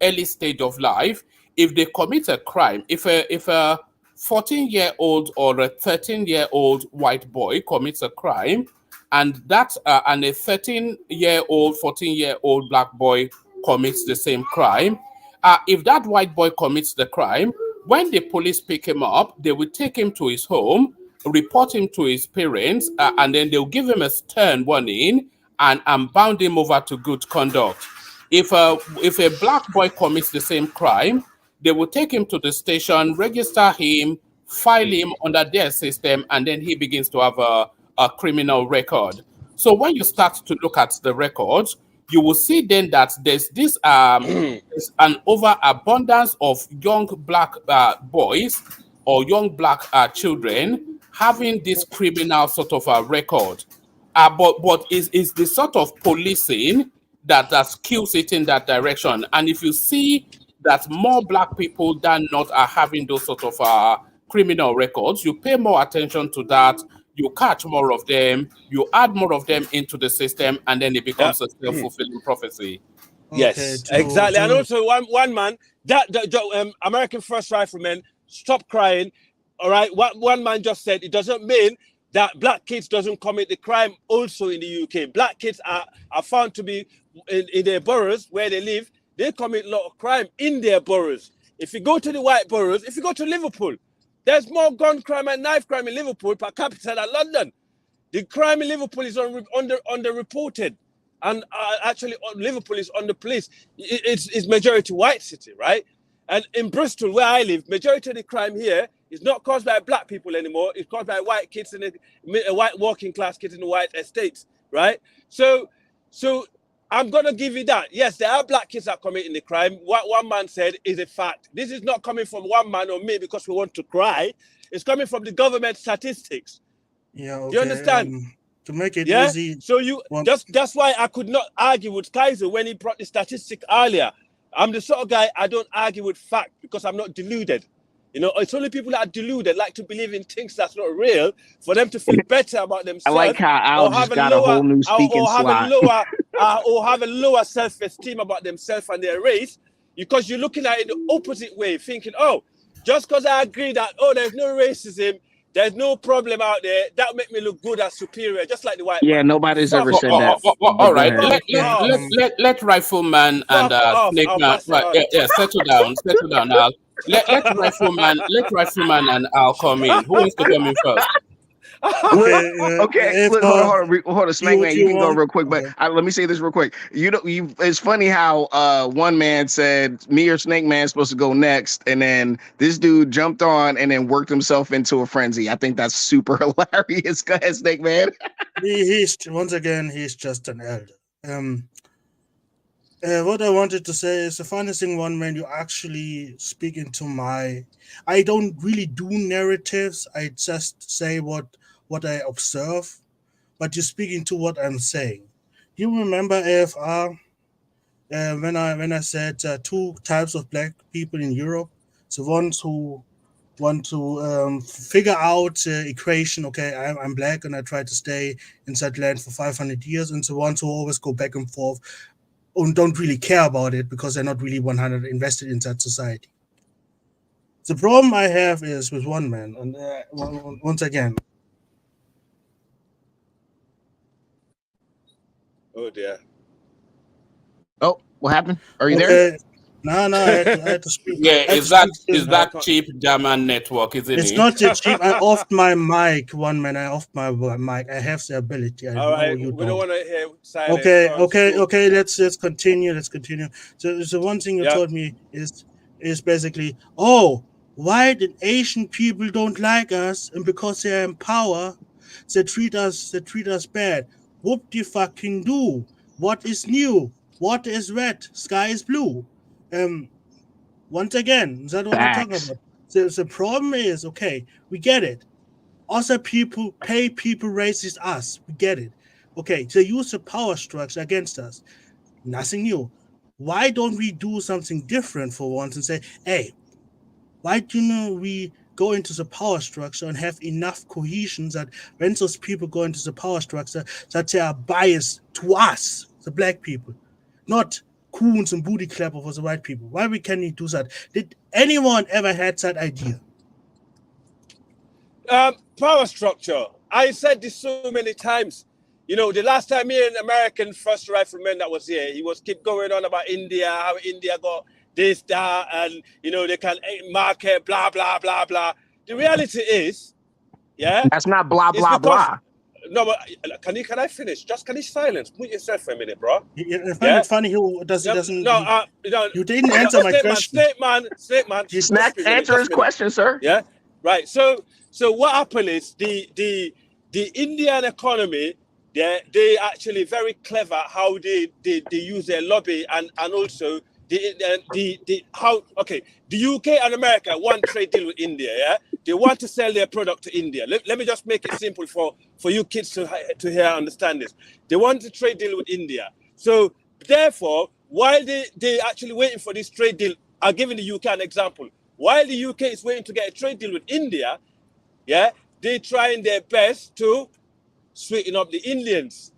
early stage of life, if they commit a crime, if a 14-year-old or a 13-year-old white boy commits a crime, and and a 13-year-old, 14-year-old black boy commits the same crime, if that white boy commits the crime, when the police pick him up, they will take him to his home, report him to his parents, and then they'll give him a stern warning and bound him over to good conduct. If a black boy commits the same crime, they will take him to the station, register him, file him under their system, and then he begins to have a criminal record. So when you start to look at the records, you will see then that there's this an overabundance of young black boys or young black children having this criminal sort of a record. But is the sort of policing that skews it in that direction. And if you see that more black people than not are having those sort of criminal records, you pay more attention to that, you catch more of them, you add more of them into the system, and then it becomes a self-fulfilling prophecy. Yes, exactly. And also one man, that American First Riflemen, stop crying. All right, what one man just said, it doesn't mean that black kids doesn't commit the crime also in the UK. Black kids are found to be in their boroughs where they live. They commit a lot of crime in their boroughs. If you go to the white boroughs, if you go to Liverpool, there's more gun crime and knife crime in Liverpool per capita than London. The crime in Liverpool is underreported. And actually, Liverpool is underpoliced. It's majority white city, right? And in Bristol, where I live, majority of the crime here is not caused by black people anymore. It's caused by white kids and white working class kids in the white estates, right? So I'm going to give you that. Yes, there are black kids that are committing the crime. What one man said is a fact. This is not coming from one man or me because we want to cry. It's coming from the government statistics. Yeah, okay. Do you understand? To make it yeah? easy. So that's why I could not argue with Kaiser when he brought the statistic earlier. I'm the sort of guy, I don't argue with fact because I'm not deluded. You know, it's only people that are deluded, like to believe in things that's not real, for them to feel better about themselves. I like how Al just got a whole new speaking slot. Or have a lower self-esteem about themselves and their race, because you're looking at it the opposite way, thinking, oh, just because I agree that, there's no racism, there's no problem out there, that make me look good as superior, just like the white man. Nobody's ever said that. All right, let Rifleman and Snake Man, settle down, Al. Let Rifleman and Al come in. Who wants to come in first? Okay, Okay, if look, hold on, Snake Man. You you can go want, real quick, but okay. let me say this real quick. It's funny how one man said me or Snake Man is supposed to go next, and then this dude jumped on and then worked himself into a frenzy. I think that's super hilarious. Go ahead, Snake Man. He's once again, he's just an elder. What I wanted to say is the funniest thing, one man, you actually speak into my. I don't really do narratives. I just say what I observe, but you speak into what I'm saying. You remember AFR when I said two types of black people in Europe, the ones who want to figure out the equation. Okay, I'm black and I try to stay in that land for 500 years, and the ones who always go back and forth and don't really care about it because they're not really 100 invested in that society. The problem I have is with one man, and once again. Oh dear. Oh, what happened? Are you there? Okay. No, I had to speak. Yeah, I had is to that speak. cheap German network, isn't It's it? not that cheap. I offed my mic, one man. I offed my mic. I have the ability. I All know right, you we don't don't. want to hear silence. Okay. Let's continue. So the one thing you Yeah. told me is basically, oh, why the Asian people don't like us, and because they're in power, they treat us bad. Whoop de fucking do. What is new? Water is red. Sky is blue. Once again, that's what I'm talking Facts. about. The problem is, okay, we get it. Other people pay people racist us. We get it. Okay, they use the power structure against us. Nothing new. Why don't we do something different for once and say, hey, why do we go into the power structure and have enough cohesion that when those people go into the power structure, that they are biased to us, the black people, not coons and booty clapper for the white people? Why can we do that? Did anyone ever had that idea? Power structure. I said this so many times. You know, the last time me an American first rifleman that was here, he was keep going on about India, how India got this, that, and you know they can market, blah blah blah blah. The reality is, yeah, That's not blah it's blah because blah. no, but can I finish? Just can you silence? Mute yourself for a minute, bro. I find it funny he doesn't. No, you didn't answer my question. Snake man. He's not answer his question, sir. Yeah, right. So what happened is the Indian economy, they actually very clever how they use their lobby and also the UK and America want trade deal with India. Yeah, they want to sell their product to India. Let me just make it simple for you kids to hear understand this. They want to trade deal with India. So therefore, while they actually waiting for this trade deal, I'll give the UK an example. While the UK is waiting to get a trade deal with India, yeah, they're trying their best to sweeten up the Indians.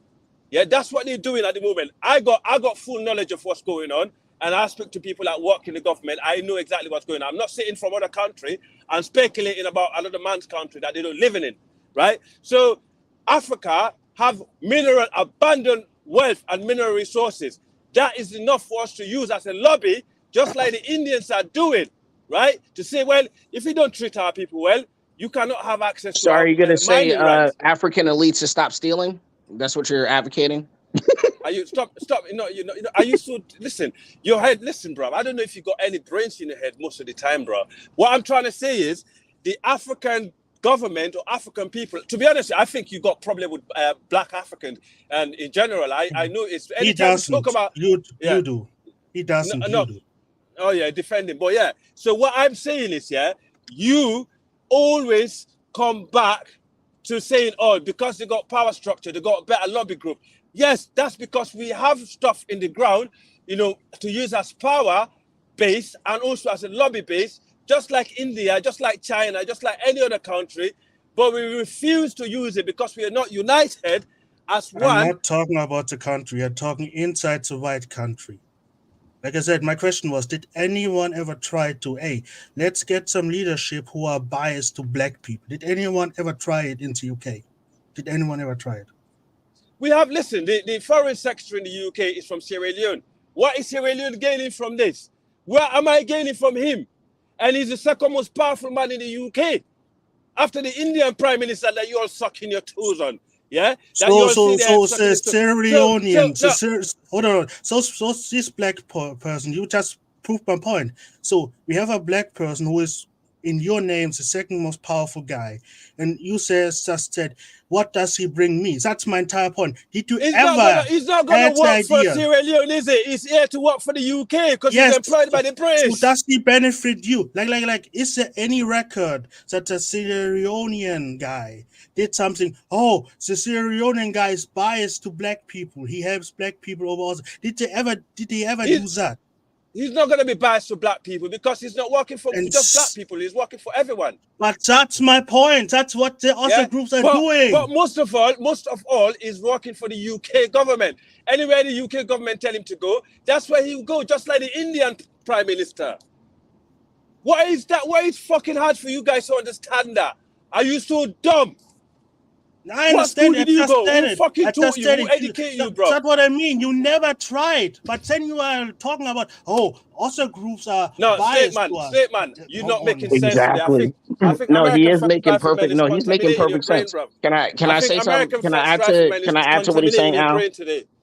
Yeah, that's what they're doing at the moment. I got full knowledge of what's going on, and I speak to people that work in the government. I know exactly what's going on. I'm not sitting from other country and speculating about another man's country that they don't live in, right? So Africa have abundant wealth and mineral resources. That is enough for us to use as a lobby, just like the Indians are doing, right? To say, well, if we don't treat our people well, you cannot have access So to are you going to say mining rights. African elites to stop stealing? That's what you're advocating? Are you stop? Are you so listen? Your head, listen, bro. I don't know if you got any brains in your head most of the time, bro. What I'm trying to say is the African government or African people. To be honest, I think you got problem with black Africans, and in general, I know it's. He doesn't. You do. He doesn't. No. You do. Oh yeah, defending. But yeah. So what I'm saying is, yeah, you always come back to saying, oh, because they got power structure, they got a better lobby group. Yes, that's because we have stuff in the ground, you know, to use as power base and also as a lobby base, just like India, just like China, just like any other country. But we refuse to use it because we are not united as one. I'm not talking about the country. I'm talking inside the white country. Like I said, my question was, did anyone ever try to, hey, let's get some leadership who are biased to black people? Did anyone ever try it in the UK? Did anyone ever try it? We have, listen, the foreign secretary in the UK is from Sierra Leone. What is Sierra Leone gaining from this? Where am I gaining from him? And he's the second most powerful man in the UK. After the Indian Prime Minister that you all sucking your toes on. Yeah? That So, you all see there so sucking his toes. Sierra Leonean, no. hold on. So this black person, you just proved my point. So we have a black person who is, in your names, the second most powerful guy, and you just said, what does he bring me? That's my entire point. Did you He's ever not gonna had the work for idea? Sierra Leone, is it? He's here to work for the UK because Yes. he's employed by the British. So does he benefit you? Like, is there any record that a Sierra Leonean guy did something? Oh, the Sierra Leonean guy is biased to black people. He helps black people over others. Did they ever do that? He's not going to be biased to black people because he's not working for just black people. He's working for everyone. But that's my point. That's what the other groups are doing. But most of all, is working for the UK government. Anywhere the UK government tell him to go, that's where he will go, just like the Indian Prime Minister. Why is that? Why is fucking hard for you guys to understand that? Are you so dumb? I understand. What school did you go? Who fucking taught you? Who educated you, bro? That's what I mean. You never tried. But then you are talking about, other groups are biased to us. Straight man. You're not making sense exactly. I think no, American he is making perfect. No, he's making perfect sense. Can I say something? Can I add to what he's saying, Al?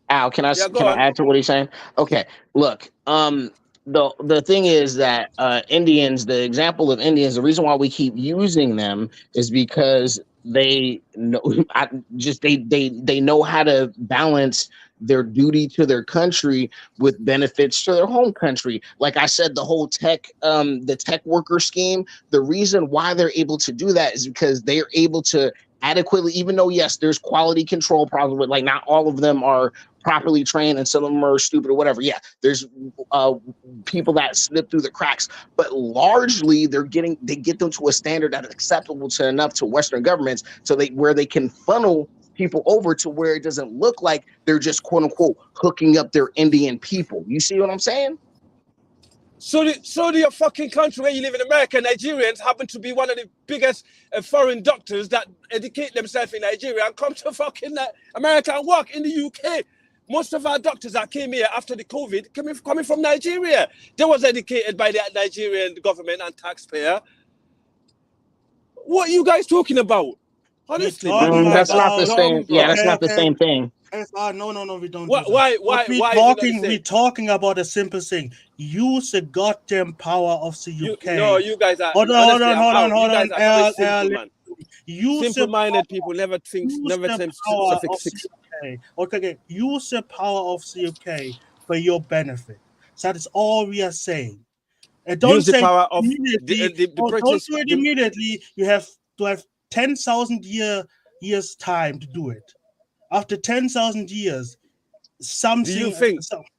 Al, can I add to what he's saying? Okay, look. The thing is that Indians, the example of Indians, the reason why we keep using them is because they know they know how to balance their duty to their country with benefits to their home country. Like I said, the whole the tech worker scheme, the reason why they're able to do that is because they're able to adequately, even though yes, there's quality control problems, but like not all of them are properly trained and some of them are stupid or whatever. Yeah, there's people that slip through the cracks, but largely they get them to a standard that is acceptable to enough to Western governments, so where they can funnel people over to where it doesn't look like they're just quote unquote hooking up their Indian people. You see what I'm saying? So do your fucking country where you live in America. Nigerians happen to be one of the biggest foreign doctors that educate themselves in Nigeria and come to fucking America and work in the UK. Most of our doctors that came here after the COVID coming from Nigeria. They was educated by the Nigerian government and taxpayer. What are you guys talking about? Honestly, that's not the same. Yeah, that's not the same thing. No, we don't. Why? We're talking about a simple thing. Use the goddamn power of the UK. You guys are. Hold on. Simple-minded people never think six. Okay. Use the power of the UK for your benefit. So that is all we are saying. And don't use say the power of immediately. Don't do it immediately. You have to have 10,000 years time to do it. After 10,000 years, something.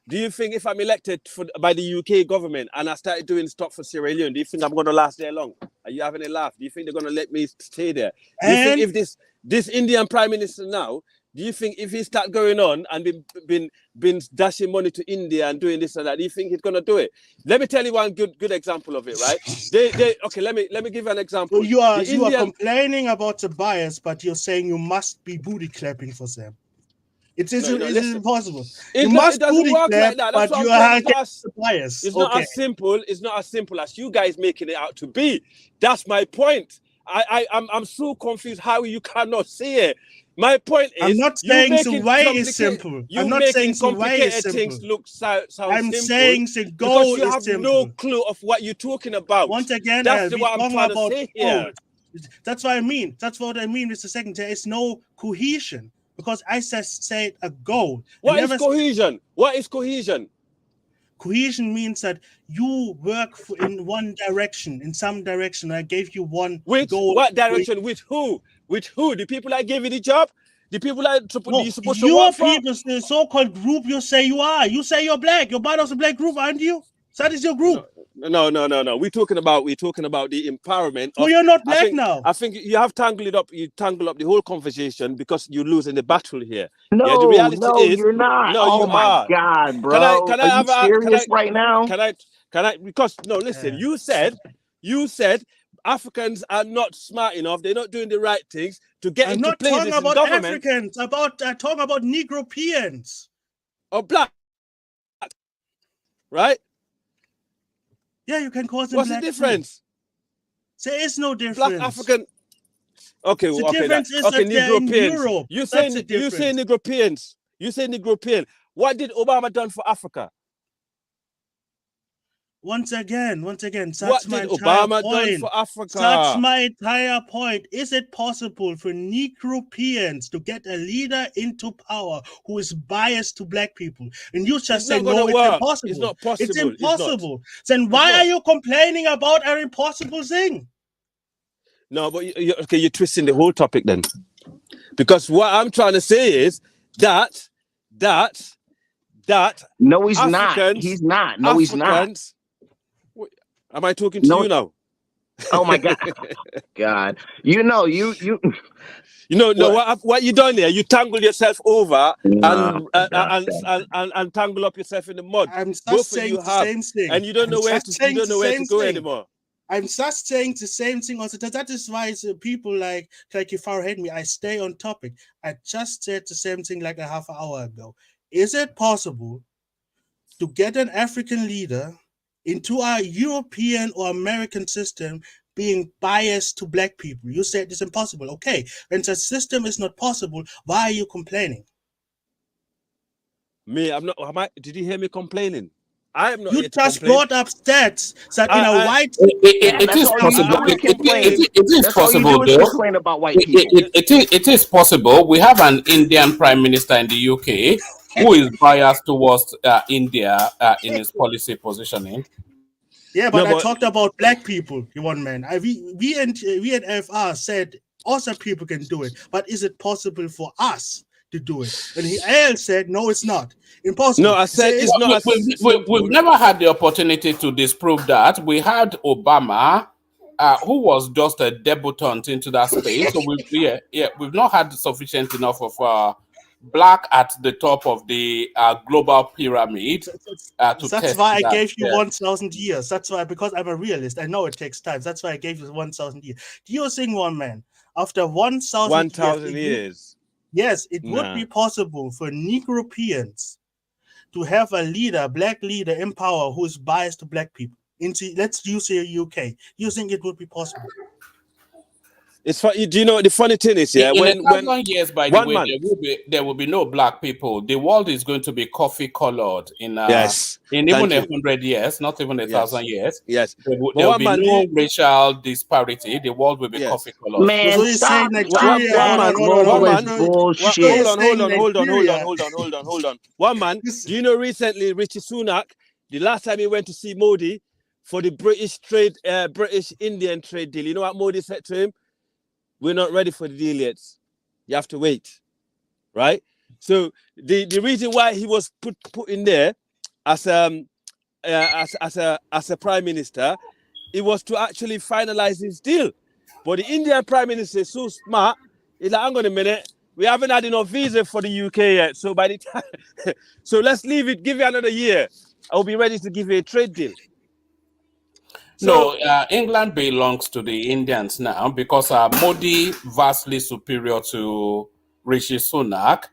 Do you think if I'm elected by the UK government and I started doing stuff for Sierra Leone, do you think I'm going to last there long? Are you having a laugh? Do you think they're going to let me stay there? Do you think if this Indian Prime Minister now, do you think if he start going on and been dashing money to India and doing this and that, do you think he's going to do it? Let me tell you one good example of it, right? Okay, let me give you an example. So you are complaining about the bias, but you're saying you must be booty clapping for them. It's impossible. You must booty clap, but you are bias. It's not as simple as you guys making it out to be. That's my point. I'm so confused how you cannot see it. My point is, I'm not saying the way is simple. I'm not saying the way is simple. Things look sound I'm simple saying the goal because is you have simple. no clue of what you're talking about. Once again, that's what I'm trying to say here. That's what I mean. That's what I mean, Mr. Second. There is no cohesion because I said a goal. What is cohesion? What is cohesion? Cohesion means that you work in one direction, in some direction. I gave you one goal. What direction? With who? With who? The people that gave you the job? The people that you're supposed to work for? Your people, the so-called group you say you are. You say you're black. You're part of the black group, aren't you? So that is your group. No. We're talking about the empowerment. So you're not black now. I think you have tangled up the whole conversation because you're losing the battle here. No, the reality is you're not. No, you are. God, bro. Can I are you serious right now? Can I? Because no, listen. You said Africans are not smart enough. They're not doing the right things to get into places in government. I'm not talking about Africans. I talk about Negropeans. Or black. Right? Yeah, you can call them What's black. The difference? There is no difference. Black African. Okay, The okay, difference is okay, that they're in Negropeans. Europe. You That's say the difference. Negropeans. You say Negropean. What did Obama done for Africa? Once again, What that's my did entire Obama done point. for That's Africa? my entire point. Is it possible for Negropeans to get a leader into power who is biased to black people? And you It's just not say, gonna no, it's work. impossible. It's not possible. It's It's not. impossible. Then It's why not. are you complaining about an impossible thing? No, but okay, you're twisting the whole topic then. Because what I'm trying to say is that No, he's not. Africans, He's not. No, he's not. Africans. Am I talking to No. you now? Oh my God. God. You know, you no. What you done there? You tangle yourself over No, and tangle up yourself in the mud. I'm just Both of saying you the have, same thing. and you don't know where to go anymore. I'm just saying the same thing also. That is why people like if I hate me, I stay on topic. I just said the same thing like a half hour ago. Is it possible to get an African leader into our European or American system being biased to black people? You said it's impossible. Okay, when the system is not possible, why are you complaining? Me, I'm not. Did you hear me complaining? I am not. You just brought up stats that in a white. It is possible. It is possible, though. Complain about white people. It is possible. We have an Indian prime minister in the UK who is biased towards India in his policy positioning. Yeah, but I talked about black people, you want man. We at FR said also people can do it, but is it possible for us to do it? And AL said, no, it's not. Impossible. No, I said it's not. We've never had the opportunity to disprove that. We had Obama, who was just a debutant into that space. So we've not had sufficient enough of black at the top of the global pyramid. That's why I gave you 1,000 years. That's why, because I'm a realist, I know it takes time. That's why I gave you 1,000 years. Do you think, one man, after 1,000 years? Yes, it would be possible for Negropeans to have a leader, black leader in power who is biased to black people. Let's use here UK. You think it would be possible? It's funny. Do you know what the funny thing is? Yeah, in 1,000 years, by the way, there will be no black people. The world is going to be coffee colored in even 100 years, not even 1,000 years. Yes, there will be no racial disparity. The world will be coffee colored. Man, so stop bullshit. Hold on. One man. Do you know recently Richie Sunak, the last time he went to see Modi for the British-Indian trade deal, you know what Modi said to him? We're not ready for the deal yet. You have to wait, right? So the reason why he was put in there as a prime minister, it was to actually finalize his deal. But the Indian prime minister is so smart. He's like, hang on a minute, we haven't had enough visa for the UK yet. So by the time, so let's leave it. Give you another year. I'll be ready to give you a trade deal. So England belongs to the Indians now because Modi vastly superior to Rishi Sunak,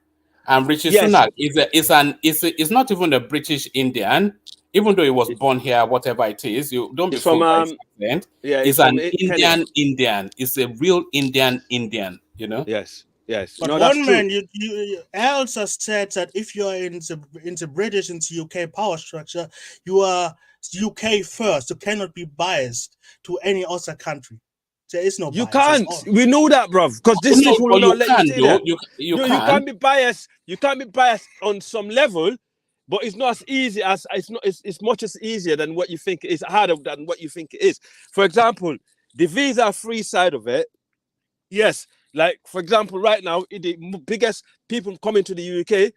and Rishi Sunak is not even a British Indian, even though he was born here. Whatever it is, you don't be fooled by his accent. It's an Indian. It's a real Indian. You know. Yes. But no, one man, you also said that if you are into British, into UK power structure, you are UK first. You cannot be biased to any other country. There is no bias. You can't. We know that, bruv. Because this is will not let you say that. You can't be biased. You can't be biased on some level, but it's not as easy as it's much as easier than what you think. It's harder than what you think it is. For example, the visa-free side of it. Yes. Like, for example, right now, the biggest people coming to the UK,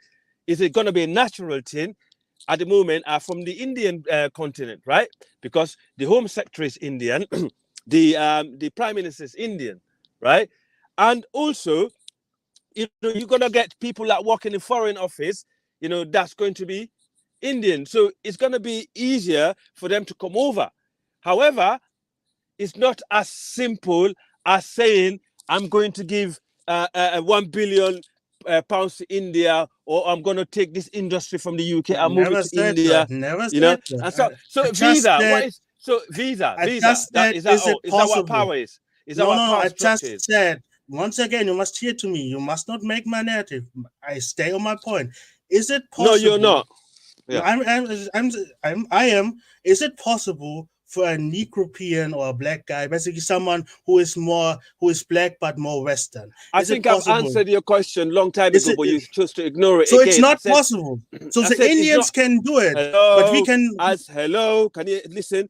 is it going to be a natural thing at the moment are from the Indian continent, right? Because the Home Secretary is Indian, the Prime Minister is Indian, right? And also, you're going to get people that work in the Foreign Office, that's going to be Indian. So it's going to be easier for them to come over. However, it's not as simple as saying, I'm going to give 1 billion pounds to India, or I'm going to take this industry from the UK and move it to India. Never said that. And so visa. What is visa? Visa. Is that what power is? Is No, our no, I power structures. just said, once again, you must hear to me. You must not make my narrative. I stay on my point. Is it possible? No, you're not. No, Yeah. I am. Is it possible for a Negro or a black guy, basically someone who is black but more Western? I Is think it I've possible? answered your question long time Is ago, it- but you chose to ignore it So again. it's not I said- possible. So I the said it's Indians not- can do it, Hello, but we can. hello, can you listen?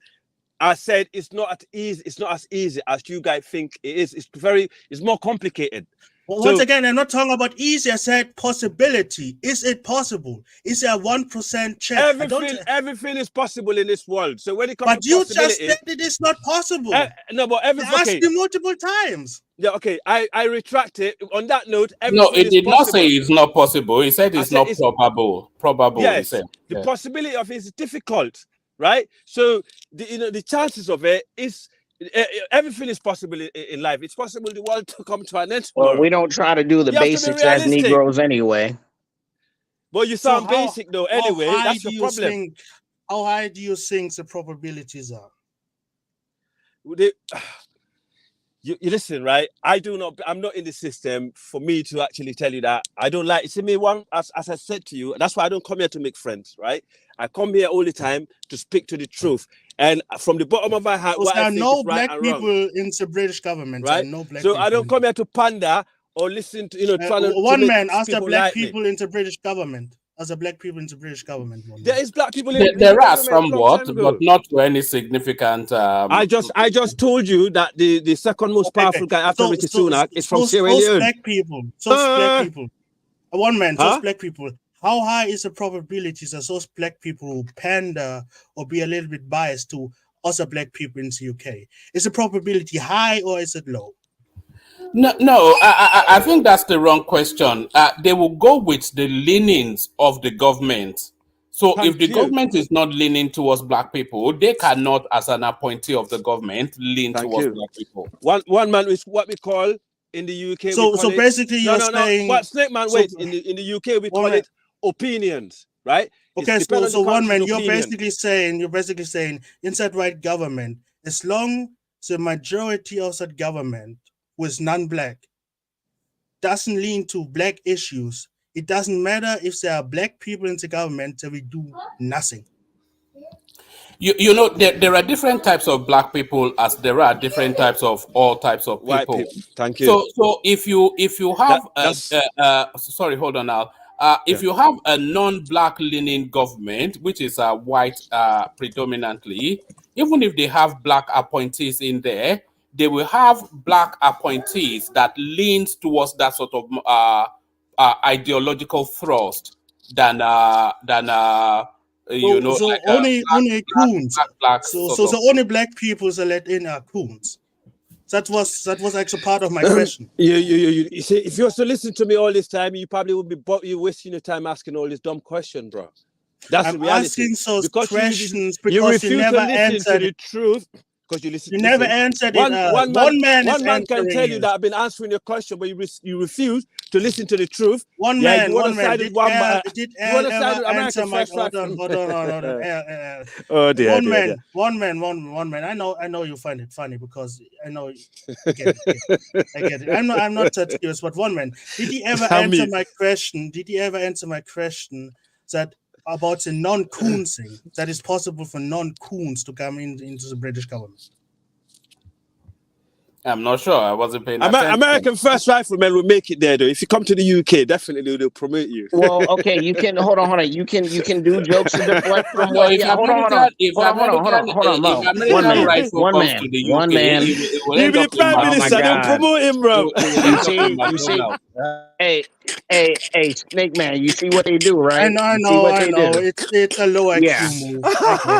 I said it's not as easy as you guys think it is. It's more complicated. Well, once again, I'm not talking about easy. I said possibility. Is it possible? Is there a 1% chance? Everything is possible in this world. So when it comes But to you just possibility, said it is not possible. no, but You asked me multiple times. Yeah, okay. I retract it. On that note, No, everything it did is not possible. say it's not possible. He said it's not probable. Probable, he Yes, said. the Yeah. possibility of it is difficult, right? So the chances of it is everything is possible in life. It's possible the world to come to an end tomorrow. Well, we don't try to do the You have to be basics as realistic. Negroes anyway. Well, you sound basic though. Anyway, that's your problem. How high do you think the probabilities are? You listen, right? I'm not in the system for me to actually tell you that. I don't like, see me, as I said to you, that's why I don't come here to make friends, right? I come here all the time to speak to the truth. And from the bottom of my heart, what I think is right and wrong. There are no black people in the British government, right? No black so people I don't come here to pander or listen to, trying to one man ask the black like people in the British government. As a black people in the British government. There is black people in There are somewhat, but not to any significant. I just told you that the second most powerful guy after Rishi Sunak is from Sierra Leone. Black people. Black people. One man, huh? Black people. How high is the probabilities that those black people who pander or be a little bit biased to other black people in the UK? Is the probability high or is it low? No, I think that's the wrong question. They will go with the leanings of the government. So if the government is not leaning towards black people, they cannot, as an appointee of the government, lean towards black people. One man is what we call in the UK. So basically, you're saying. What Snake Man? Wait, in the UK we call it opinions, right? Okay, so one man, you're basically saying inside right government, as long as the majority of that government was non-black, doesn't lean to black issues, it doesn't matter if there are black people in the government, they will do nothing. You know, there are different types of black people as there are different types of all types of people. White people. Thank you. So if you have sorry, hold on now. If you have a non-black leaning government, which is white predominantly, even if they have black appointees in there, they will have black appointees that leans towards that sort of ideological thrust than you know, so like only coons. So only black people are let in are coons. That was actually part of my question. You see, if you also listen to me all this time, you probably would be wasting your time asking all this dumb question, bro. That's the reality. I'm asking those questions you refuse you never to listen answered to the truth. Because you listen. You never answered one, it. One man can tell you it. that I've been answering your question, but you refuse to listen to the truth. One man did ever answer my question. Hold on. Oh dear, One man. I know you find it funny because I know I get it. I'm not that curious, but one man, did he ever answer my question? Did he ever answer my question that about the non-coons thing, that is possible for non-coons to come into the British government? I'm not sure. I wasn't paying attention. American First Riflemen will make it there, though. If you come to the UK, definitely they'll promote you. Well, okay, you can hold on. You can do jokes to deflect from what. Yeah, hold on, Mo. One man. He'll be prime minister. They'll promote him, bro. You see. Hey, Snake Man, you see what they do, right? I know. It's a low IQ move.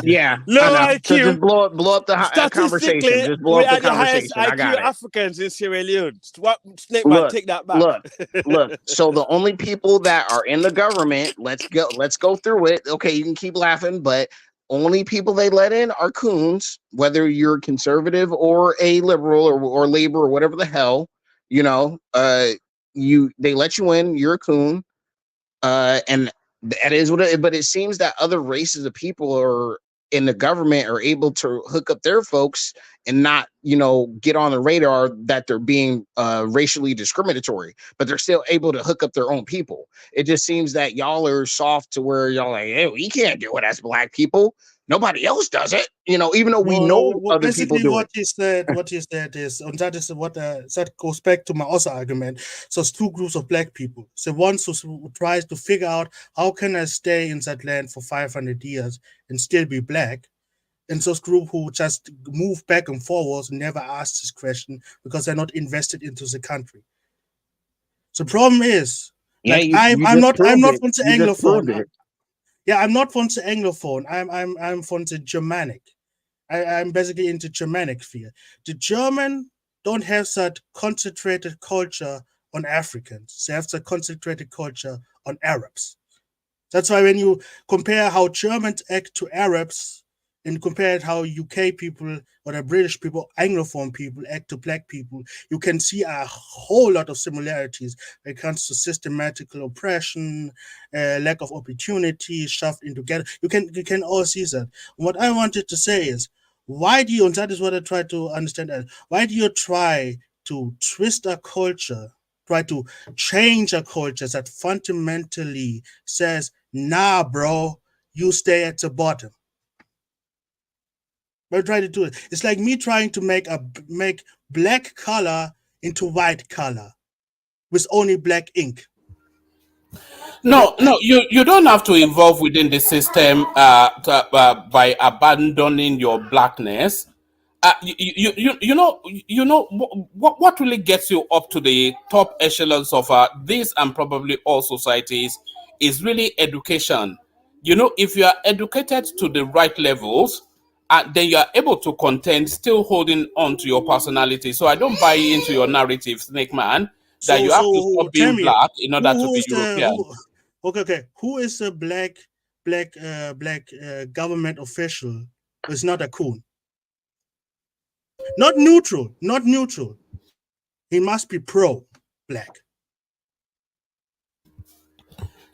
Yeah. Low IQ. So just blow up the conversation. Just blow up the conversation. I got it. Africans in Sierra Leone. Snake Man, take that back. Look. So the only people that are in the government, let's go through it. Okay, you can keep laughing, but only people they let in are coons, whether you're conservative or a liberal or labor or whatever the hell, you know, they let you in, you're a coon, and that is what it. But it seems that other races of people in the government are able to hook up their folks and not, get on the radar that they're being racially discriminatory, but they're still able to hook up their own people. It just seems that y'all are soft to where y'all like, hey, we can't do it as black people. Nobody else does it, even though we know other people basically do what it. he said is, and that is what that goes back to my other argument. So it's two groups of black people. So one who tries to figure out how can I stay in that land for 500 years and still be black, and those group who just move back and forwards and never ask this question because they're not invested into the country. So the problem is, Yeah, like, you I'm just not proved it. from the You just proved Anglophone. it. Yeah, I'm not from the Anglophone. I'm from the Germanic. I'm basically into Germanic fear. The German don't have that concentrated culture on Africans. They have that concentrated culture on Arabs. That's why when you compare how Germans act to Arabs and compare how UK people or the British people, Anglophone people act to black people, you can see a whole lot of similarities when it comes to systematical oppression, lack of opportunity, shoved in together. You can all see that. What I wanted to say is, why do you, and that is what I try to understand, why do you try to twist a culture, try to change a culture that fundamentally says, nah, bro, you stay at the bottom? We're trying to do it. It's like me trying to make black color into white color with only black ink. No, you don't have to evolve within the system by abandoning your blackness. What really gets you up to the top echelons of this and probably all societies is really education. If you are educated to the right levels, then you are able to contend, still holding on to your personality. So I don't buy into your narrative, Snake Man, that you have to So stop tell being me, black in order to who be is the European. who? Okay. Who is the black government official who is not a coon? Not neutral. Not neutral. He must be pro-black.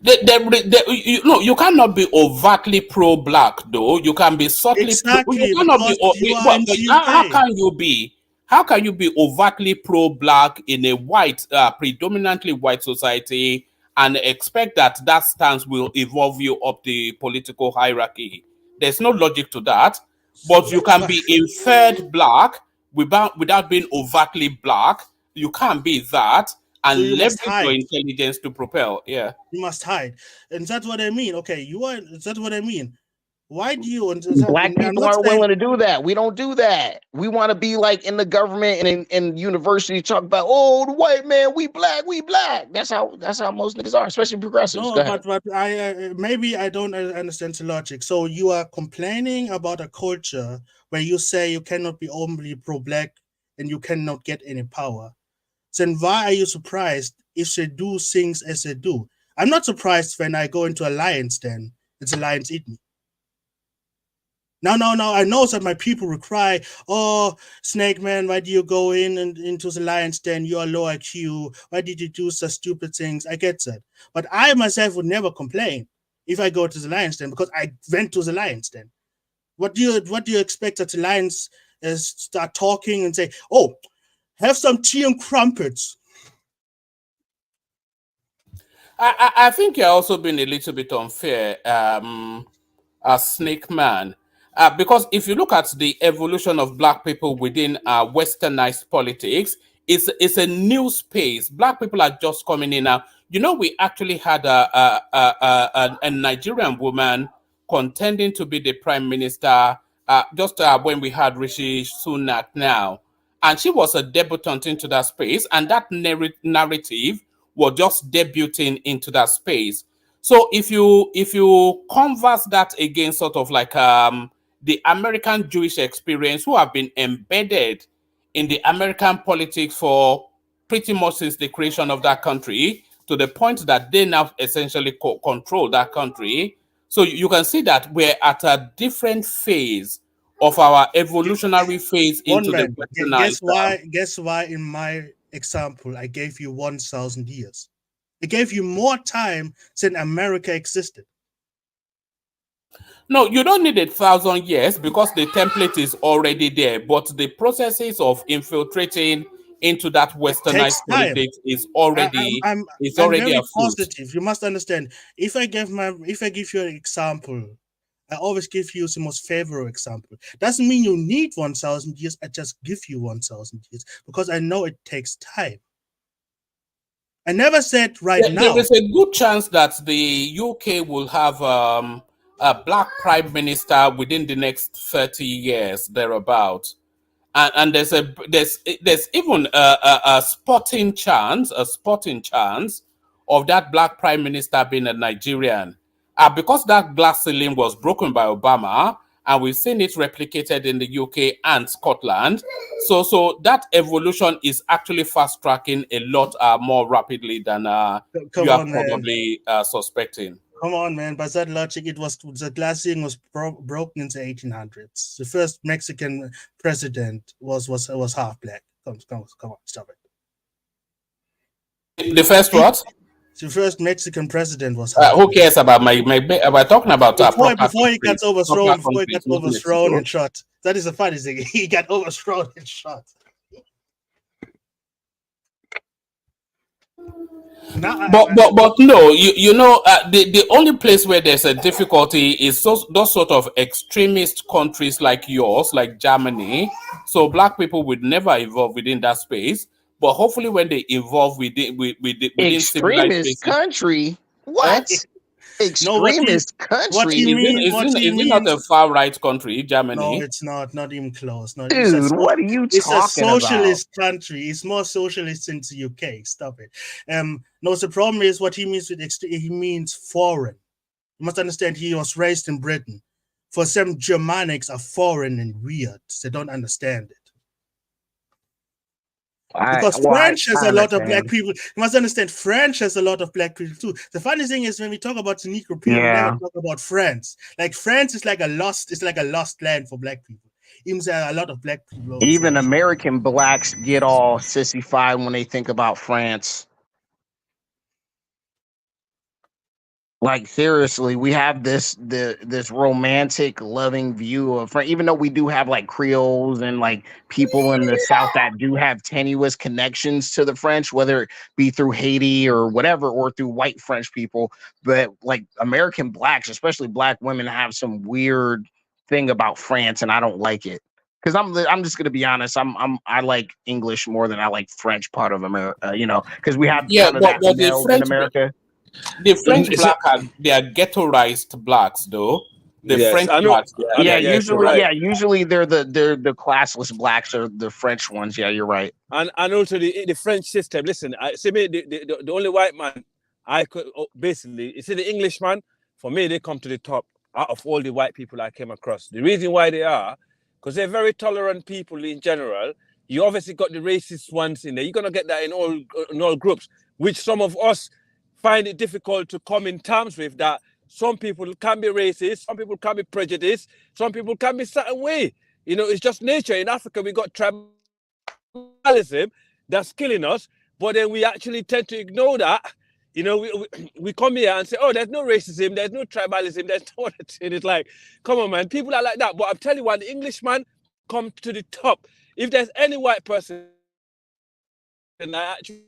You cannot be overtly pro-black, though. You can be subtly pro. You Exactly, cannot be. because you are in But the how UK. can you be? How can you be overtly pro-black in a white, predominantly white society, and expect that stance will evolve you up the political hierarchy? There's no logic to that. So But you that is can why. be inferred black without being overtly black. You can't be that So you and must leverage your hide. intelligence to propel. Yeah. You must hide, and that's what I mean. Okay, you are. That's what I mean. Why do you? And Black I'm people not aren't saying. willing to do that. We don't do that. We want to be like in the government and in university talk about, oh, the white man, we black, we black. That's how most niggas are, especially progressives. Go No, ahead. but I maybe I don't understand the logic. So you are complaining about a culture where you say you cannot be only pro-black and you cannot get any power. Then why are you surprised if they do things as they do? I'm not surprised when I go into a lion's den and the lions eat me. Now, I know that my people will cry, oh, Snake Man, why do you go in and into the lion's den? You are low IQ. Why did you do such stupid things? I get that. But I myself would never complain if I go to the lion's den because I went to the lion's den. What do you expect that the lions start talking and say, oh, have some tea and crumpets? I think you're also being a little bit unfair, Snake Man. Because if you look at the evolution of black people within westernized politics, it's a new space. Black people are just coming in now. We actually had a Nigerian woman contending to be the prime minister just when we had Rishi Sunak now. And she was a debutant into that space, and that narrative was just debuting into that space. So if you converse that against sort of like the American Jewish experience, who have been embedded in the American politics for pretty much since the creation of that country, to the point that they now essentially control that country. So you can see that we're at a different phase of our evolutionary phase One into the man. westernized. Guess why in my example I gave you 1,000 years. It gave you more time than America existed. No, you don't need 1,000 years because the template is already there. But the processes of infiltrating into that westernized Takes time. politics is already I'm already very afoot. positive. You must understand. If I give you an example, I always give you the most favorable example. Doesn't mean you need 1,000 years. I just give you 1,000 years because I know it takes time. I never said now. There is a good chance that the UK will have a black prime minister within the next 30 years, thereabout. And there's even a sporting chance of that black prime minister being a Nigerian. Because that glass ceiling was broken by Obama, and we've seen it replicated in the UK and Scotland. So that evolution is actually fast tracking a lot more rapidly than you are probably suspecting. Come on, man. By that logic, the glass ceiling was broken in the 1800s. The first Mexican president was half black. Come on, stop it. The first what? The first Mexican president was. Who cares about my? We're talking about before he got overthrown and shot. That is the funny thing. He got overthrown and shot. But no, you know, the only place where there's a difficulty is those sort of extremist countries like yours, like Germany. So black people would never evolve within that space. But hopefully, when they evolve within extremist country, what? Extremist country? Is it not a far right country, Germany? No, it's not. Not even close. No, dude, what are you talking about? It's a socialist country. It's more socialist than the UK. Stop it. No, the problem is what he means with he means foreign. You must understand. He was raised in Britain. For some, Germanics are foreign and weird. They don't understand it. Because French has a lot of black people. You must understand, French has a lot of black people too. The funny thing is when we talk about the Negro period, we never talk about France. Like France is like a lost land for black people. Even there are a lot of black people. Even American blacks get all sissified when they think about France. Like seriously, we have this romantic, loving view of France, even though we do have like Creoles and like people in the South that do have tenuous connections to the French, whether it be through Haiti or whatever, or through white French people. But like American blacks, especially black women, have some weird thing about France, and I don't like it. Because I'm just gonna be honest, I like English more than I like French part of America. You know, because we have kind of that meld in America. The French black they are ghettoized blacks, though. French blacks, usually they're the classless blacks or the French ones. Yeah, you're right. And also the French system. Listen, the only white man I could basically, you see the Englishman. For me, they come to the top out of all the white people I came across. The reason why they are, because they're very tolerant people in general. You obviously got the racist ones in there. You're gonna get that in all groups, which some of us find it difficult to come in terms with. That some people can be racist, some people can be prejudiced, some people can be certain way. You know, it's just nature. In Africa, we got tribalism that's killing us, but then we actually tend to ignore that. You know, we come here and say, oh, there's no racism, there's no tribalism, there's no other thing. It's like, come on, man, people are like that. But I'm telling you what, the Englishman come to the top. If there's any white person, and I actually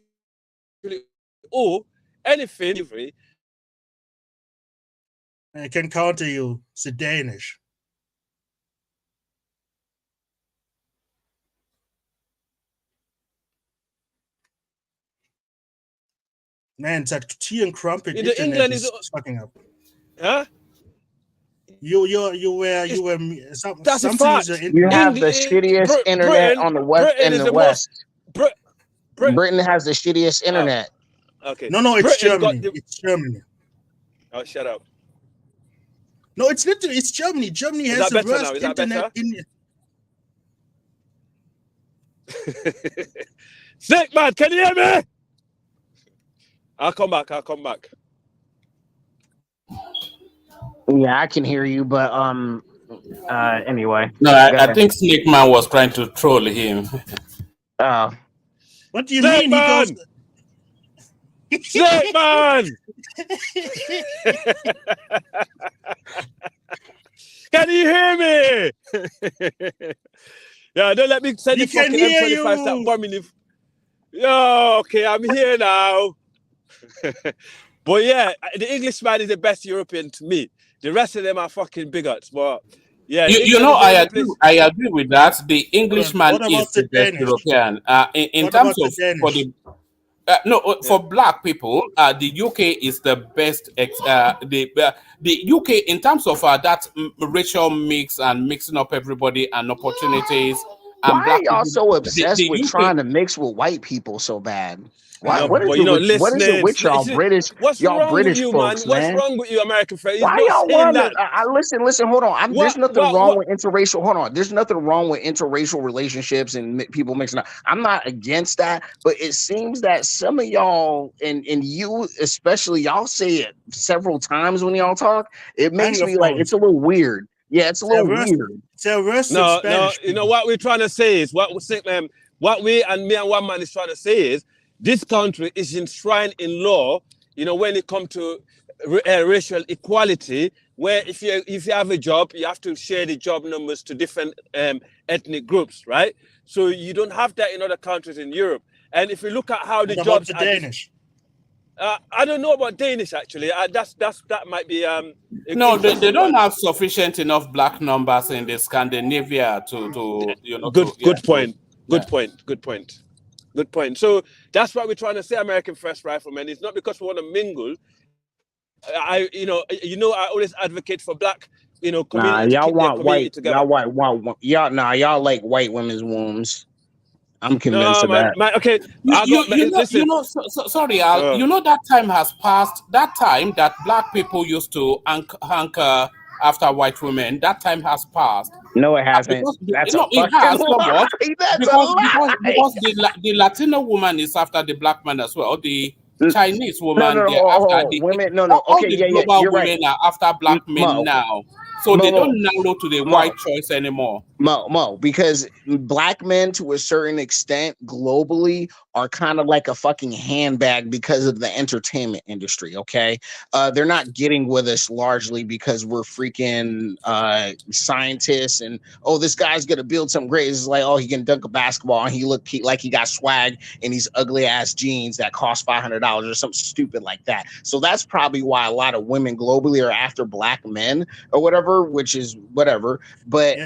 anything, I can counter you. It's the Danish. Man, that tea and crumpet in England is fucking up. Huh? You were that's a fact. You have the shittiest internet on the west and the west. Britain has the shittiest internet. Okay. No, it's Germany. It's Germany. Oh, shut up. No, it's literally it's Germany. Germany has the worst internet in Sick man, can you hear me? I'll come back. Yeah, I can hear you, but anyway. No, I think Snake Man was trying to troll him. What do you mean? Man! Snake Man! Can you hear me? Yeah, don't let me send We the can fucking hear M25 start you. bombing you. Yo, okay, I'm here now. But yeah, the Englishman is the best European to me. The rest of them are fucking bigots. But yeah, You England know, is the only place. I agree with that. The Hold on. Englishman What is about the the best Danish? European. In What terms about the of for Danish? the no, Yeah. for black people, the UK is the best. The UK in terms of that racial mix and mixing up everybody and opportunities. And Why are black y'all people, so obsessed the with UK. trying to mix with white people so bad? Why? No, What is but it you're not with listening. y'all British What's wrong with you, man? folks, What's man? wrong with you, American friend? He's Why not y'all saying want to? that. Listen. Hold on. There's nothing wrong What? with interracial. Hold on. There's nothing wrong with interracial relationships and people mixing up. I'm not against that, but it seems that some of y'all and you especially, y'all say it several times when y'all talk. It makes me like it's a little weird. Yeah, it's a little weird. It's a worse No, Spanish. you know what we're trying to say is what we and me and one man is trying to say is this country is enshrined in law. You know, when it comes to racial equality, where if you have a job, you have to share the job numbers to different ethnic groups, right? So you don't have that in other countries in Europe. And if you look at how the What jobs about the Danish? I don't know about Danish actually. That might be No, they interesting don't one. have sufficient enough black numbers in the Scandinavia to you know Good point. yeah. Good point. So that's why we're trying to say American First Riflemen. It's not because we want to mingle. I always advocate for black, community Nah, to y'all keep their want community white. together. Y'all like white women's wombs. I'm convinced No, of man. that. Okay, listen. Sorry, Al. You know that time has passed. That time that black people used to hanker after white women. That time has passed. No, it hasn't. Because That's a it fucking has somewhat. lie. That's a Because lie. the Latino woman is after the black man as well. The Chinese woman, No. they're after Women. No. all Okay, the yeah. global You're right. women are after black men Mo. now. So they don't Mo. narrow to the Mo. white choice anymore. Mo, because black men to a certain extent globally are kind of like a fucking handbag because of the entertainment industry. Okay, they're not getting with us largely because we're freaking scientists and this guy's gonna build something great. It's like he can dunk a basketball and like he got swag in these ugly ass jeans that cost $500 or something stupid like that. So that's probably why a lot of women globally are after black men or whatever, which is whatever. But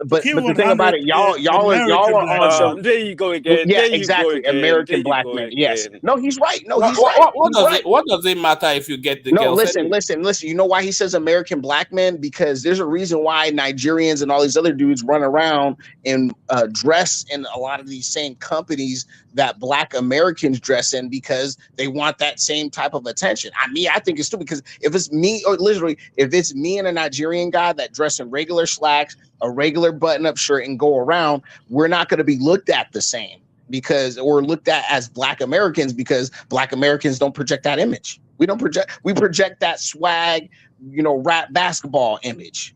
but the thing about it, y'all are on some. There you go again. Yeah, There you go exactly. again. American There you black go men. again. Yes. No, he's right. No, he's What, right. what does it matter if you get the No, girls? listen. You know why he says American black men? Because there's a reason why Nigerians and all these other dudes run around and dress in a lot of these same companies that black Americans dress in because they want that same type of attention. I think it's stupid because if it's me and a Nigerian guy that dress in regular slacks, a regular button-up shirt and go around, we're not going to be looked at the same we're looked at as black Americans because black Americans don't project that image. We project that swag, rap basketball image.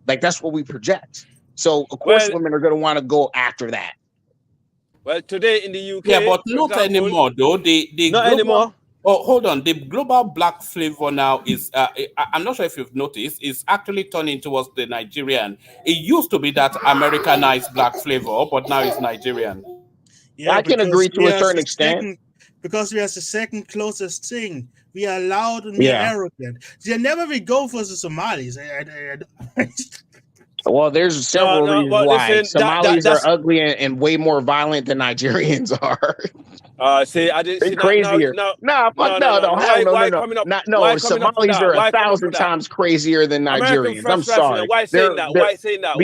Like that's what we project. So of course women are going to want to go after that. Well, today in the UK, yeah, but not anymore though. The not global, anymore. Oh, hold on. The global black flavor now is, I'm not sure if you've noticed, is actually turning towards the Nigerian. It used to be that Americanized black flavor, but now it's Nigerian. Yeah, I can agree to a certain extent. Because we are the second closest thing. We are loud and we are arrogant. They never will go for the Somalis. Well, there's several reasons why. Listen, Somalis are ugly and way more violent than Nigerians are. See, I didn't see crazier. No. Somalis are 1,000 times crazier than Nigerians. I'm sorry. Why saying that? Why saying that?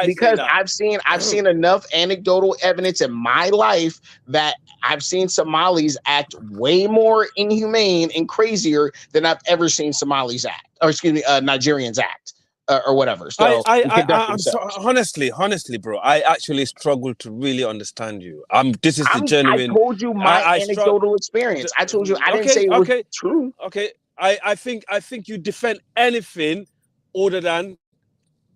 Because I've seen enough anecdotal evidence in my life that I've seen Somalis act way more inhumane and crazier than I've ever seen Somalis act, or Nigerians act. Or whatever. So I'm honestly, bro, I actually struggle to really understand you. This is the genuine. I told you my anecdotal experience. I told you I didn't say it was true. Okay, I think you defend anything other than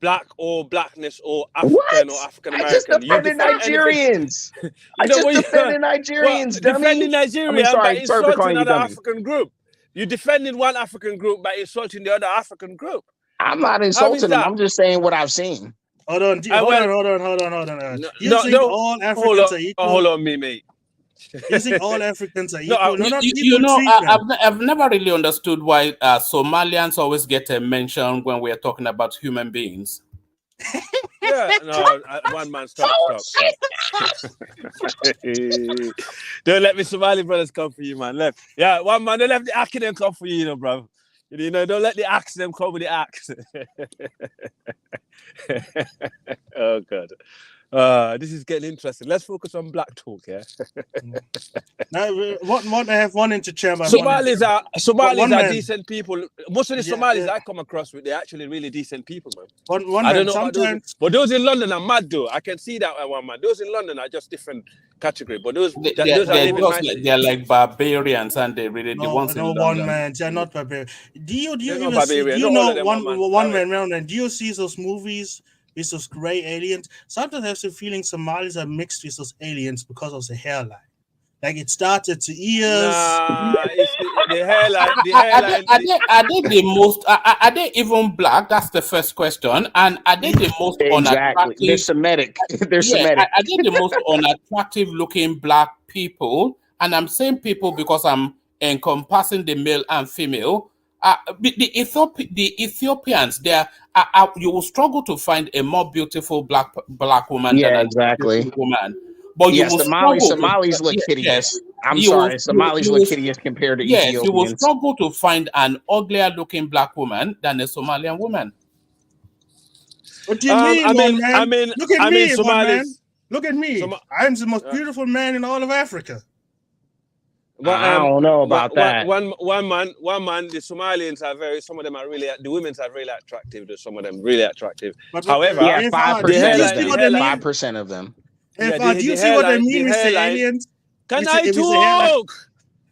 black or blackness or African or African American. I just defended Nigerians. Nigerians, dummy. Defending Nigerian by insulting another African group. You defending one African group by insulting the other African group. I'm not How is insulting them. that? I'm just saying what I've seen. Hold on, hold on. No, Do you think no. all Africans are equal? Hold on, me, mate. Do you think all Africans are No, equal? No, not You equal know, treatment. I've never really understood why Somalians always get a mention when we're talking about human beings. Yeah, no, one man, stop. Don't let me Somali brothers come for you, man. Left. Yeah, one man, don't let the accident come for you, you know, bro. You know, don't let the accident come with the axe. Oh, God. This is getting interesting. Let's focus on black talk, yeah? Now, what I have one interchange. Somalis are man. decent people. Most of the Somalis I come across with, they're actually really decent people, man. I don't know sometimes, about those, but those in London are mad, though. I can see that one, man. Those in London are just different category, but those are living nicely. They're like barbarians, and they really the ones in London. One man, they're not barbarian. Do you see those movies with those gray aliens? Sometimes I have the feeling Somalis are mixed with those aliens because of the hairline. Like it started to ears. Nah, it's the hairline. The hairline. Are they the most? Are they even black? That's the first question. And are they the most unattractive? They're Semitic. They're Semitic. Are they the most unattractive looking black people? And I'm saying people because I'm encompassing the male and female. The Ethiopians, you will struggle to find a more beautiful black woman than a beautiful woman. But yes, Somalis look hideous. Somalis look hideous compared to Ethiopians. Yes, you will struggle to find an uglier looking black woman than a Somalian woman. What do you mean, man? Look at me, Somalis. Look at me. I'm the most beautiful man in all of Africa. Well, I don't know about that. One man. The Somalians are some of them are really, the women are really attractive. Some of them really attractive. However, 5% of them. Do you see what I mean with the aliens? Can I talk?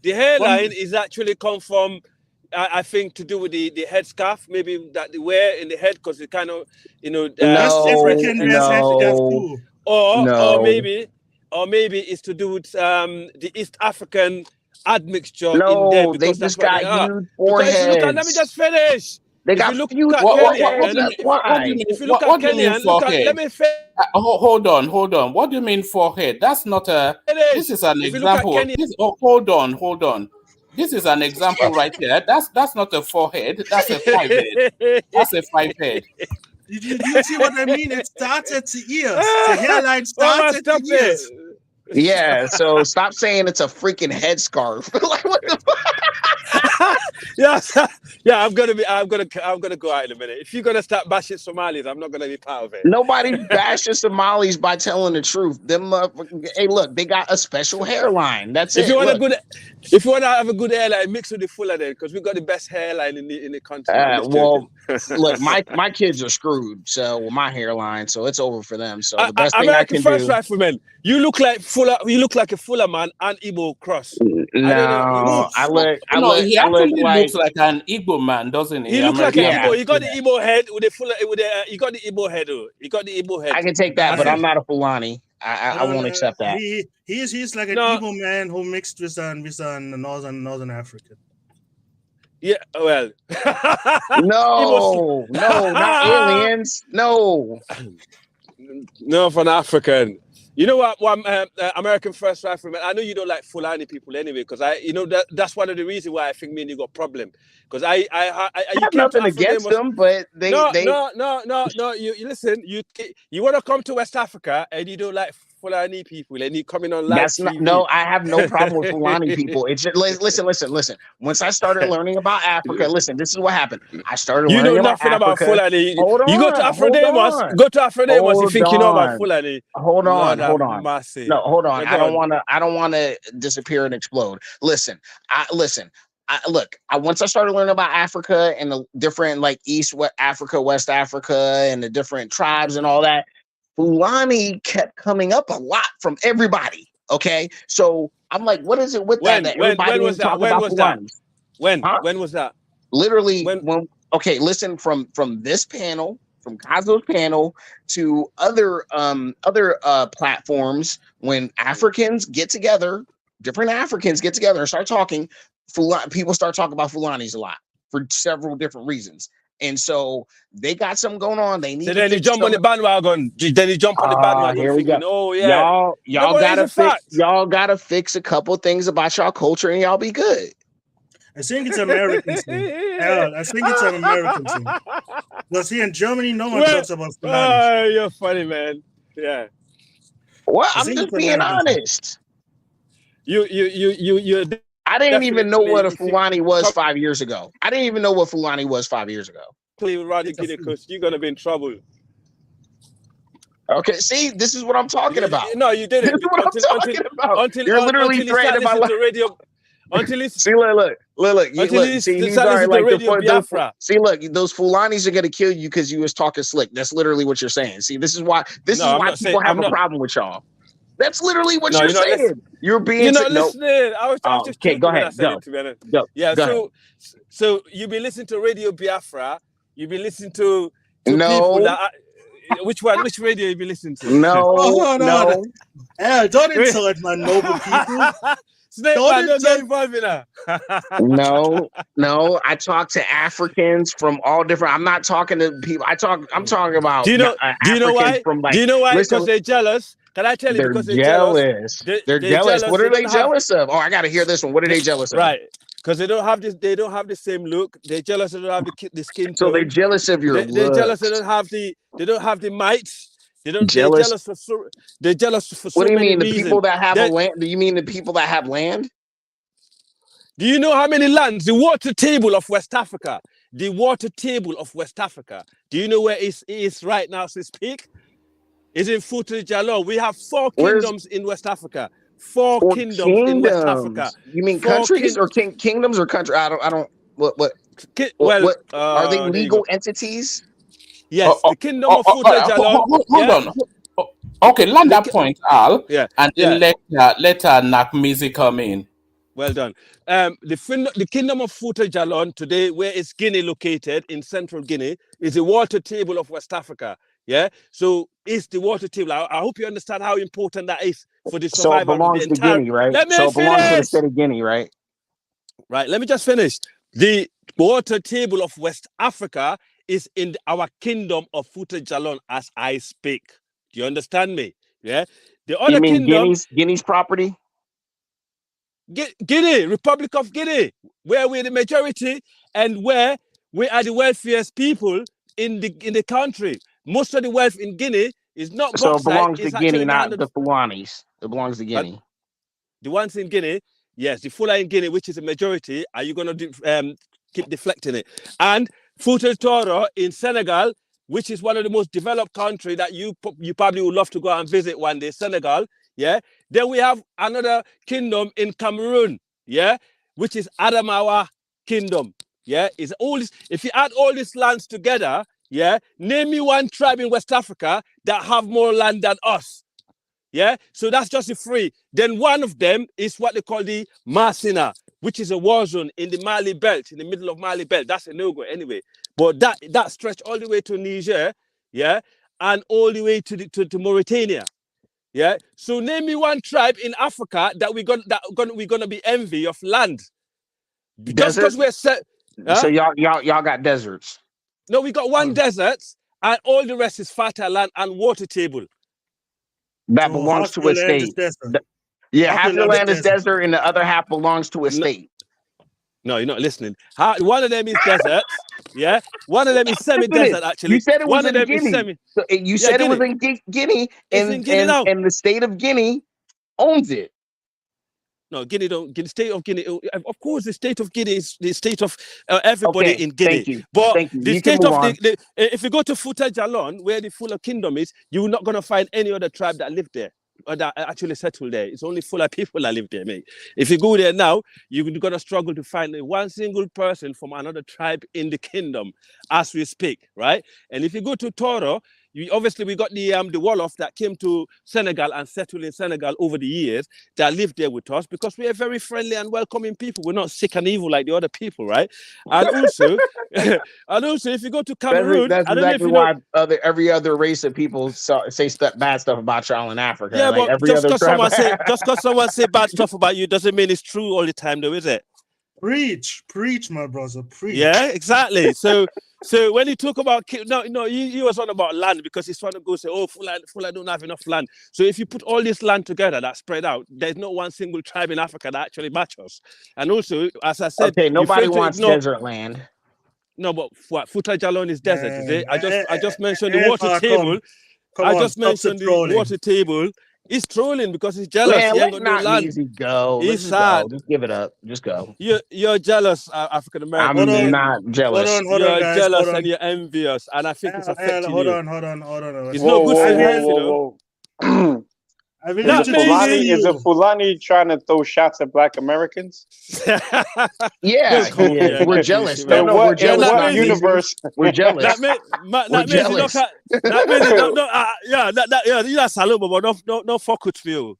The hairline is actually come from, I think, to do with the headscarf, maybe that they wear in the head because it kind of, that's African. Or maybe it's to do with the East African admixture in them. They just got huge foreheads. Let me just finish. They got huge foreheads. If you look at Kenyan, let me finish. Hold on. What do you mean forehead? That's not a. This is an example. Hold on. This is an example right here. That's not a forehead. That's a 5-head. That's a 5-head. Did you see what I mean? It started to ears. The hairline started to ears. Yeah, so stop saying it's a freaking headscarf. Like what the fuck? Yeah, I'm gonna go out in a minute. If you're gonna start bashing Somalis, I'm not gonna be part of it. Nobody bashes Somalis by telling the truth. Them, hey, look, they got a special hairline. That's it. If you want to have a good hairline, mix with the Fula then, because we got the best hairline in the country. Look, my kids are screwed. So with my hairline, so it's over for them. So the best thing American I can first rifleman, you look like Fula. You look like a Fula man and Igbo cross. No, he actually looks like an Igbo man, doesn't he? He looks like an Igbo. He got the Igbo head with the Fula. He got the Igbo head. He got the Igbo head. I can take that, but I'm not a Fulani. I won't accept that. He's like an Igbo man who mixed with northern African. Yeah, well, no, not aliens. No, for an African. You know what? American first rifleman. I know you don't like Fulani people anyway, because that's one of the reasons why I think me and you got problem. Because I have nothing against them, but they no. You listen. You want to come to West Africa and you don't like Fulani people, and you coming on live TV. No, I have no problem with Fulani people. It's just, listen. Once I started learning about Africa, listen, this is what happened. I started learning about Africa. About Fulani. Hold on, you go to Afro-Demos, you think you know about Fulani. Hold on. Massive. No, hold on. I don't want to disappear and explode. Listen. Once I started learning about Africa and the different East Africa, West Africa, and the different tribes and all that, Fulani kept coming up a lot from everybody. Okay, so I'm like, what is it with that? Everybody was talking about Fulani. When was that? Literally, listen, from this panel, from Cosmo's panel to other platforms, when Africans get together, different Africans get together and start talking, people start talking about Fulanis a lot for several different reasons. And so they got something going on. They need So to then you fix jump on the bandwagon. Then you jump on the bandwagon here we thinking, go. oh yeah. Y'all but gotta it's a fact. y'all gotta fix a couple things about y'all culture and y'all be good. I think it's an American thing. I think it's an American thing. Because here in Germany, no one talks about Fulani. You're funny, man. Yeah. Well, I'm just being honest. You I didn't even know what a Fulani was 5 years ago. I didn't even know what Fulani was 5 years ago. Because you're gonna be in trouble. Okay, see, this is what I'm talking about. No, you didn't. This is what I'm talking about. You're literally threatening my life. Until it's see, look. See, he's already like the see, look, those Fulanis are gonna kill you because you was talking slick. That's literally what you're saying. See, this is why people have a problem with y'all. That's literally what you're saying. You're being you're not listening. I was just okay, go ahead. Go. Yeah, go so you've been listening to Radio Biafra, you've been listening to people that which radio you been listening to? No. Don't insult my noble people. No. I talk to Africans from all different. I'm not talking to people. I'm talking about. Do you know why? From, like, do you know why? Listen, because they're jealous. Can I tell you? They're because jealous. They're jealous. What are they jealous of? Oh, I got to hear this one. What are they jealous of? Right. Because they don't have this. They don't have the same look. They're jealous. They don't have the skin tone. So they're jealous of your looks. They're jealous. They don't have the. They don't have the might. They're jealous for so. They're jealous for so many reasons. What do you mean? The people that have land? Do you mean the people that have land? Do you know how many lands? The water table of West Africa. The water table of West Africa. Do you know where it is right now as we speak? It's in Fula Jalon. We have 4 kingdoms in West Africa. 4 kingdoms in West Africa. You mean countries or kingdoms or country? I don't. What? Are they legal entities? Yes, the kingdom of Fula Jalon. Hold on. Okay, land that point, Al. Yeah. And then let Nakmizi come in. Well done. The kingdom of Fula Jalon today, where is Guinea located in central Guinea, is the water table of West Africa. Yeah. So it's the water table. I hope you understand how important that is for the survival of the entire. Guinea, right? Let me finish. It belongs to the state of Guinea, right? Right. Let me just finish. The water table of West Africa is in our kingdom of Fula Jalon as I speak. Do you understand me? Yeah. The other kingdom, Guinea's property. Guinea, Republic of Guinea, where we're the majority and where we are the wealthiest people in the country. Most of the wealth in Guinea is not bauxite. So it belongs to Guinea, not the Fulanis. It belongs to Guinea. The ones in Guinea, yes, the Fula in Guinea, which is a majority. Are you going to keep deflecting it? And Fouta Toro in Senegal, which is one of the most developed countries that you probably would love to go and visit one day, Senegal. Yeah. Then we have another kingdom in Cameroon, yeah, which is Adamawa Kingdom. Yeah, is all this. If you add all these lands together, yeah, name me one tribe in West Africa that have more land than us. Yeah, so that's just the 3. Then one of them is what they call the Masina, which is a war zone in the Mali belt, in the middle of Mali belt. That's a no-go anyway. But that stretched all the way to Niger, yeah, and all the way to Mauritania. Yeah. So name me one tribe in Africa that we're gonna be envy of land. Just because we're set. So y'all got deserts. No, we got one desert, and all the rest is fertile land and water table. That belongs to a state. Half your land is desert, and the other half belongs to a state. No, you're not listening. One of them is desert. Yeah, one of them is semi-desert. Actually, you said it was in Guinea. You said it was in Guinea, and the state of Guinea owns it. No, Guinea don't. The state of Guinea, of course, the state of Guinea is the state of everybody in Guinea. Thank you. But Thank you. The state of if you go to Fouta Jalon, where the Fula kingdom is, you're not gonna find any other tribe that live there or that actually settled there. It's only Fula people that live there, mate. If you go there now, you're gonna struggle to find one single person from another tribe in the kingdom as we speak, right? And if you go to Toro, obviously we got the Wolof that came to Senegal and settled in Senegal over the years that lived there with us because we are very friendly and welcoming people. We're not sick and evil like the other people, right? And also, if you go to Cameroon, that's exactly why every other race of people say bad stuff about y'all in Africa. Yeah, like but just because someone say bad stuff about you doesn't mean it's true all the time, though, is it? Preach, my brother, preach. Yeah, exactly. So when you talk about you was on about land because he's trying to go say, oh, Fula don't have enough land. So if you put all this land together that's spread out, there's not one single tribe in Africa that actually matches. And also, as I said, Okay, nobody wants desert land. No, but what Futa Jalon is desert, is it? I just mentioned the Eh, water table. Come I on, just stop the mentioned the trolling. water table. He's trolling because he's jealous. Man, He ain't let got no not land. easy go. He's Let's just sad. go. Just give it up. Just go. You're jealous, African American. I'm man. not jealous. Hold on, You're guys. jealous Hold on. and you're envious, and I think it's affecting Hold you. on. It's not good for health, you know. Whoa. I will Not introduce Is a Fulani trying to throw shots at Black Americans? Yeah, Come on, he is. yeah, We're not jealous. easy, No, man. no, we're In jealous. what Not easy. universe? We're jealous. That We're means you jealous. look at that means you that's Saloma, but no fuck with me. Oh.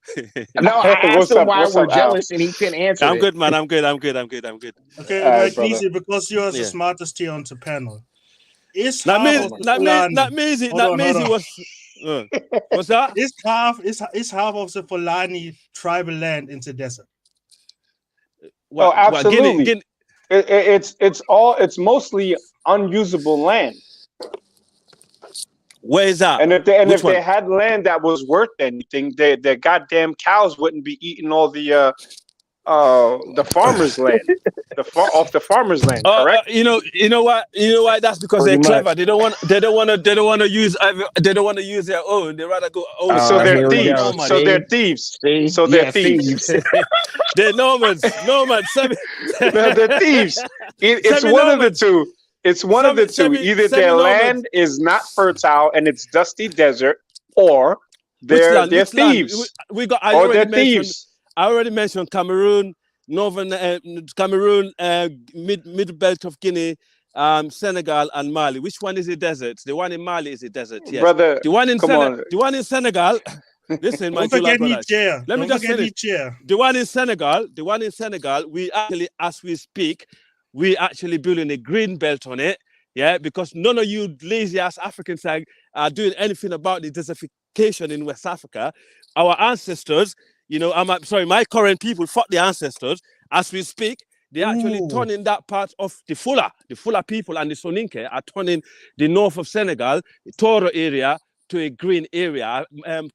No, I asked What's him up? why What's we're up, Al? jealous, and he couldn't answer I'm it. good, man. I'm good. Okay, All right, like brother. easy because you are the Yeah. smartest here on the panel. Is That half means of the that Fulani? means Hold on. he was. What's that? Is half of the Fulani tribal land in the desert? Oh, absolutely. Guinea. It's mostly unusable land. Where is that? And if Which one? they had land that was worth anything, their goddamn cows wouldn't be eating all the farmers' land, off the farmers' land. Correct? You know why? That's because Pretty they're clever. much. They don't want to use their own. They rather go. Oh, So that's they're what they thieves. normally. So they're thieves. See? So Yeah, they're thieves. They're nomads. They're thieves. It's one of the two. It's one of the two. Either their land is not fertile and it's dusty desert, or they're thieves. We got. I already mentioned Cameroon, northern Cameroon, mid belt of Guinea, Senegal, and Mali. Which one is a desert? The one in Mali is a desert. Yes. Brother, the one in on. The one in Senegal. Listen, my Don't forget brothers. Niger. Let me just finish. The one in Senegal, we actually, as we speak, we actually building a green belt on it. Yeah, because none of you lazy ass Africans are doing anything about the desertification in West Africa. Our ancestors, my current people fought the ancestors. As we speak, they're actually turning that part of the Fula people and the Soninke are turning the north of Senegal, the Toro area, to a green area.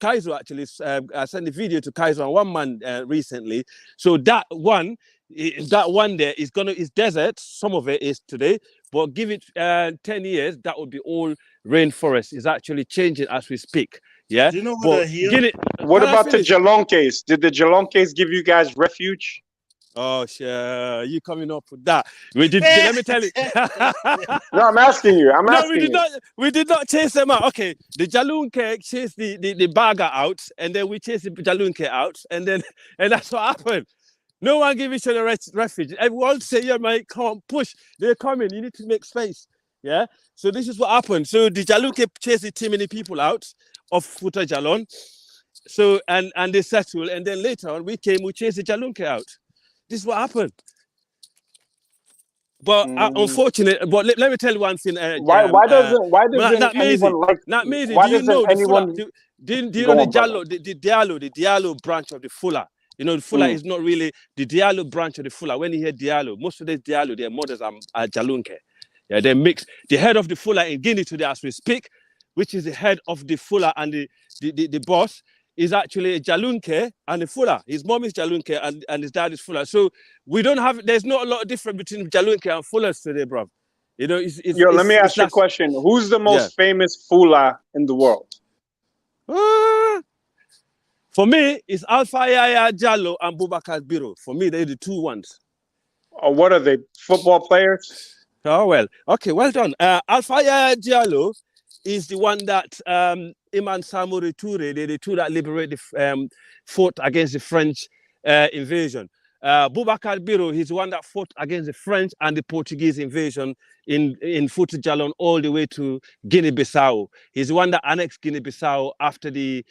Kaiser actually sent a video to Kaiser and one man recently. So that one there is desert. Some of it is today, but give it 10 years, that would be all rainforest. It's actually changing as we speak. Yeah. Do you know what I hear? What about the Jalonques? Did the Jalonques give you guys refuge? Oh, sure. You coming up with that? Let me tell you. No, I'm asking you. We did not chase them out. Okay, the Jalunke chased the Baga out, and then we chased the Jalunke out, and that's what happened. No one gave each other refuge. Everyone say, yeah, mate, come push. They're coming. You need to make space. Yeah. So this is what happened. So the Jalunke chased too many people out of Futa Jalon. So and they settled, and then later on we chased the Jalunke out. This is what happened. But unfortunately, but let me tell you one thing. Why doesn't anyone like? Not Maisie. Why Do you know the Fula? anyone? Do you know the Diallo branch of the Fula? You know, the Fula is not really the Diallo branch of the Fula. When you hear Diallo, most of the Diallo, their mothers are Jalunke. Yeah, they're mixed. The head of the Fula in Guinea today, as we speak, which is the head of the Fula and the boss, is actually a Jalunke and a Fula. His mom is Jalunke and his dad is Fula. So there's not a lot of difference between Jalunke and Fulas today, bro. You know, let me ask you a question. Who's the most famous Fula in the world? For me, it's Alpha Yaya Jallo and Boubacar Biro. For me, they're the two ones. What are they? Football players? Oh, well. Okay, well done. Alpha Yaya Jallo is the one that Iman Samori Toure, the two that liberated fought against the French invasion. Boubacar Biro, he's the one that fought against the French and the Portuguese invasion in Futa Jalon all the way to Guinea-Bissau. He's the one that annexed Guinea-Bissau after the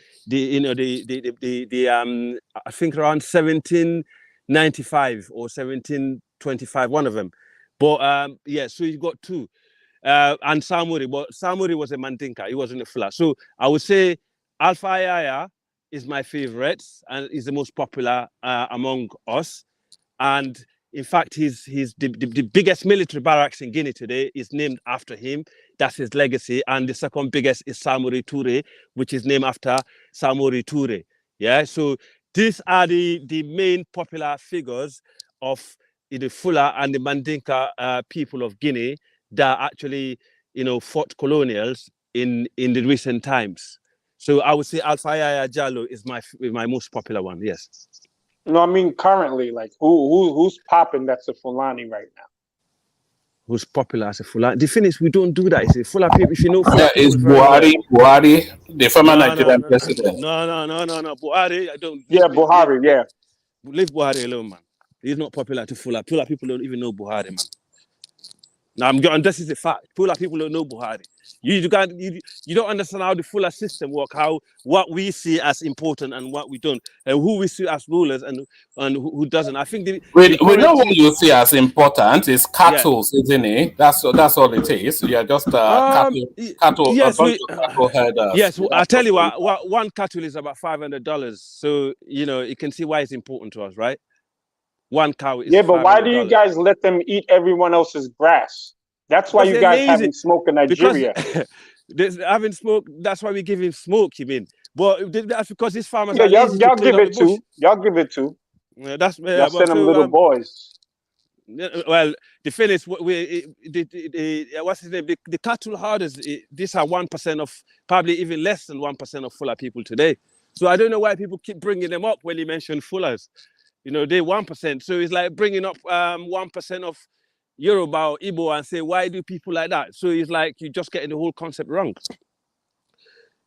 I think around 1795 or 1725, one of them. But so you got two. And Samuri, but Samuri was a Mandinka. He wasn't a Fula. So I would say Alpha Yaya is my favorite and is the most popular among us. And In fact, the biggest military barracks in Guinea today is named after him. That's his legacy. And the second biggest is Samori Toure, which is named after Samori Toure. Yeah, so these are the main popular figures of the Fula and the Mandinka people of Guinea that actually, fought colonials in the recent times. So I would say Alpha Yaya Jallo is my most popular one. Yes. No, I mean currently, like who's popping? That's a Fulani right now. Who's popular as a Fulani? The thing is, we don't do that. It's a Fula people. If you know Fula people, is Buhari, the former Nigerian president. No. Buhari, I don't. Yeah, Buhari. Yeah. Leave Buhari alone, man. He's not popular to Fula. Fula people don't even know Buhari, man. Now this is a fact. Fula people don't know Buhari. You don't understand how the Fula system works, what we see as important and what we don't, and who we see as rulers and who doesn't. I think we know what you see as important is cattle, isn't it? That's all it is. You are just cattle. Yes, cattle herders. Yes, I tell you what, one cattle is about $500. So you can see why it's important to us, right? One cow is but $500. why do you guys let them eat everyone else's grass? That's why you guys haven't smoked in Nigeria. Having smoke, that's why we give him smoke, you mean? But that's because these farmers y'all give it to. Y'all give it to. That's y'all send them little boys. Well, the thing is, what's his name? The cattle herders, these are 1% of, probably even less than 1% of Fula people today. So I don't know why people keep bringing them up when you mention Fulas. They're 1%. So it's like bringing up 1% of Yoruba or Igbo and say, why do people like that? So it's like you're just getting the whole concept wrong.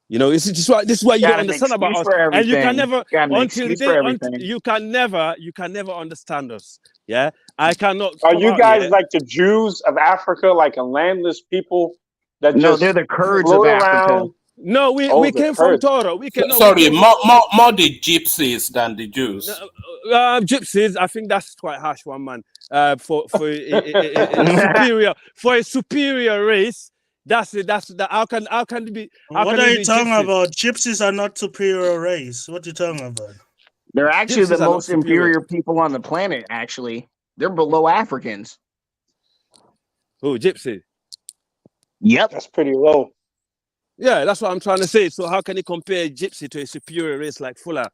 This is why you don't understand about us. And you can never, until the day, you can never understand us. Yeah, I cannot. Are you guys like the Jews of Africa, like a landless people that just they're the Kurds of Africa. No, we came from Torah. Sorry, more the gypsies than the Jews. Gypsies, I think that's quite harsh, one man. For a superior race, that's how can it be? What are you talking about? Gypsies are not superior race. What are you talking about? They're actually the most inferior people on the planet. Actually, they're below Africans. Oh, gypsy. Yep, that's pretty low. Yeah, that's what I'm trying to say. So how can you compare gypsy to a superior race like Fula?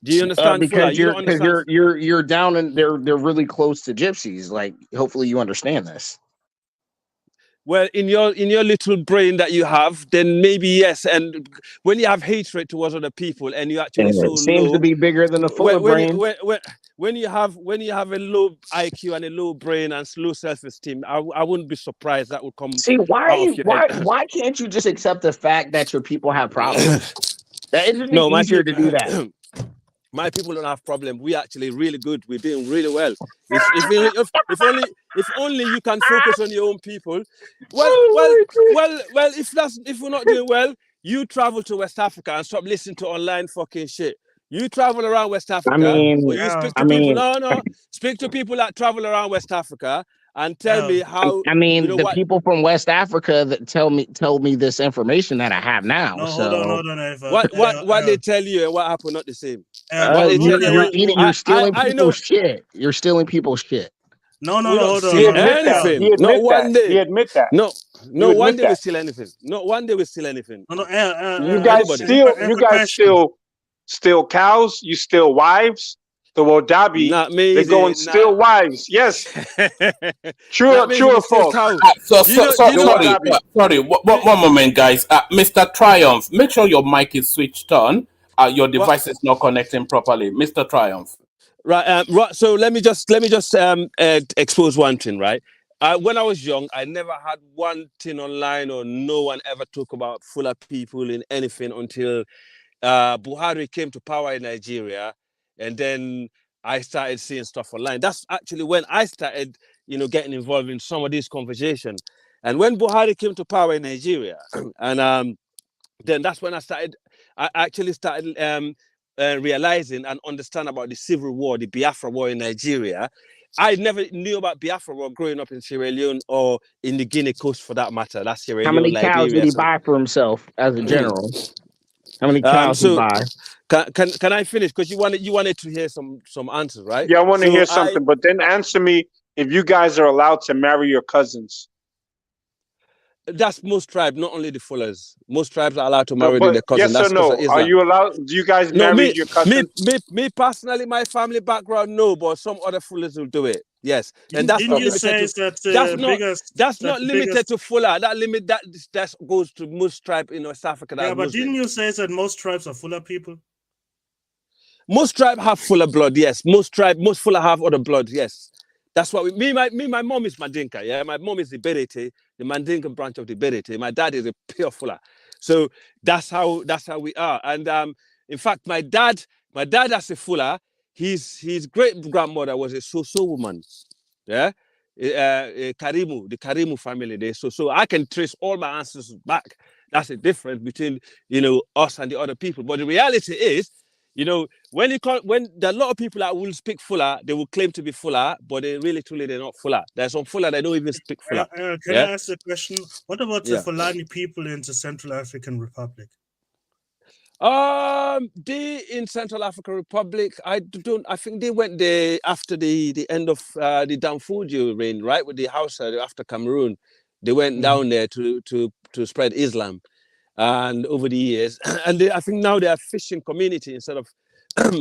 Do you understand? Because you're down and they're really close to gypsies. Like, hopefully you understand this. Well, in your little brain that you have, then maybe yes. And when you have hatred towards other people, and you actually seems to be bigger than a Fula brain. When you have a low IQ and a low brain and low self-esteem, I wouldn't be surprised that would come. See, why can't you just accept the fact that your people have problems? That isn't easier to do that. My people don't have problem. We're actually really good. We're doing really well. If only you can focus on your own people. Well. If we're not doing well, you travel to West Africa and stop listening to online fucking shit. You travel around West Africa. Speak to people that travel around West Africa and tell me how. The people from West Africa that tell me this information that I have now. No, so hold on. What they tell you and what happened not the same. You're stealing people's shit. You're stealing people's shit. No, hold on. He admit that. No, one day we steal anything. Not one day we steal anything. You guys steal cows. You steal wives. The Wadabi, they go and steal wives. Yes. True or false? Sorry. One moment, guys. Mr. Triumph, make sure your mic is switched on. Your device is not connecting properly. Mr. Triumph. Right. So let me just expose one thing, right? When I was young, I never had one thing online or no one ever talked about Fula people in anything until Buhari came to power in Nigeria. And then I started seeing stuff online. That's actually when I started, getting involved in some of these conversations. And when Buhari came to power in Nigeria, and then that's when I actually started realizing and understand about the civil war, the Biafra war in Nigeria. I never knew about Biafra war growing up in Sierra Leone or in the Guinea Coast for that matter. That's Sierra Leone. How many cows did he buy for himself as a general? How many cows did he buy? Can I finish? Because you wanted to hear some answers, right? Yeah, I want to hear something, but then answer me if you guys are allowed to marry your cousins. That's most tribes, not only the Fullers. Most tribes are allowed to marry their cousins. Yes or no? Are you allowed? Do you guys marry your cousins? Me personally, my family background, no, but some other Fullers will do it. Yes, and that's not limited to. That's not limited to Fuller. That goes to most tribes in West Africa. Yeah, but didn't you say that most tribes are Fuller people? Most tribes have Fuller blood. Yes, most Fuller have other blood. Yes. That's what my mom is Mandinka, yeah. My mom is the Berete, the Mandinka branch of the Berete. My dad is a pure Fula. So that's how we are. And in fact, my dad as a Fula, his great grandmother was a Soso woman. Yeah. Karimu, the Karimu family. So I can trace all my ancestors back. That's the difference between us and the other people. But the reality is, when there are a lot of people that will speak Fula, they will claim to be Fula, but they're not Fula. There's some Fula that don't even speak Fula. Can I ask a question? What about the Fulani people in the Central African Republic? They in Central African Republic, I think they went there after the end of the Danfodio reign, right? With the Hausa after Cameroon. They went down there to spread Islam. And over the years, and I think now they are fishing community instead of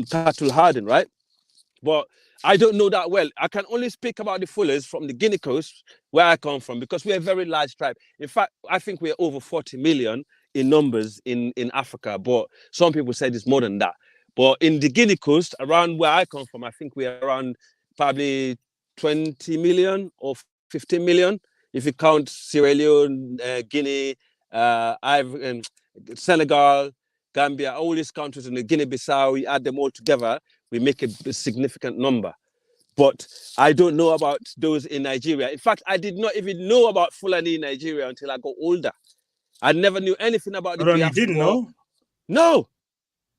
cattle herding, right? But I don't know that well. I can only speak about the Fullers from the Guinea Coast, where I come from, because we're a very large tribe. In fact, I think we're over 40 million in numbers in Africa, but some people say it's more than that. But in the Guinea Coast, around where I come from, I think we're around probably 20 million or 15 million, if you count Sierra Leone, Guinea, Senegal, Gambia, all these countries in the Guinea-Bissau, we add them all together, we make a significant number. But I don't know about those in Nigeria. In fact, I did not even know about Fulani in Nigeria until I got older. I never knew anything about the Biafra. You didn't know? No,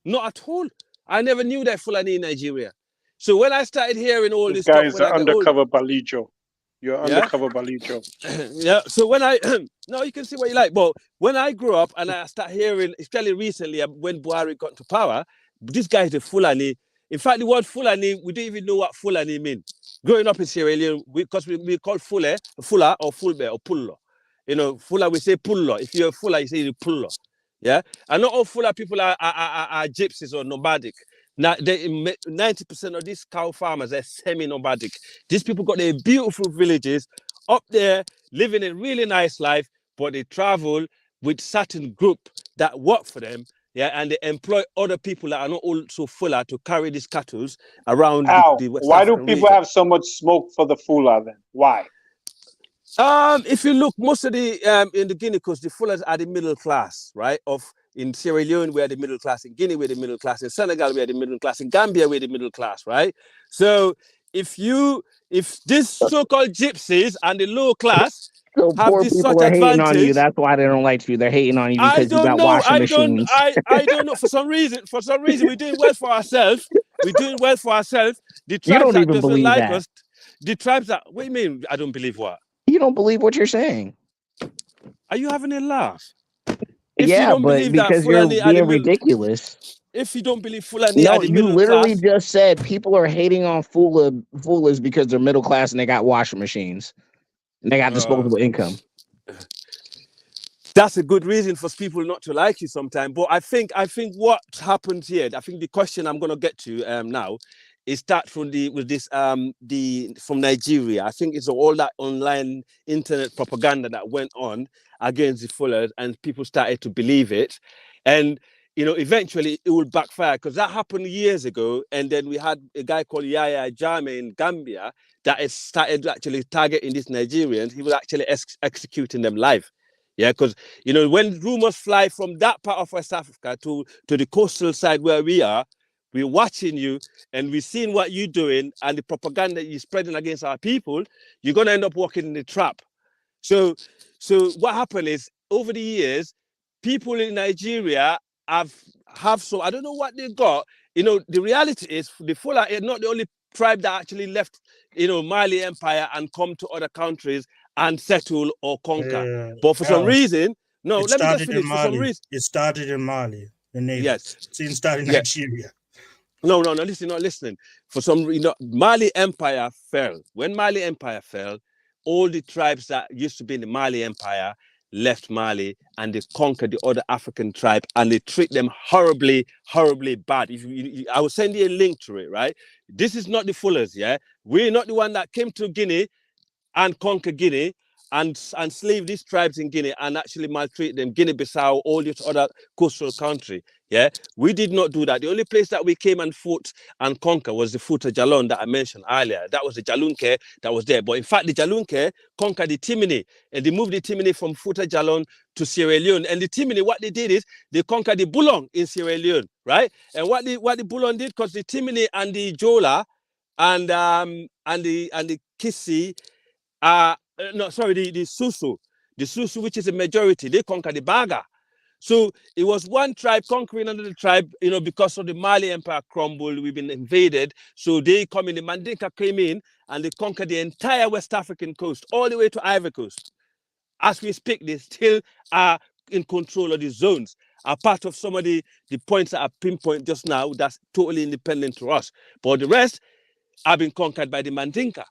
not at all. I never knew that Fulani in Nigeria. So when I started hearing all this guys stuff, are undercover Balijo. You're undercover Balijo. Yeah. So when no, you can see what you like. But when I grew up and I started hearing, especially recently when Buhari got to power, this guy is a Fulani. In fact, the word Fulani, we don't even know what Fulani means. Growing up in Sierra Leone, because we call Fula or Fulbe or Pullo. Fula, we say Pullo. If you're a Fula, you say Pullo. Yeah. And not all Fula people are gypsies or nomadic. Now, 90% of these cow farmers are semi-nomadic. These people got their beautiful villages up there, living a really nice life, but they travel with certain group that work for them, and they employ other people that are not also Fula to carry these cattle around the West Why African do people region. have so much smoke for the Fula then? Why? If you look, most of the in the Guinea Coast, the Fullers are the middle class, right? In Sierra Leone, we're the middle class. In Guinea, we're the middle class. In Senegal, we're the middle class. In Gambia, we're the middle class, right? So if these so-called gypsies and the low class have poor this people such are hating advantage, on you. That's why they don't like you. They're hating on you because you got washing machines. I don't know. For some reason, we're doing well for ourselves. We're doing well for ourselves. The tribes You don't even that doesn't believe like that. us, the tribes that. What do you mean? I don't believe what? You don't believe what you're saying. Are you having a laugh? Yeah, but because you're being ridiculous. If you don't believe Fulani no, are the you middle literally class, just said people are hating on Fulas because they're middle class and they got washing machines and they got disposable income. That's a good reason for people not to like you sometimes. But I think what happened here, I think the question I'm going to get to now is start from from Nigeria. I think it's all that online internet propaganda that went on against the Fullers, and people started to believe it, and eventually it will backfire, because that happened years ago. And then we had a guy called Yaya Jammeh in Gambia that started actually targeting these Nigerians. He was actually executing them live. Yeah, because when rumors fly from that part of West Africa to the coastal side where we are, we're watching you and we're seeing what you're doing and the propaganda you're spreading against our people. You're going to end up walking in the trap. So what happened is, over the years, people in Nigeria have some, I don't know what they got. The reality is the Fula are not the only tribe that actually left, Mali Empire and come to other countries and settle or conquer. But for some reason, let me just finish. For some reason, it started in Mali. the neighbors. Yes. Since starting Yeah. Nigeria. No, listen, not listening. For some reason, Mali Empire fell. When Mali Empire fell, all the tribes that used to be in the Mali Empire left Mali and they conquered the other African tribe and they treat them horribly, horribly bad. I will send you a link to it, right? This is not the Fullers, yeah? We're not the one that came to Guinea and conquered Guinea and slave these tribes in Guinea and actually maltreat them, Guinea-Bissau, all this other coastal country. Yeah, we did not do that. The only place that we came and fought and conquered was the Fouta Jalon that I mentioned earlier. That was the Jalunke that was there. But in fact, the Jalunke conquered the Timini, and they moved the Timini from Fouta Jalon to Sierra Leone. And the Timini, what they did is they conquered the Bulong in Sierra Leone, right? And what the Bulong did, because the Timini and the Jola and the Kissi, the Susu, which is a majority, they conquered the Baga. So it was one tribe conquering another tribe, because of the Mali Empire crumbled, we've been invaded. So they come in, the Mandinka came in and they conquered the entire West African coast, all the way to Ivory Coast. As we speak, they still are in control of the zones, are part of some of the points that I pinpoint just now, that's totally independent to us. But the rest have been conquered by the Mandinka.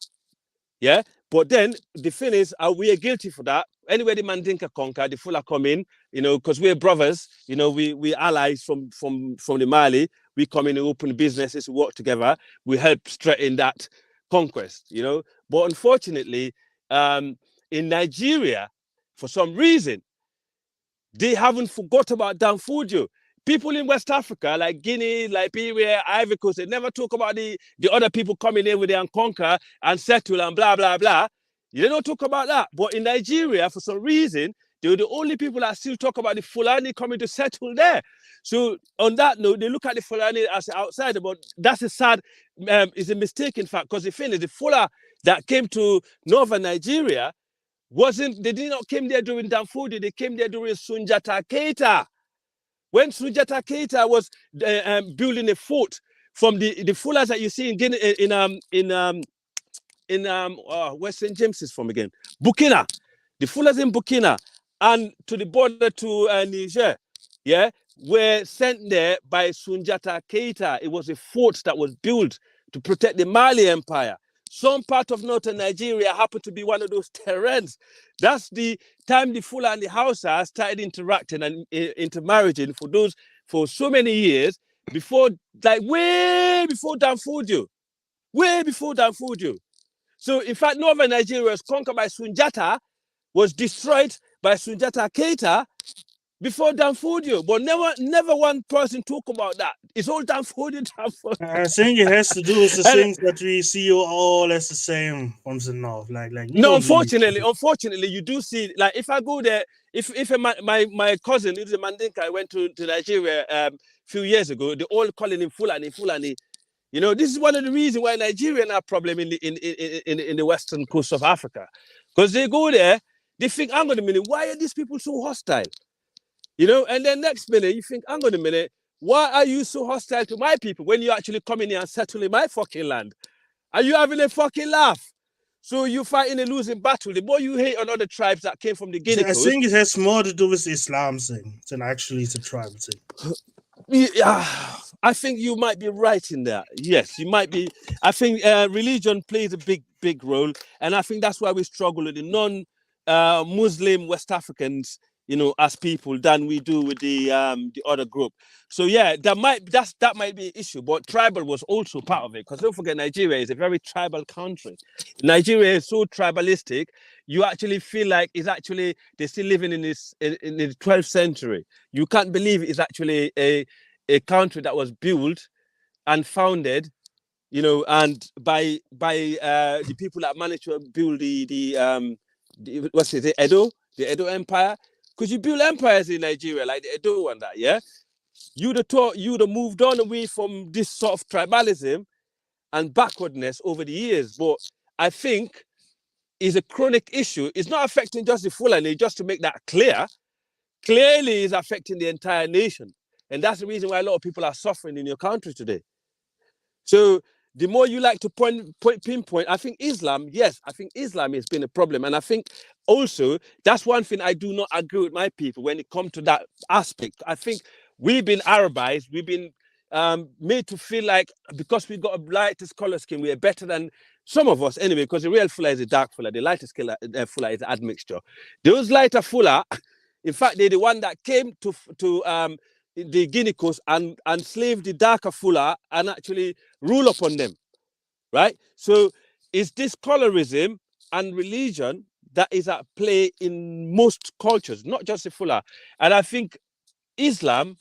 Yeah, but then the thing is, we are guilty for that. Anyway, the Mandinka conquer, the Fula come in, because we're brothers, we allies from the Mali. We come in and open businesses, we work together, we help strengthen that conquest, But unfortunately, in Nigeria, for some reason, they haven't forgot about Danfodio. People in West Africa, like Guinea, Liberia, Ivory Coast, they never talk about the other people coming in with there and conquer and settle and blah, blah, blah. They don't talk about that. But in Nigeria, for some reason, they're the only people that still talk about the Fulani coming to settle there. So on that note, they look at the Fulani as an outsider, but that's a sad, it's a mistaken fact, because the thing is, the Fula that came to northern Nigeria they did not come there during Danfodio, they came there during Sunjata Keita. When Sunjata Keita was building a fort from the Fulas that you see in Guinea, where St. James is from again, Burkina, the Fulas in Burkina and to the border to Niger, yeah, were sent there by Sunjata Keita. It was a fort that was built to protect the Mali Empire. Some part of northern Nigeria happened to be one of those terrains. That's the time the Fula and the Hausa started interacting and intermarrying for so many years before, way before Danfodio. Way before Danfodio. So in fact, northern Nigeria was conquered by Sunjata, was destroyed by Sunjata Keita before Danfodio, but never one person talk about that. It's all Danfodio. I think it has to do with the things that we see all as the same from the north. No, unfortunately, you do see, like, if I go there, if my cousin, who's a Mandinka, went to Nigeria a few years ago, they all calling him Fulani. This is one of the reasons why Nigeria have a problem in the western coast of Africa, because they go there, they think, hang on a minute, why are these people so hostile? And then next minute, you think, hang on a minute, why are you so hostile to my people when you actually come in here and settle in my fucking land? Are you having a fucking laugh? So you're fighting a losing battle. The more you hate on other tribes that came from the Guinea Coast. I think it has more to do with the Islam thing than actually the tribal thing. Yeah, I think you might be right in that. Yes, you might be. I think religion plays a big role. And I think that's why we struggle with the non-Muslim West Africans, as people than we do with the other group. So yeah, that might be an issue, but tribal was also part of it, because don't forget, Nigeria is a very tribal country. Nigeria is so tribalistic, you actually feel like they're still living in the 12th century. You can't believe it's actually a country that was built and founded, and by the people that managed to build the Edo Empire. Because you build empires in Nigeria, like the Edo and that, yeah? You'd have moved on away from this sort of tribalism and backwardness over the years. But I think it's a chronic issue. It's not affecting just the Fulani, just to make that clear. Clearly, it's affecting the entire nation. And that's the reason why a lot of people are suffering in your country today. So the more you like to pinpoint, I think Islam has been a problem. And I think also, that's one thing I do not agree with my people when it comes to that aspect. I think we've been Arabized, we've been made to feel like because we got a lightest color scheme, we are better than some of us anyway, because the real Fula is a dark Fula, the lightest Fula is an admixture. Those lighter Fula, in fact, they're the one that came to the Guinea Coast and enslaved the darker Fula and actually rule upon them, right? So it's this colorism and religion that is at play in most cultures, not just the Fula. And I think Islam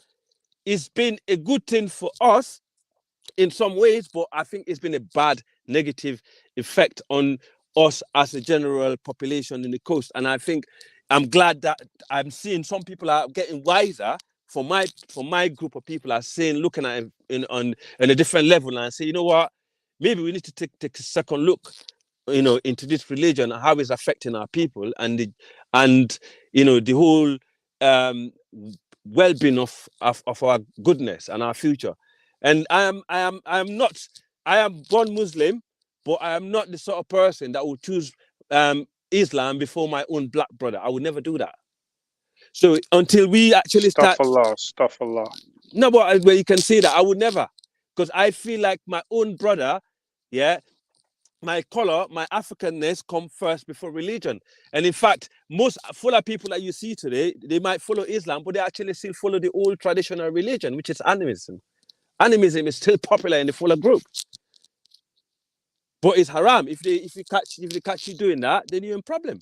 has been a good thing for us in some ways, but I think it's been a bad negative effect on us as a general population in the coast. And I think I'm glad that I'm seeing some people are getting wiser. For my group of people are saying, looking at it on a different level and say, you know what, maybe we need to take a second look, you know, into this religion and how it's affecting our people and you know, the whole well-being of our goodness and our future. And I am born Muslim, but I am not the sort of person that will choose Islam before my own black brother. I would never do that. So until we actually start, Astaghfirullah. no, but you can say that I would never, because I feel like my own brother, yeah, my color, my Africanness come first before religion. And in fact, most Fula people that you see today, they might follow Islam, but they actually still follow the old traditional religion, which is animism. Animism is still popular in the Fula group, but it's haram. If they catch you doing that, then you're in problem.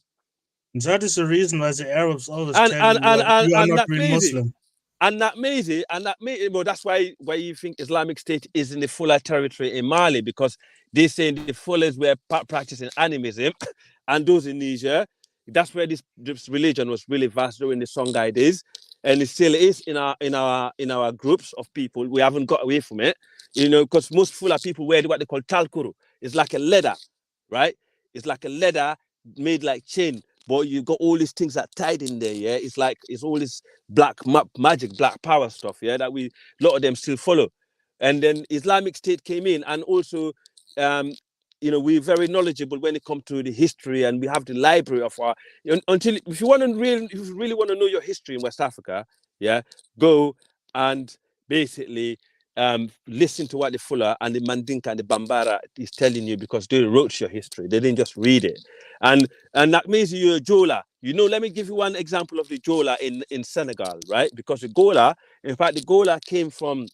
That is the reason why the Arabs always tell you you are not really Muslim. And that made well, that's why you think Islamic State is in the Fula territory in Mali, because they say the Fulas were practicing animism, and those in Niger, that's where this religion was really vast during the Songhai days, and it still is in our groups of people. We haven't got away from it, you know, because most Fula people wear what they call talkuru. It's like a leather, right? It's like a leather made like chain. But you got all these things that tied in there, yeah. It's all this black magic, black power stuff, yeah. That a lot of them still follow, and then Islamic State came in, and also, you know, we're very knowledgeable when it comes to the history, and we have the library of our. If you really want to know your history in West Africa, yeah, go and basically listen to what the Fula and the Mandinka and the Bambara is telling you, because they wrote your history. They didn't just read it. And that means you're a Jola. You know, let me give you one example of the Jola in Senegal, right? Because the Gola, in fact, the Gola came from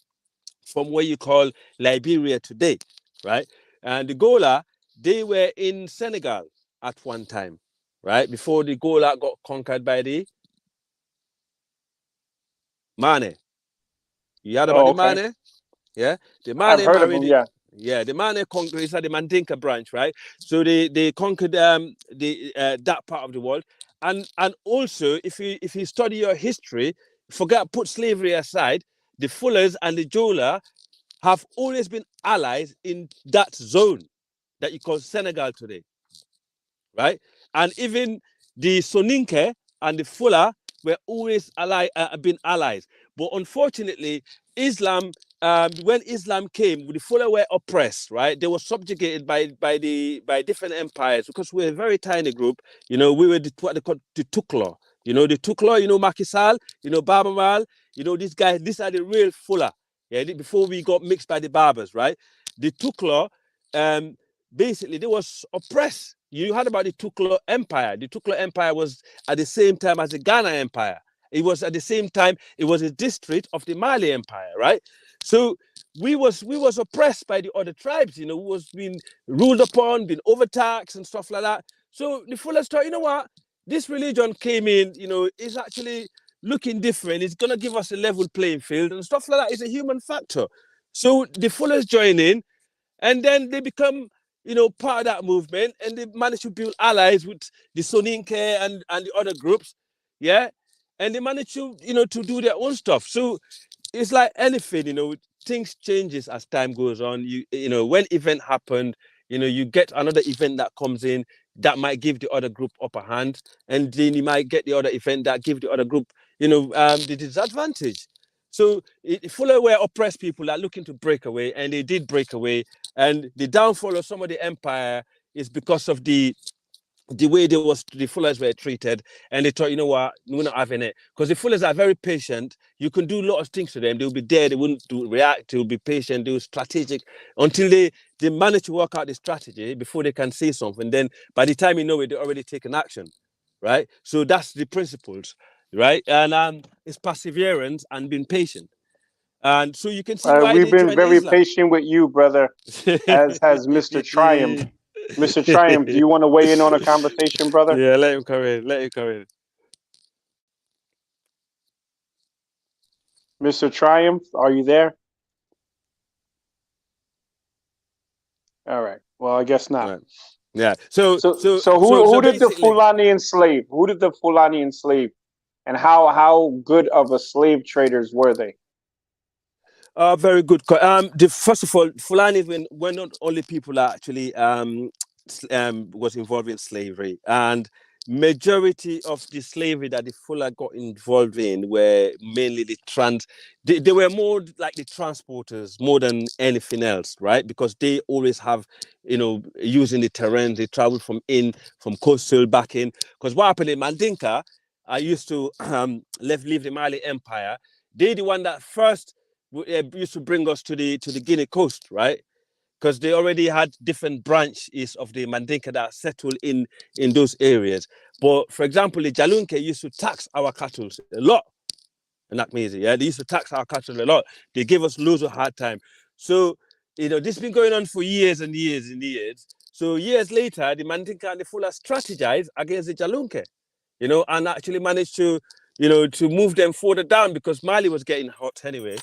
what you call Liberia today, right? And the Gola, they were in Senegal at one time, right? Before the Gola got conquered by the Mane. You heard about the Mane? Yeah, the Mane I've heard of them, yeah. Yeah, the Mane conquered, it's like the Mandinka branch, right? So they conquered that part of the world, and also if you study your history, put slavery aside, the Fullers and the Jola have always been allies in that zone that you call Senegal today, right? And even the Soninke and the Fula were always been allies, but unfortunately, Islam. When Islam came, the Fula were oppressed, right? They were subjugated by different empires, because we're a very tiny group. You know, we were what they call the Tuklo. You know, the Tuklo, you know, Macky Sall, you know, Babamal, you know, these guys, these are the real Fula. Yeah, before we got mixed by the Barbers, right? The Tuklo, basically, they was oppressed. You heard about the Tuklo Empire. The Tuklo Empire was at the same time as the Ghana Empire. It was at the same time, it was a district of the Mali Empire, right? So we was oppressed by the other tribes, you know, who was being ruled upon, being overtaxed and stuff like that. So the Fullers thought, you know what, this religion came in, you know, is actually looking different. It's gonna give us a level playing field and stuff like that. It's a human factor. So the Fullers join in, and then they become, you know, part of that movement, and they managed to build allies with the Soninke and the other groups, yeah, and they managed to, you know, to do their own stuff. So it's like anything, you know, things changes as time goes on. You know, when event happened, you know, you get another event that comes in that might give the other group upper hand, and then you might get the other event that give the other group, you know, the disadvantage. So Fuller were oppressed people that are looking to break away, and they did break away. And the downfall of some of the empire is because of the the way the Fullers were treated, and they thought, you know what, we're not having it. Because the Fullers are very patient. You can do a lot of things to them. They'll be there. They wouldn't react. They'll be patient. They'll strategic until they manage to work out the strategy before they can say something. Then by the time you know it, they're already taken action, right? So that's the principles, right? And it's perseverance and being patient. And so you can see why We've they been joined very Islam. patient with you, brother, as has Mr. Triumph. Mr. Triumph, do you want to weigh in on a conversation, brother? Yeah, let him come in. Let him come in. Mr. Triumph, are you there? All right. Well, I guess not. Right. Yeah. So who did the basically, Fulani enslave? Who did the Fulani enslave? And how good of a slave traders were they? very good. First of all, Fulani were not only people that actually was involved in slavery, and majority of the slavery that the Fula got involved in were mainly they were more like the transporters more than anything else, right? Because they always have, using the terrain, they travel from coastal back in. Because what happened in Mandinka, I used to leave the Mali Empire. They're the one that first used to bring us to the Guinea coast, right? Because they already had different branches of the Mandinka that settled in those areas. But for example, the Jalunke used to tax our cattle a lot. And that means, yeah, they used to tax our cattle a lot. They gave us loads of hard time. So, this has been going on for years and years and years. So years later, the Mandinka and the Fula strategized against the Jalunke, and actually managed to, to move them further down because Mali was getting hot anyway,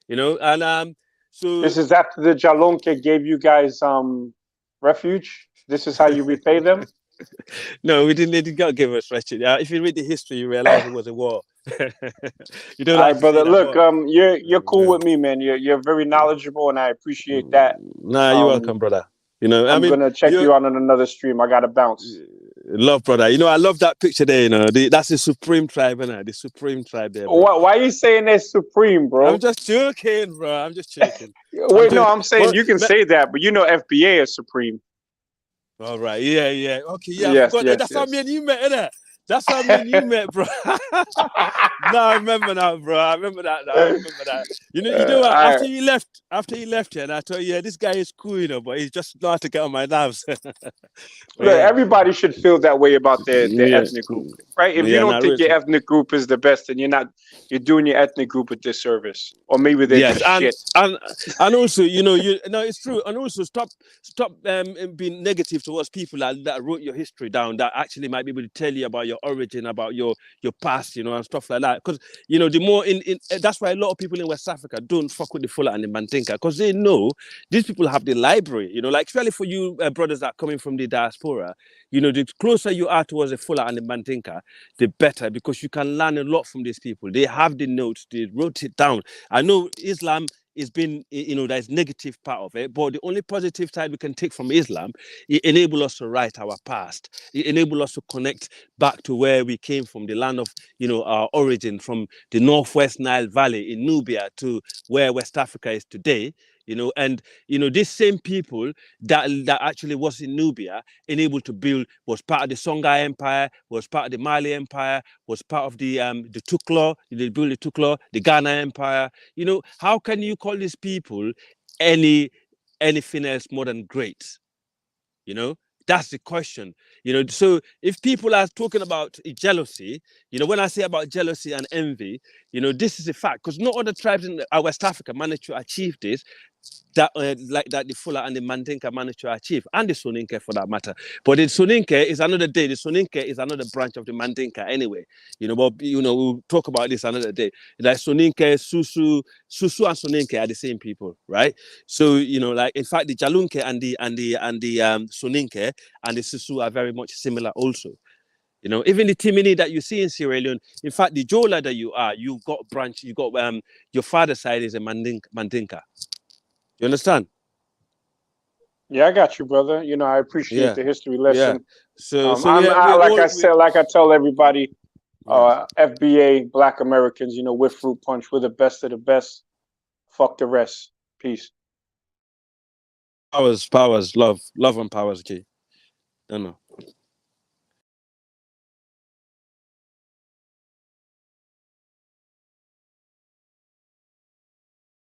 and so this is after the Jalonke gave you guys refuge. This is how you repay them. No, they didn't give us refuge. If you read the history, you realize it was a war. You don't All like right, brother. Look, but... you're cool with me, man. You're very knowledgeable, and I appreciate that. Nah, you're welcome, brother. I'm gonna check you out on another stream. I gotta bounce. Love, brother. I love that picture there. That's the Supreme Tribe, the Supreme Tribe there. Bro. Why are you saying that's Supreme, bro? I'm just joking, bro. I'm just joking. Wait, no, I'm saying you can say that, but FBA is Supreme. All right. Yeah. Okay. Yeah. Yes, that's how me and you met, innit? That's how me and you met, bro. No, I remember that, bro. I remember that. You know what? After you left here, and I told you, this guy is cool, but he's just not to get on my nerves. Look, everybody should feel that way about their ethnic group, right? If you don't think your ethnic group is the best, then you're doing your ethnic group a disservice, or maybe they're just shit. And also, it's true. And also, stop being negative towards people that wrote your history down, that actually might be able to tell you about your origin, about your past, and stuff like that. Because the more that's why a lot of people in West Africa don't fuck with the Fula and the Mandinka, because they know these people have the library. Like especially for you brothers that are coming from the diaspora, the closer you are towards the Fula and the Mandinka, the better, because you can learn a lot from these people. They have the notes, they wrote it down. I know Islam has been, there's negative part of it, but the only positive side we can take from Islam, it enables us to write our past. It enables us to connect back to where we came from, the land of, our origin, from the Northwest Nile Valley in Nubia to where West Africa is today. And these same people that actually was in Nubia, enabled to build, was part of the Songhai Empire, was part of the Mali Empire, was part of the Tuklo, they built the Tuklo, the Ghana Empire. How can you call these people anything else more than great? That's the question. So if people are talking about jealousy, when I say about jealousy and envy, this is a fact, because no other tribes in West Africa managed to achieve this, that the Fula and the Mandinka managed to achieve, and the Soninke for that matter. But the Soninke is another day. The Soninke is another branch of the Mandinka anyway. But we'll talk about this another day. Like Soninke, Susu and Soninke are the same people, right? So in fact, the Jalunke and the Soninke and the Susu are very much similar also. Even the Timini that you see in Sierra Leone, in fact, the Jola that you got your father's side is a Mandinka. You understand? Yeah, I got you, brother. I appreciate the history lesson. Yeah. Like I tell everybody, FBA, Black Americans, we're fruit punch. We're the best of the best. Fuck the rest. Peace. Powers, love and powers, G. I don't know.